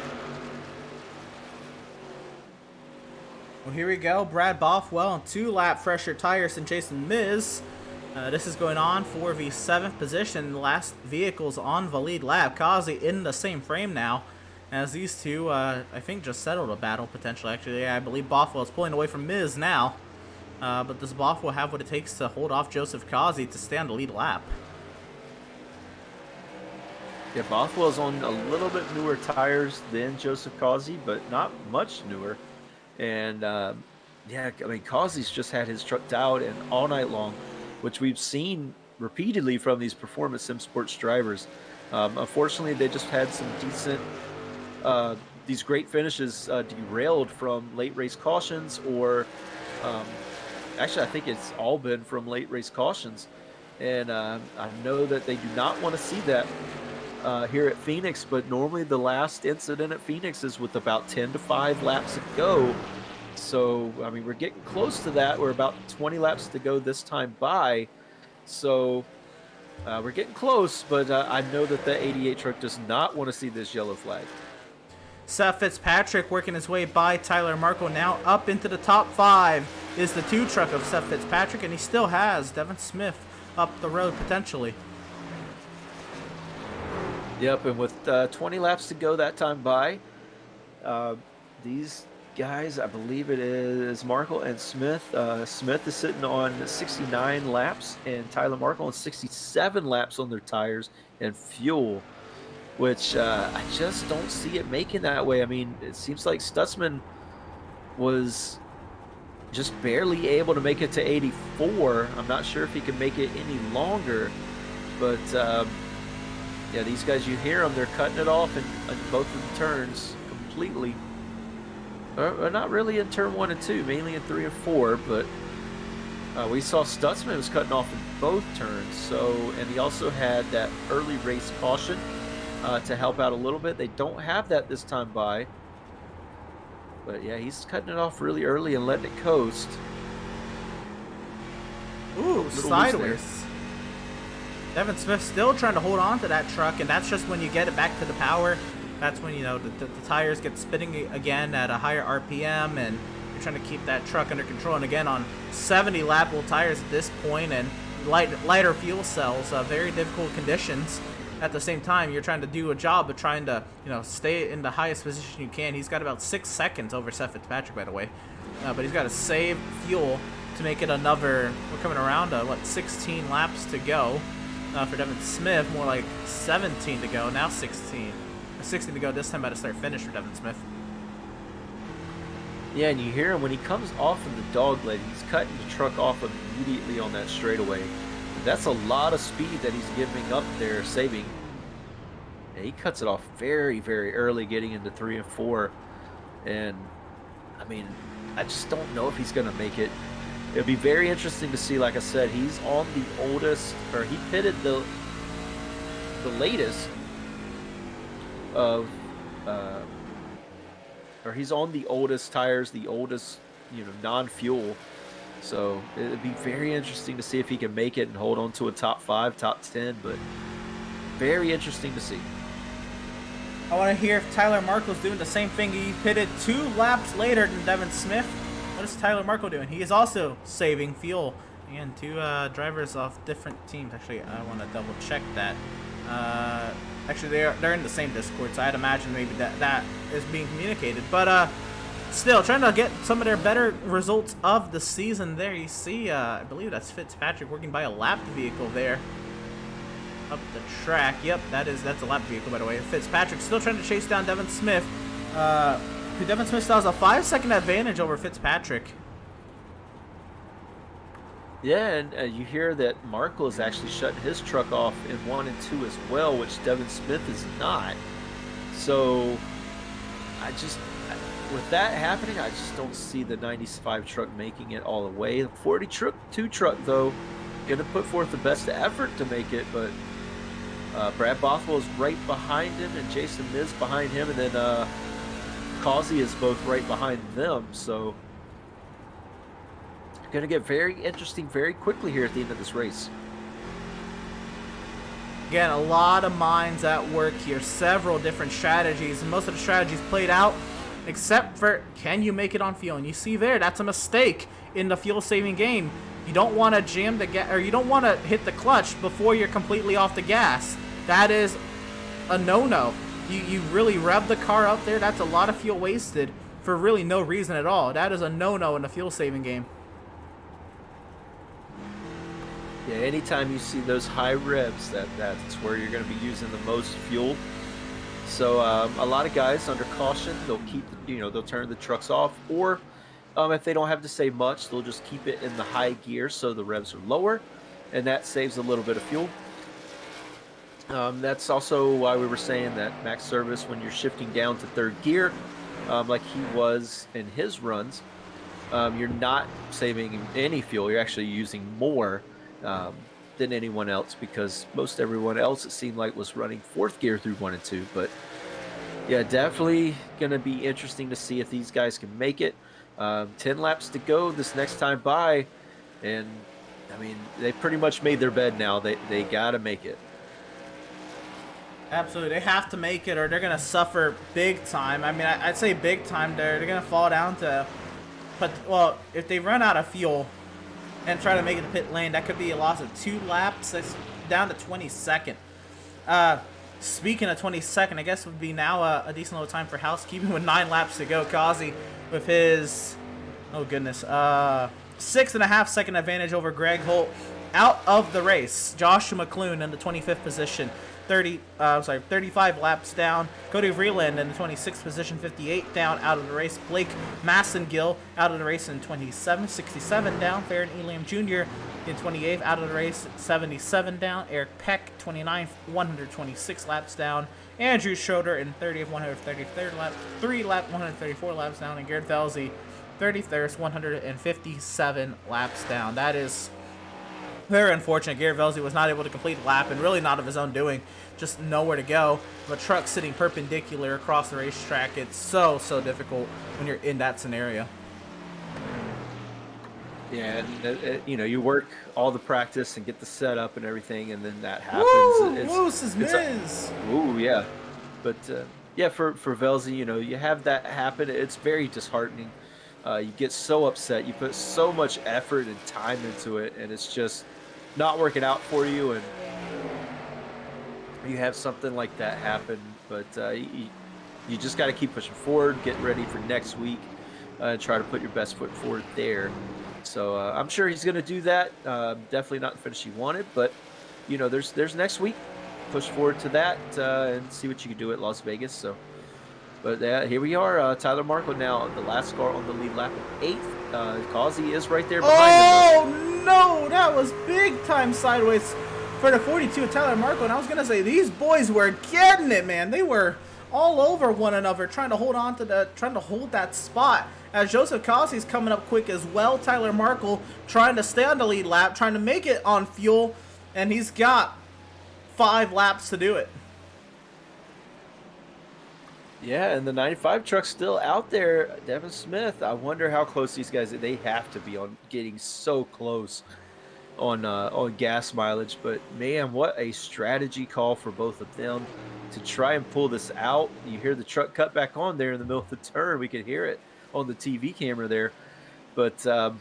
Well, here we go. Brad Bothwell on 2-lap fresher tires than Jason Miz. This is going on for the 7th position. The last vehicles on the lead lap. Kazi in the same frame now as these two, I think, just settled a battle potentially. Actually, yeah, I believe Bothwell is pulling away from Miz now. But does Bothwell have what it takes to hold off Joseph Kazi to stay on the lead lap? Yeah, Bothwell's on a little bit newer tires than Joseph Kazi, but not much newer. And yeah, I mean, Kazi's just had his truck dialed in all night long, which we've seen repeatedly from these Performance Sim Sports drivers. Unfortunately, they just had some decent, these great finishes derailed from late race cautions, or actually, I think it's all been from late race cautions. And I know that they do not want to see that here at Phoenix, but normally the last incident at Phoenix is with about 10 to 5 laps to go. So, I mean, we're getting close to that. We're about 20 laps to go this time by. So, we're getting close, but I know that the 88 truck does not want to see this yellow flag. Seth Fitzpatrick working his way by Tyler Markle. Now up into the top 5 is the 2 truck of Seth Fitzpatrick, and he still has Devin Smith up the road potentially. Yep, and with 20 laps to go that time by, these guys, I believe it is Markle and Smith. Smith is sitting on 69 laps, and Tyler Markle on 67 laps on their tires and fuel, which I just don't see it making that way. I mean, it seems like Stutzman was just barely able to make it to 84. I'm not sure if he can make it any longer, but yeah, these guys, you hear them, they're cutting it off in both of the turns completely. Or not really in turn 1 and 2, mainly in 3 and 4, but we saw Stutzman was cutting off in both turns. So, and he also had that early race caution to help out a little bit. They don't have that this time by. But yeah, he's cutting it off really early and letting it coast. Ooh, Little sideways. Devin Smith still trying to hold on to that truck, and that's just when you get it back to the power. That's when, you know, the tires get spinning again at a higher RPM, and you're trying to keep that truck under control. And again, on 70 lapable tires at this point, and lighter fuel cells, very difficult conditions. At the same time, you're trying to do a job of trying to, you know, stay in the highest position you can. He's got about 6 seconds over Seth Fitzpatrick, by the way. But he's got to save fuel to make it another, we're coming around to, 16 laps to go for Devin Smith. More like 17 to go, now 16. 16 to go this time by the start finish for Devin Smith. Yeah, and you hear him when he comes off of the dogleg, he's cutting the truck off immediately on that straightaway. That's a lot of speed that he's giving up there, saving. Yeah, he cuts it off very, very early, getting into 3 and 4. And, I mean, I just don't know if he's going to make it. It'll be very interesting to see. Like I said, he's on the oldest, or he pitted the latest of, or he's on the oldest tires, the oldest, you know, non-fuel. So it'd be very interesting to see if he can make it and hold on to a top 5, top 10, but very interesting to see. I want to hear if Tyler Markle's doing the same thing. He pitted 2 laps later than Devin Smith. What is Tyler Markle doing? He is also saving fuel. Again, 2 drivers off different teams. Actually, I want to double check that. Actually, they're in the same Discord, so I'd imagine maybe that is being communicated. But still, trying to get some of their better results of the season there. You see, I believe that's Fitzpatrick working by a lapped vehicle there up the track. Yep, that's a lapped vehicle, by the way. Fitzpatrick still trying to chase down Devin Smith. Devin Smith still has a 5-second advantage over Fitzpatrick. Yeah, and you hear that Markle is actually shutting his truck off in 1 and 2 as well, which Devin Smith is not. So, with that happening, I just don't see the 95 truck making it all the way. The 42 truck, though, going to put forth the best effort to make it, but Brad Bothwell is right behind him, and Jason Miz behind him, and then Causey is both right behind them. So, going to get very interesting very quickly here at the end of this race. Again, a lot of minds at work here. Several different strategies. And most of the strategies played out, except for can you make it on fuel? And you see there, that's a mistake in the fuel-saving game. You don't want to jam the gas, or you don't want to hit the clutch before you're completely off the gas. That is a no-no. You really rev the car up there. That's a lot of fuel wasted for really no reason at all. That is a no-no in the fuel-saving game. Yeah, anytime you see those high revs, that's where you're going to be using the most fuel. So a lot of guys under caution, they'll they'll turn the trucks off, or if they don't have to save much, they'll just keep it in the high gear so the revs are lower, and that saves a little bit of fuel. That's also why we were saying that max service, when you're shifting down to 3rd gear, like he was in his runs, you're not saving any fuel. You're actually using more than anyone else, because most everyone else, it seemed like, was running 4th gear through 1 and 2. But yeah, definitely going to be interesting to see if these guys can make it. 10 laps to go this next time by, and I mean, they pretty much made their bed now. They got to make it. Absolutely, they have to make it, or they're gonna suffer big time. I mean, I'd say big time. They're gonna fall down to, well, if they run out of fuel and try to make it to pit lane, that could be a loss of 2 laps. That's down to 22nd. Speaking of 22nd, I guess would be now a decent little time for housekeeping with 9 laps to go. Causey with his, oh goodness, 6.5 second advantage over Greg Holt out of the race. Joshua McClune in the 25th position. 35 laps down. Cody Vreeland in the 26th position, 58 down, out of the race. Blake Massengill out of the race in 27, 67 down. Farron Elam Jr. in 28th, out of the race, 77 down. Eric Peck, 29th, 126 laps down. Andrew Schroeder in 30th, 133rd lap, 134 laps down. And Garrett Felsi, 33rd, 157 laps down. That is very unfortunate. Garrett Velzy was not able to complete the lap, and really not of his own doing, just nowhere to go. The truck sitting perpendicular across the racetrack. It's so difficult when you're in that scenario. Yeah, and you know, you work all the practice and get the setup and everything, and then that happens. Woo! It's Moose is it's Miz. ooh, yeah. But yeah, for Velzy, you know, you have that happen. It's very disheartening. You get so upset. You put so much effort and time into it, and it's just not working out for you. And you have something like that happen. But you just got to keep pushing forward, get ready for next week, try to put your best foot forward there. So I'm sure he's going to do that. Definitely not the finish he wanted, but you know, there's next week. Push forward to that and see what you can do at Las Vegas. So, but here we are. Tyler Markle now the last car on the lead lap of 8th. Causey is right there behind him. Oh no, that was big time sideways for the 42 of Tyler Markle. And I was gonna say these boys were getting it, man. They were all over one another, trying to hold that spot. As Joseph Causey's coming up quick as well. Tyler Markle trying to stay on the lead lap, trying to make it on fuel, and he's got 5 laps to do it. Yeah, and the 95 truck's still out there. Devin Smith, I wonder how close these guys, they have to be on getting so close on gas mileage. But man, what a strategy call for both of them to try and pull this out. You hear the truck cut back on there in the middle of the turn. We could hear it on the TV camera there. But oh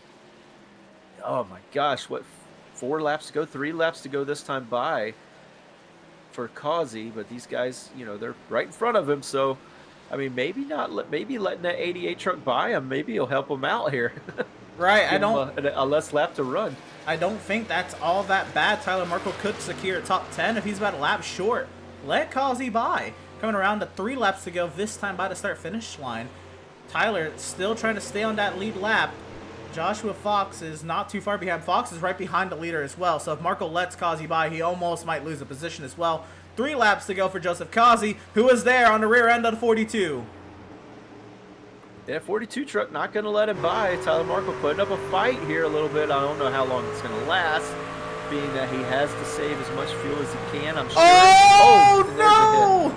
my gosh, what, 4 laps to go, 3 laps to go this time by for Causey. But these guys, you know, they're right in front of him. So I mean, maybe letting that 88 truck by him, maybe he'll help him out here. Right, a less lap to run. I don't think that's all that bad. Tyler Markle could secure a top 10 if he's about a lap short. Let Causey by. Coming around to 3 laps to go this time by the start-finish line. Tyler still trying to stay on that lead lap. Joshua Fox is not too far behind. Fox is right behind the leader as well. So if Markle lets Causey by, he almost might lose a position as well. 3 laps to go for Joseph Causey, who is there on the rear end of the 42. Yeah, 42 truck not going to let him by. Tyler Markle putting up a fight here a little bit. I don't know how long it's going to last, being that he has to save as much fuel as he can, I'm sure. Oh, no!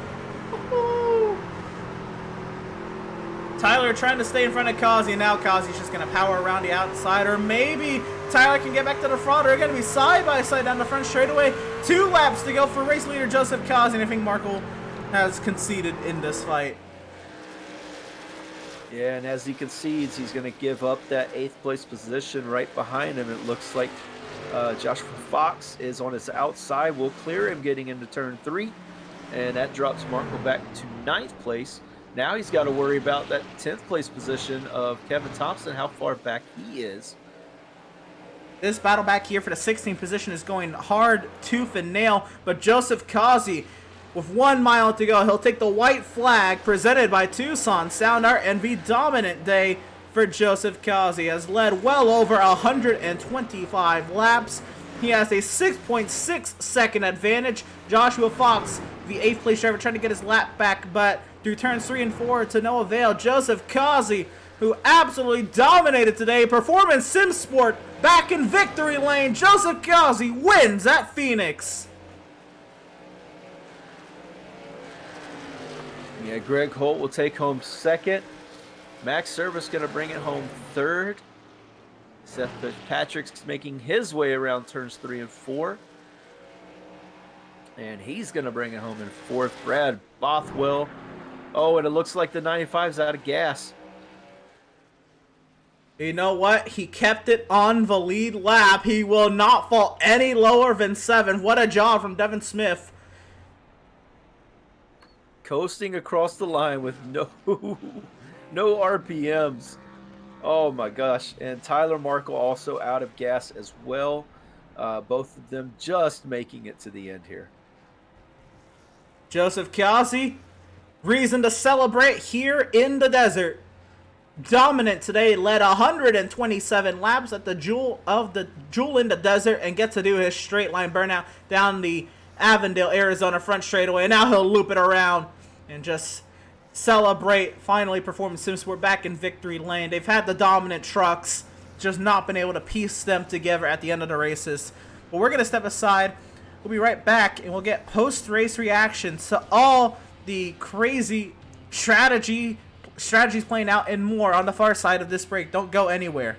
Tyler trying to stay in front of Causey, and now Causey's just going to power around the outside, or maybe Tyler can get back to the front. They're going to be side by side down the front straightaway. 2 laps to go for race leader Joseph Causey, and I think Markle has conceded in this fight. Yeah, and as he concedes, he's going to give up that 8th place position right behind him. It looks like Joshua Fox is on his outside. We'll clear him getting into turn 3, and that drops Markle back to 9th place. Now he's got to worry about that 10th place position of Kevin Thompson, how far back he is. This battle back here for the 16th position is going hard tooth and nail, but Joseph Causey, with 1 mile to go, he'll take the white flag presented by Tucson Sound Art, and be dominant day for Joseph Causey. Has led well over 125 laps. He has a 6.6 second advantage. Joshua Fox, the 8th place driver, trying to get his lap back, but through turns 3 and 4 to no avail. Joseph Causey, who absolutely dominated today, Performance Sim Sport back in victory lane. Joseph Causey wins at Phoenix. Yeah, Greg Holt will take home 2nd. Max Service going to bring it home 3rd. Seth Fitzpatrick's making his way around turns 3 and 4. And he's going to bring it home in 4th. Brad Bothwell. Oh, and it looks like the 95's out of gas. You know what? He kept it on the lead lap. He will not fall any lower than 7. What a job from Devin Smith. Coasting across the line with no RPMs. Oh my gosh. And Tyler Markle also out of gas as well. Both of them just making it to the end here. Joseph Causey, reason to celebrate here in the desert. Dominant today, led 127 laps at the Jewel in the Desert, and gets to do his straight line burnout down the Avondale, Arizona front straightaway. And now he'll loop it around and just celebrate finally Performance Sim Sport back in victory lane. They've had the dominant trucks, just not been able to piece them together at the end of the races. But we're going to step aside. We'll be right back, and we'll get post-race reactions to all the crazy strategies playing out and more on the far side of this break. Don't go anywhere.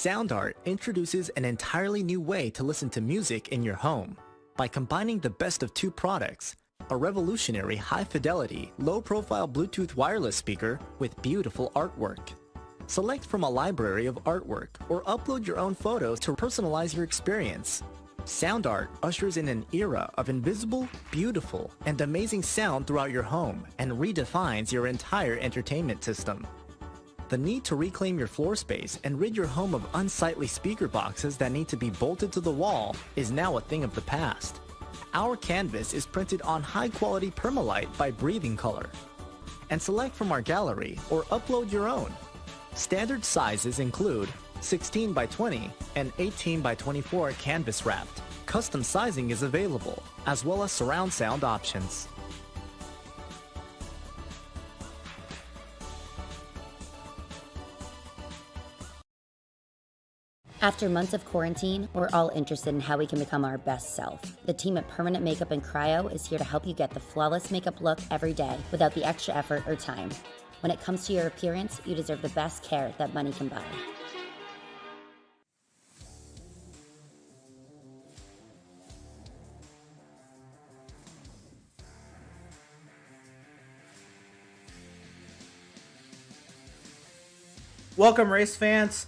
SoundArt introduces an entirely new way to listen to music in your home. By combining the best of two products, a revolutionary high-fidelity, low-profile Bluetooth wireless speaker with beautiful artwork. Select from a library of artwork or upload your own photos to personalize your experience. SoundArt ushers in an era of invisible, beautiful, and amazing sound throughout your home and redefines your entire entertainment system. The need to reclaim your floor space and rid your home of unsightly speaker boxes that need to be bolted to the wall is now a thing of the past. Our canvas is printed on high-quality permalite by Breathing Color. And select from our gallery or upload your own. Standard sizes include 16 by 20 and 18 by 24 canvas wrapped. Custom sizing is available, as well as surround sound options. After months of quarantine, we're all interested in how we can become our best self. The team at Permanent Makeup and Cryo is here to help you get the flawless makeup look every day without the extra effort or time. When it comes to your appearance, you deserve the best care that money can buy. Welcome, race fans,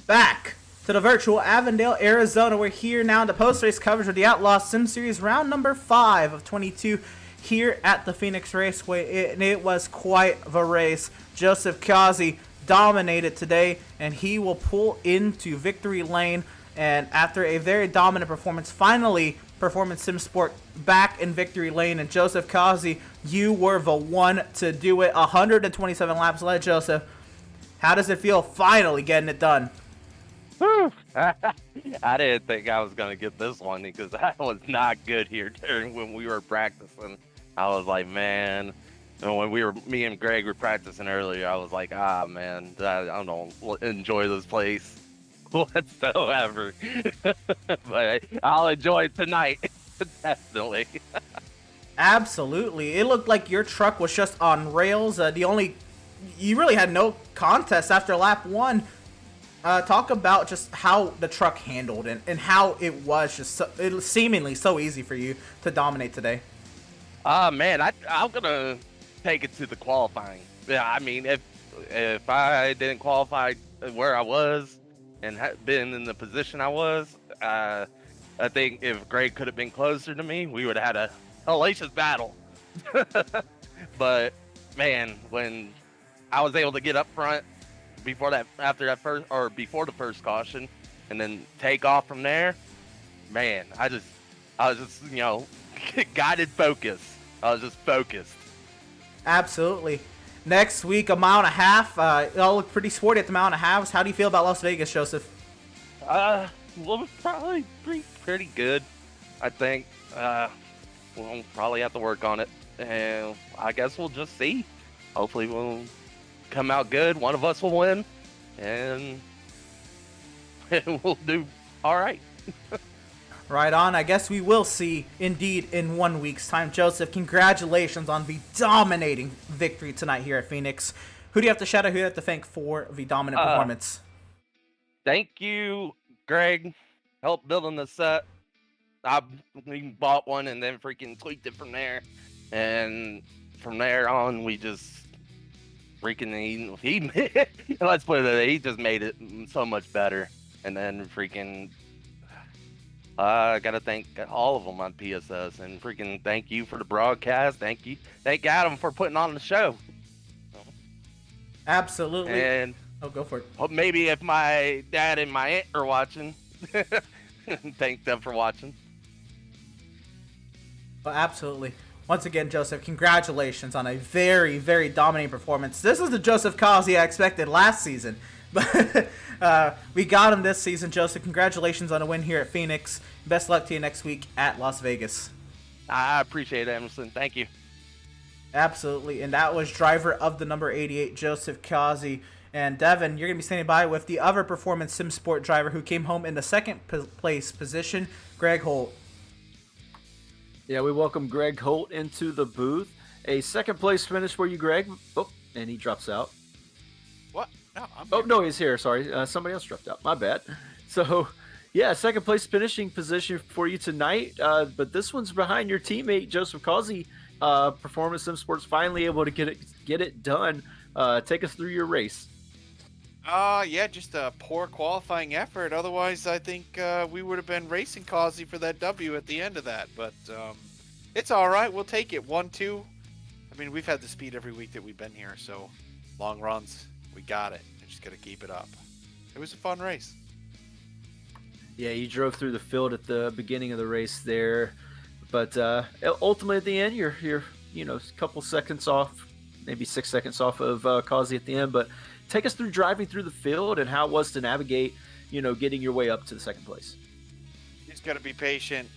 back to the virtual Avondale, Arizona. We're here now in the post-race coverage of the Outlaws Sim Series, round number 5 of 22 here at the Phoenix Raceway. It was quite the race. Joseph Kazi dominated today, and he will pull into victory lane. And after a very dominant performance, finally, Performance Sim Sport back in victory lane. And Joseph Kazi, you were the one to do it. 127 laps led, Joseph. How does it feel finally getting it done? I didn't think I was going to get this one because I was not good here during when we were practicing. I was like, man, and when me and Greg were practicing earlier, I was like, man, I don't enjoy this place whatsoever. But I'll enjoy it tonight, definitely. Absolutely. It looked like your truck was just on rails. You really had no contest after lap 1. Talk about just how the truck handled and how it was just it was seemingly so easy for you to dominate today. Man, I'm gonna take it to the qualifying. Yeah, I mean, if I didn't qualify where I was and had been in the position I was, I think if Greg could have been closer to me, we would have had a hellacious battle. But man, when I was able to get up front before the first caution, and then take off from there, man, I was just guided focus. I was just focused. Absolutely. Next week, a mile and a half. It'll look pretty sporty at the mile and a half. How do you feel about Las Vegas, Joseph? Well, probably pretty good. I think we'll probably have to work on it, and I guess we'll just see. Hopefully, we'll come out good. One of us will win, and we'll do all right. Right on. I guess we will see indeed in 1 week's time. Joseph, congratulations on the dominating victory tonight here at Phoenix. Who do you have to shout out? Who do you have to thank for the dominant performance? Thank you, Greg. Helped building the set. We bought one and then freaking tweaked it from there, and from there on we just freaking he let's put it that he just made it so much better. And then freaking I gotta thank all of them on PSS, and freaking thank you for the broadcast. Thank Adam for putting on the show. Absolutely. And go for it. Maybe if my dad and my aunt are watching, thank them for watching. Well, absolutely. Once again, Joseph, congratulations on a very, very dominating performance. This is the Joseph Kazi I expected last season, but we got him this season. Joseph, congratulations on a win here at Phoenix. Best luck to you next week at Las Vegas. I appreciate it, Emerson. Thank you. Absolutely, and that was driver of the number 88, Joseph Kazi. And Devin, you're going to be standing by with the other Performance Sim Sport driver who came home in the second place position, Greg Holt. Yeah, we welcome Greg Holt into the booth. A second place finish for you, Greg. Oh, and he drops out. What? No, I'm Oh here. no, he's here. Sorry, somebody else dropped out. My bad. So, yeah, second place finishing position for you tonight. But this one's behind your teammate Joseph Causey. Performance Sim Sports finally able to get it done. Take us through your race. Yeah, just a poor qualifying effort. Otherwise, I think we would have been racing Causey for that W at the end of that. But it's all right. We'll take it. 1-2. I mean, we've had the speed every week that we've been here, so long runs, we got it. We're just gonna keep it up. It was a fun race. Yeah, you drove through the field at the beginning of the race there, but ultimately at the end, you're a couple seconds off, maybe 6 seconds off of Causey at the end. But take us through driving through the field and how it was to navigate, getting your way up to the second place. You just gotta be patient.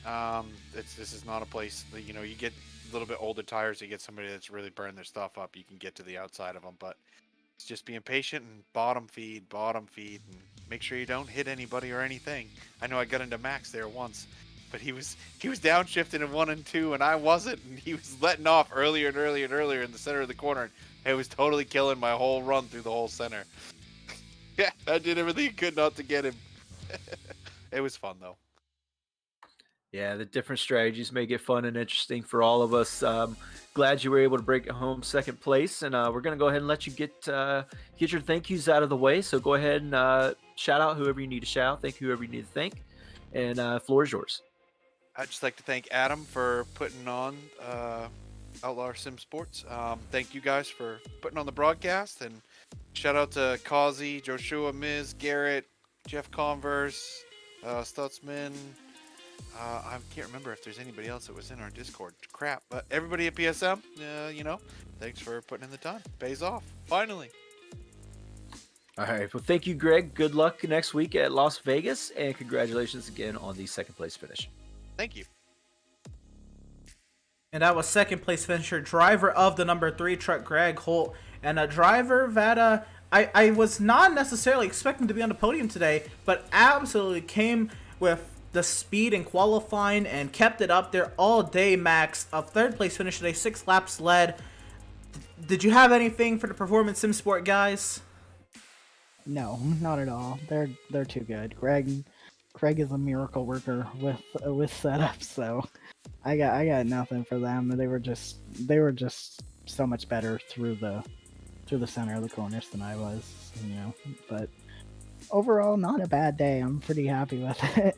This is not a place that, you get a little bit older tires, you get somebody that's really burned their stuff up, you can get to the outside of them, but it's just being patient and bottom feed, and make sure you don't hit anybody or anything. I know I got into Max there once, but he was downshifting in 1 and 2, and I wasn't, and he was letting off earlier and earlier in the center of the corner, and it was totally killing my whole run through the whole center. Yeah, I did everything I could not to get him. It was fun though. Yeah, the different strategies make it fun and interesting for all of us. Glad you were able to break it home second place, and we're going to go ahead and let you get your thank yous out of the way. So go ahead and shout out whoever you need to shout out, thank whoever you need to thank, and floor is yours. I'd just like to thank Adam for putting on Outlaws Sim Sports. Thank you guys for putting on the broadcast, and shout out to Causey, Joshua, Miz, Garrett, Jeff Converse, Stutzman. I can't remember if there's anybody else that was in our Discord. Crap. But everybody at PSM, thanks for putting in the time. Pays off. Finally. All right. Well, thank you, Greg. Good luck next week at Las Vegas, and congratulations again on the second place finish. Thank you. And that was second place finisher, driver of the number 3 truck, Greg Holt, and a driver that I was not necessarily expecting to be on the podium today, but absolutely came with the speed in qualifying and kept it up there all day. Max, a third place finish today, 6 laps led. Did you have anything for the Performance Sim Sport guys? No, not at all. They're too good. Craig is a miracle worker with setups, so I got nothing for them. They were just so much better through the center of the corners than I was, But overall, not a bad day. I'm pretty happy with it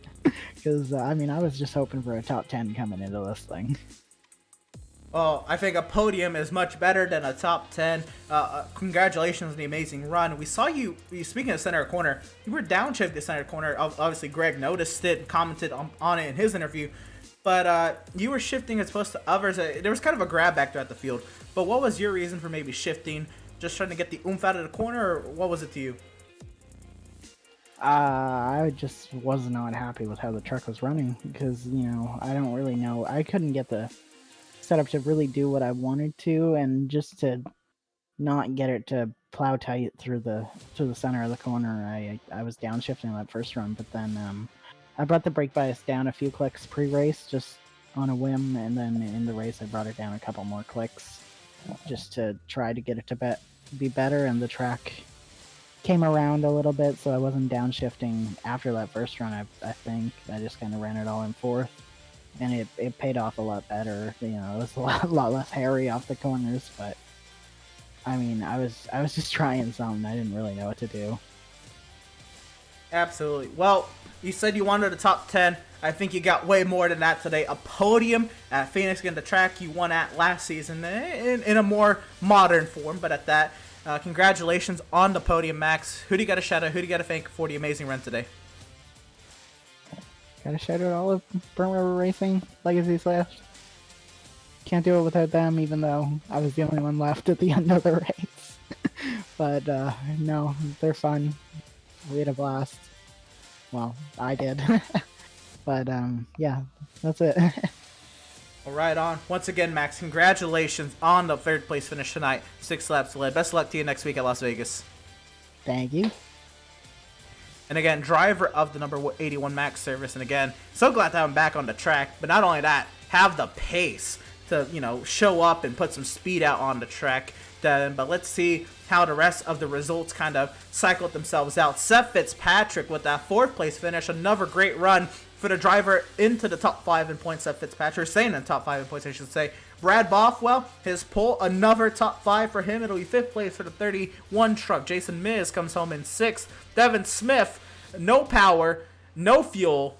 because I was just hoping for a top 10 coming into this thing. Well, I think a podium is much better than a top 10. Congratulations on the amazing run. We saw you speaking of center corner, you were downshifted the center corner. Obviously, Greg noticed it and commented on it in his interview. But you were shifting as opposed to others. There was kind of a grab back there at the field. But what was your reason for maybe shifting? Just trying to get the oomph out of the corner, or what was it to you? I just was not happy with how the truck was running because, I don't really know. I couldn't get the setup to really do what I wanted to, and just to not get it to plow tight through the center of the corner. I was downshifting that first run, but then I brought the brake bias down a few clicks pre-race just on a whim, and then in the race I brought it down a couple more clicks just to try to get it to be better, and the track came around a little bit, so I wasn't downshifting after that first run. I think I just kind of ran it all in fourth, and it paid off a lot better. It was a lot less hairy off the corners, but I was just trying something. I didn't really know what to do. Absolutely. Well, you said you wanted a top 10. I think you got way more than that today. A podium at Phoenix, again, the track you won at last season in a more modern form, but at that. Congratulations on the podium, Max. Who do you got to shout out? Who do you got to thank for the amazing run today? Gotta shout out all of Burnt River Racing, Legacy's left. Can't do it without them, even though I was the only one left at the end of the race. But no, they're fun. We had a blast. Well, I did. But yeah, that's it. All right, on. Once again, Max, congratulations on the third place finish tonight. 6 laps led. Best of luck to you next week at Las Vegas. Thank you. And again, driver of the number 81 Max service. And again, so glad to have him back on the track. But not only that, have the pace to, show up and put some speed out on the track. Devin, but let's see how the rest of the results kind of cycled themselves out. Seth Fitzpatrick with that 4th place finish, another great run for the driver into the top 5 in points. Seth Fitzpatrick staying in the top 5 in points, I should say. Brad Bothwell, his pole, another top 5 for him. It'll be 5th place for the 31 truck. Jason Miz comes home in 6th. Devin Smith, no power, no fuel,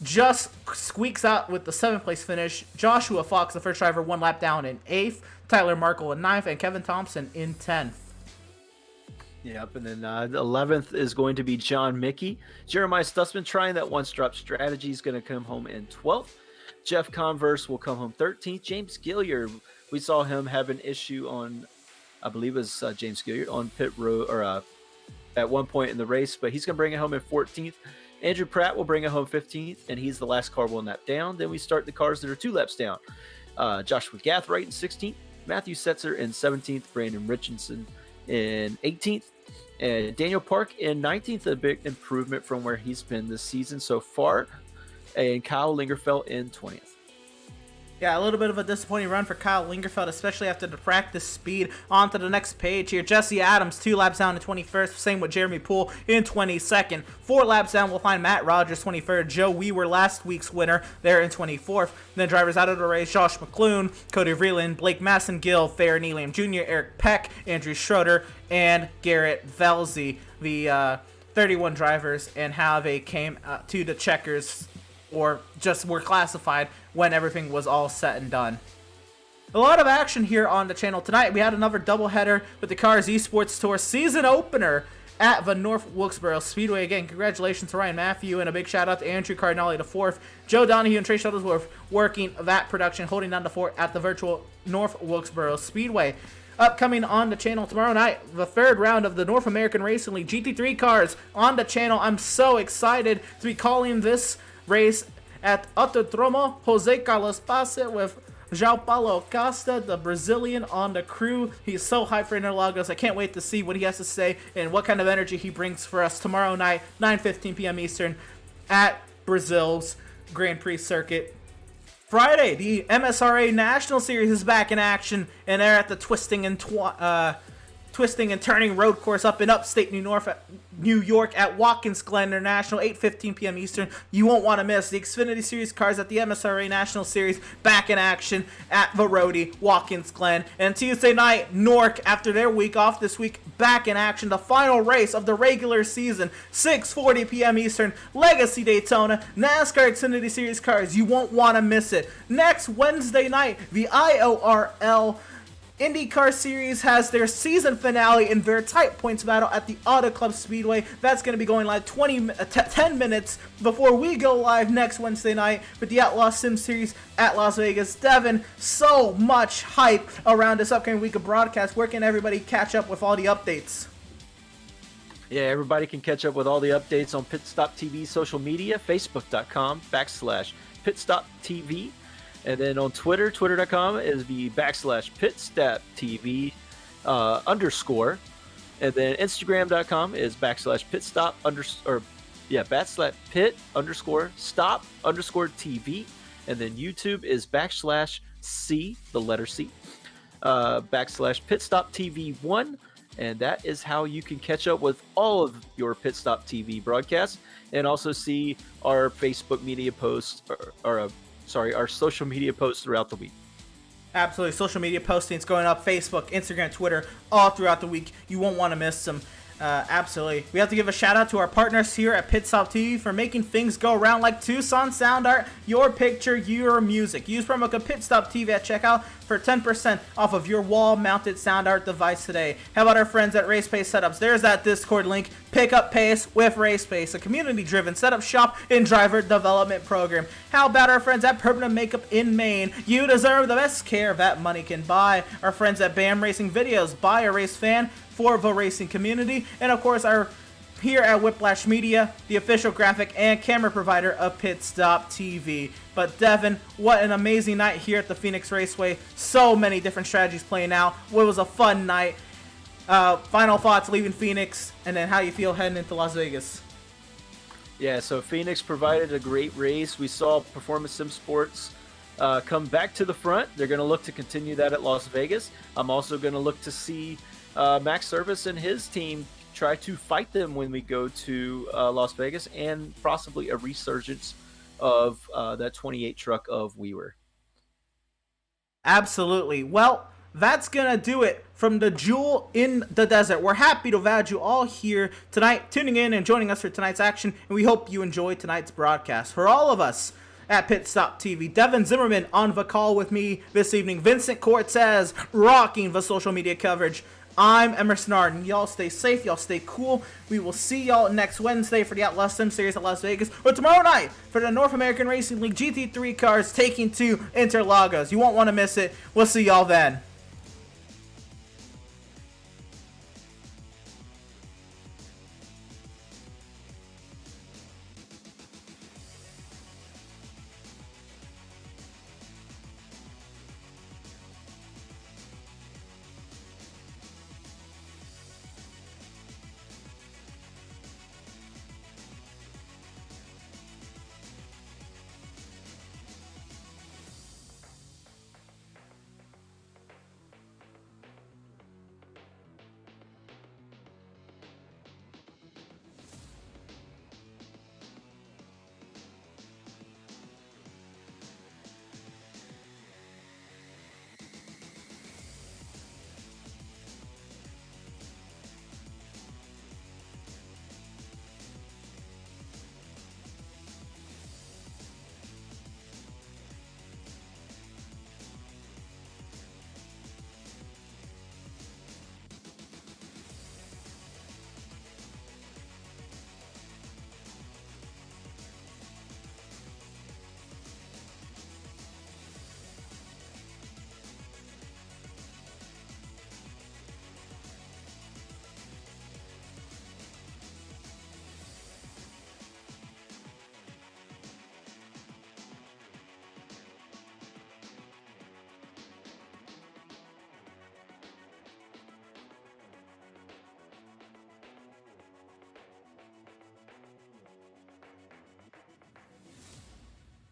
just squeaks out with the 7th place finish. Joshua Fox, the first driver, 1 lap down in 8th. Tyler Markle in 9th, and Kevin Thompson in 10th. Yep, and then 11th is going to be John Mickey. Jeremiah Stutzman trying that one-strap strategy is going to come home in 12th. Jeff Converse will come home 13th. James Gilliard, we saw him have an issue on, I believe it was James Gilliard, on pit road, or at one point in the race, but he's going to bring it home in 14th. Andrew Pratt will bring it home 15th, and he's the last car 1 lap down. Then we start the cars that are 2 laps down. Joshua Gathright in 16th. Matthew Setzer in 17th. Brandon Richardson in 18th. And Daniel Park in 19th, a big improvement from where he's been this season so far. And Kyle Lingerfeld in 20th. Yeah, a little bit of a disappointing run for Kyle Lingerfeld, especially after the practice speed. On to the next page here. Jesse Adams, 2 laps down in 21st. Same with Jeremy Poole in 22nd. 4 laps down, we'll find Matt Rogers, 23rd. Joe Weaver, last week's winner, there in 24th. Then drivers out of the race, Josh McClune, Cody Vreeland, Blake Massengill, Farron Elam Jr., Eric Peck, Andrew Schroeder, and Garrett Velzy. The 31 drivers and how they came to the checkers, or just were classified when everything was all said and done. A lot of action here on the channel tonight. We had another doubleheader with the Cars Esports Tour season opener at the North Wilkesboro Speedway. Again, congratulations to Ryan Matthew, and a big shout out to Andrew Cardinale, the 4th. Joe Donahue and Trey Shuttlesworth working that production, holding down the fort at the virtual North Wilkesboro Speedway. Upcoming on the channel tomorrow night, the 3rd round of the North American Racing League GT3 cars on the channel. I'm so excited to be calling this race at Autodromo Jose Carlos Pace with João Paulo Costa, the Brazilian, on the crew. He's so hyped for Interlagos. I can't wait to see what he has to say and what kind of energy he brings for us tomorrow night, 9:15 p.m. Eastern, at Brazil's Grand Prix circuit. Friday, the MSRA National Series is back in action, and they're at the twisting and turning road course up in upstate New York at Watkins Glen International, 8:15 p.m. Eastern. You won't want to miss the Xfinity Series cars at the MSRA National Series back in action at Verodi, Watkins Glen. And Tuesday night, Newark, after their week off this week, back in action. The final race of the regular season, 6:40 p.m. Eastern, Legacy Daytona, NASCAR Xfinity Series cars. You won't want to miss it. Next Wednesday night, the IORL IndyCar Series has their season finale in their tight points battle at the Auto Club Speedway. That's going to be going live 10 minutes before we go live next Wednesday night with the Outlaws Sim Series at Las Vegas. Devin, so much hype around this upcoming week of broadcast. Where can everybody catch up with all the updates? Yeah, everybody can catch up with all the updates on PitStop TV social media, facebook.com/PitStop TV. And then on Twitter, twitter.com is the /PitStop TV _. And then Instagram.com is /PitStop _Pit_Stop_TV. And then YouTube is /C, the letter C, /PitStop TV 1. And that is how you can catch up with all of your PitStop TV broadcasts and also see our Facebook media posts our social media posts throughout the week. Absolutely. Social media postings going up, Facebook, Instagram, Twitter, all throughout the week. You won't want to miss them. Absolutely. We have to give a shout out to our partners here at PitStop TV for making things go around like Tucson Sound Art, your picture, your music. Use promo code PitStop TV at checkout for 10% off of your wall-mounted sound art device today. How about our friends at RacePace Setups? There's that Discord link. Pick up pace with RacePace, a community-driven setup shop and driver development program. How about our friends at Permanent Makeup in Maine? You deserve the best care that money can buy. Our friends at BAM Racing Videos, buy a race fan for the racing community. And of course, our here at Whiplash Media, the official graphic and camera provider of PitStop TV. But Devin, what an amazing night here at the Phoenix Raceway. So many different strategies playing out. It was a fun night. Final thoughts leaving Phoenix, and then how you feel heading into Las Vegas. Yeah, so Phoenix provided a great race. We saw Performance Sim Sports come back to the front. They're going to look to continue that at Las Vegas. I'm also going to look to see Max Service and his team try to fight them when we go to Las Vegas, and possibly a resurgence of that 28 truck of Weaver. Absolutely. Well, that's going to do it from the Jewel in the Desert. We're happy to have had you all here tonight, tuning in and joining us for tonight's action, and we hope you enjoyed tonight's broadcast. For all of us at PitStop TV, Devin Zimmerman on the call with me this evening, Vincent Cortez rocking the social media coverage. I'm Emerson Arden. Y'all stay safe. Y'all stay cool. We will see y'all next Wednesday for the Outlaws Sim Series at Las Vegas, or tomorrow night for the North American Racing League GT3 cars taking to Interlagos. You won't want to miss it. We'll see y'all then.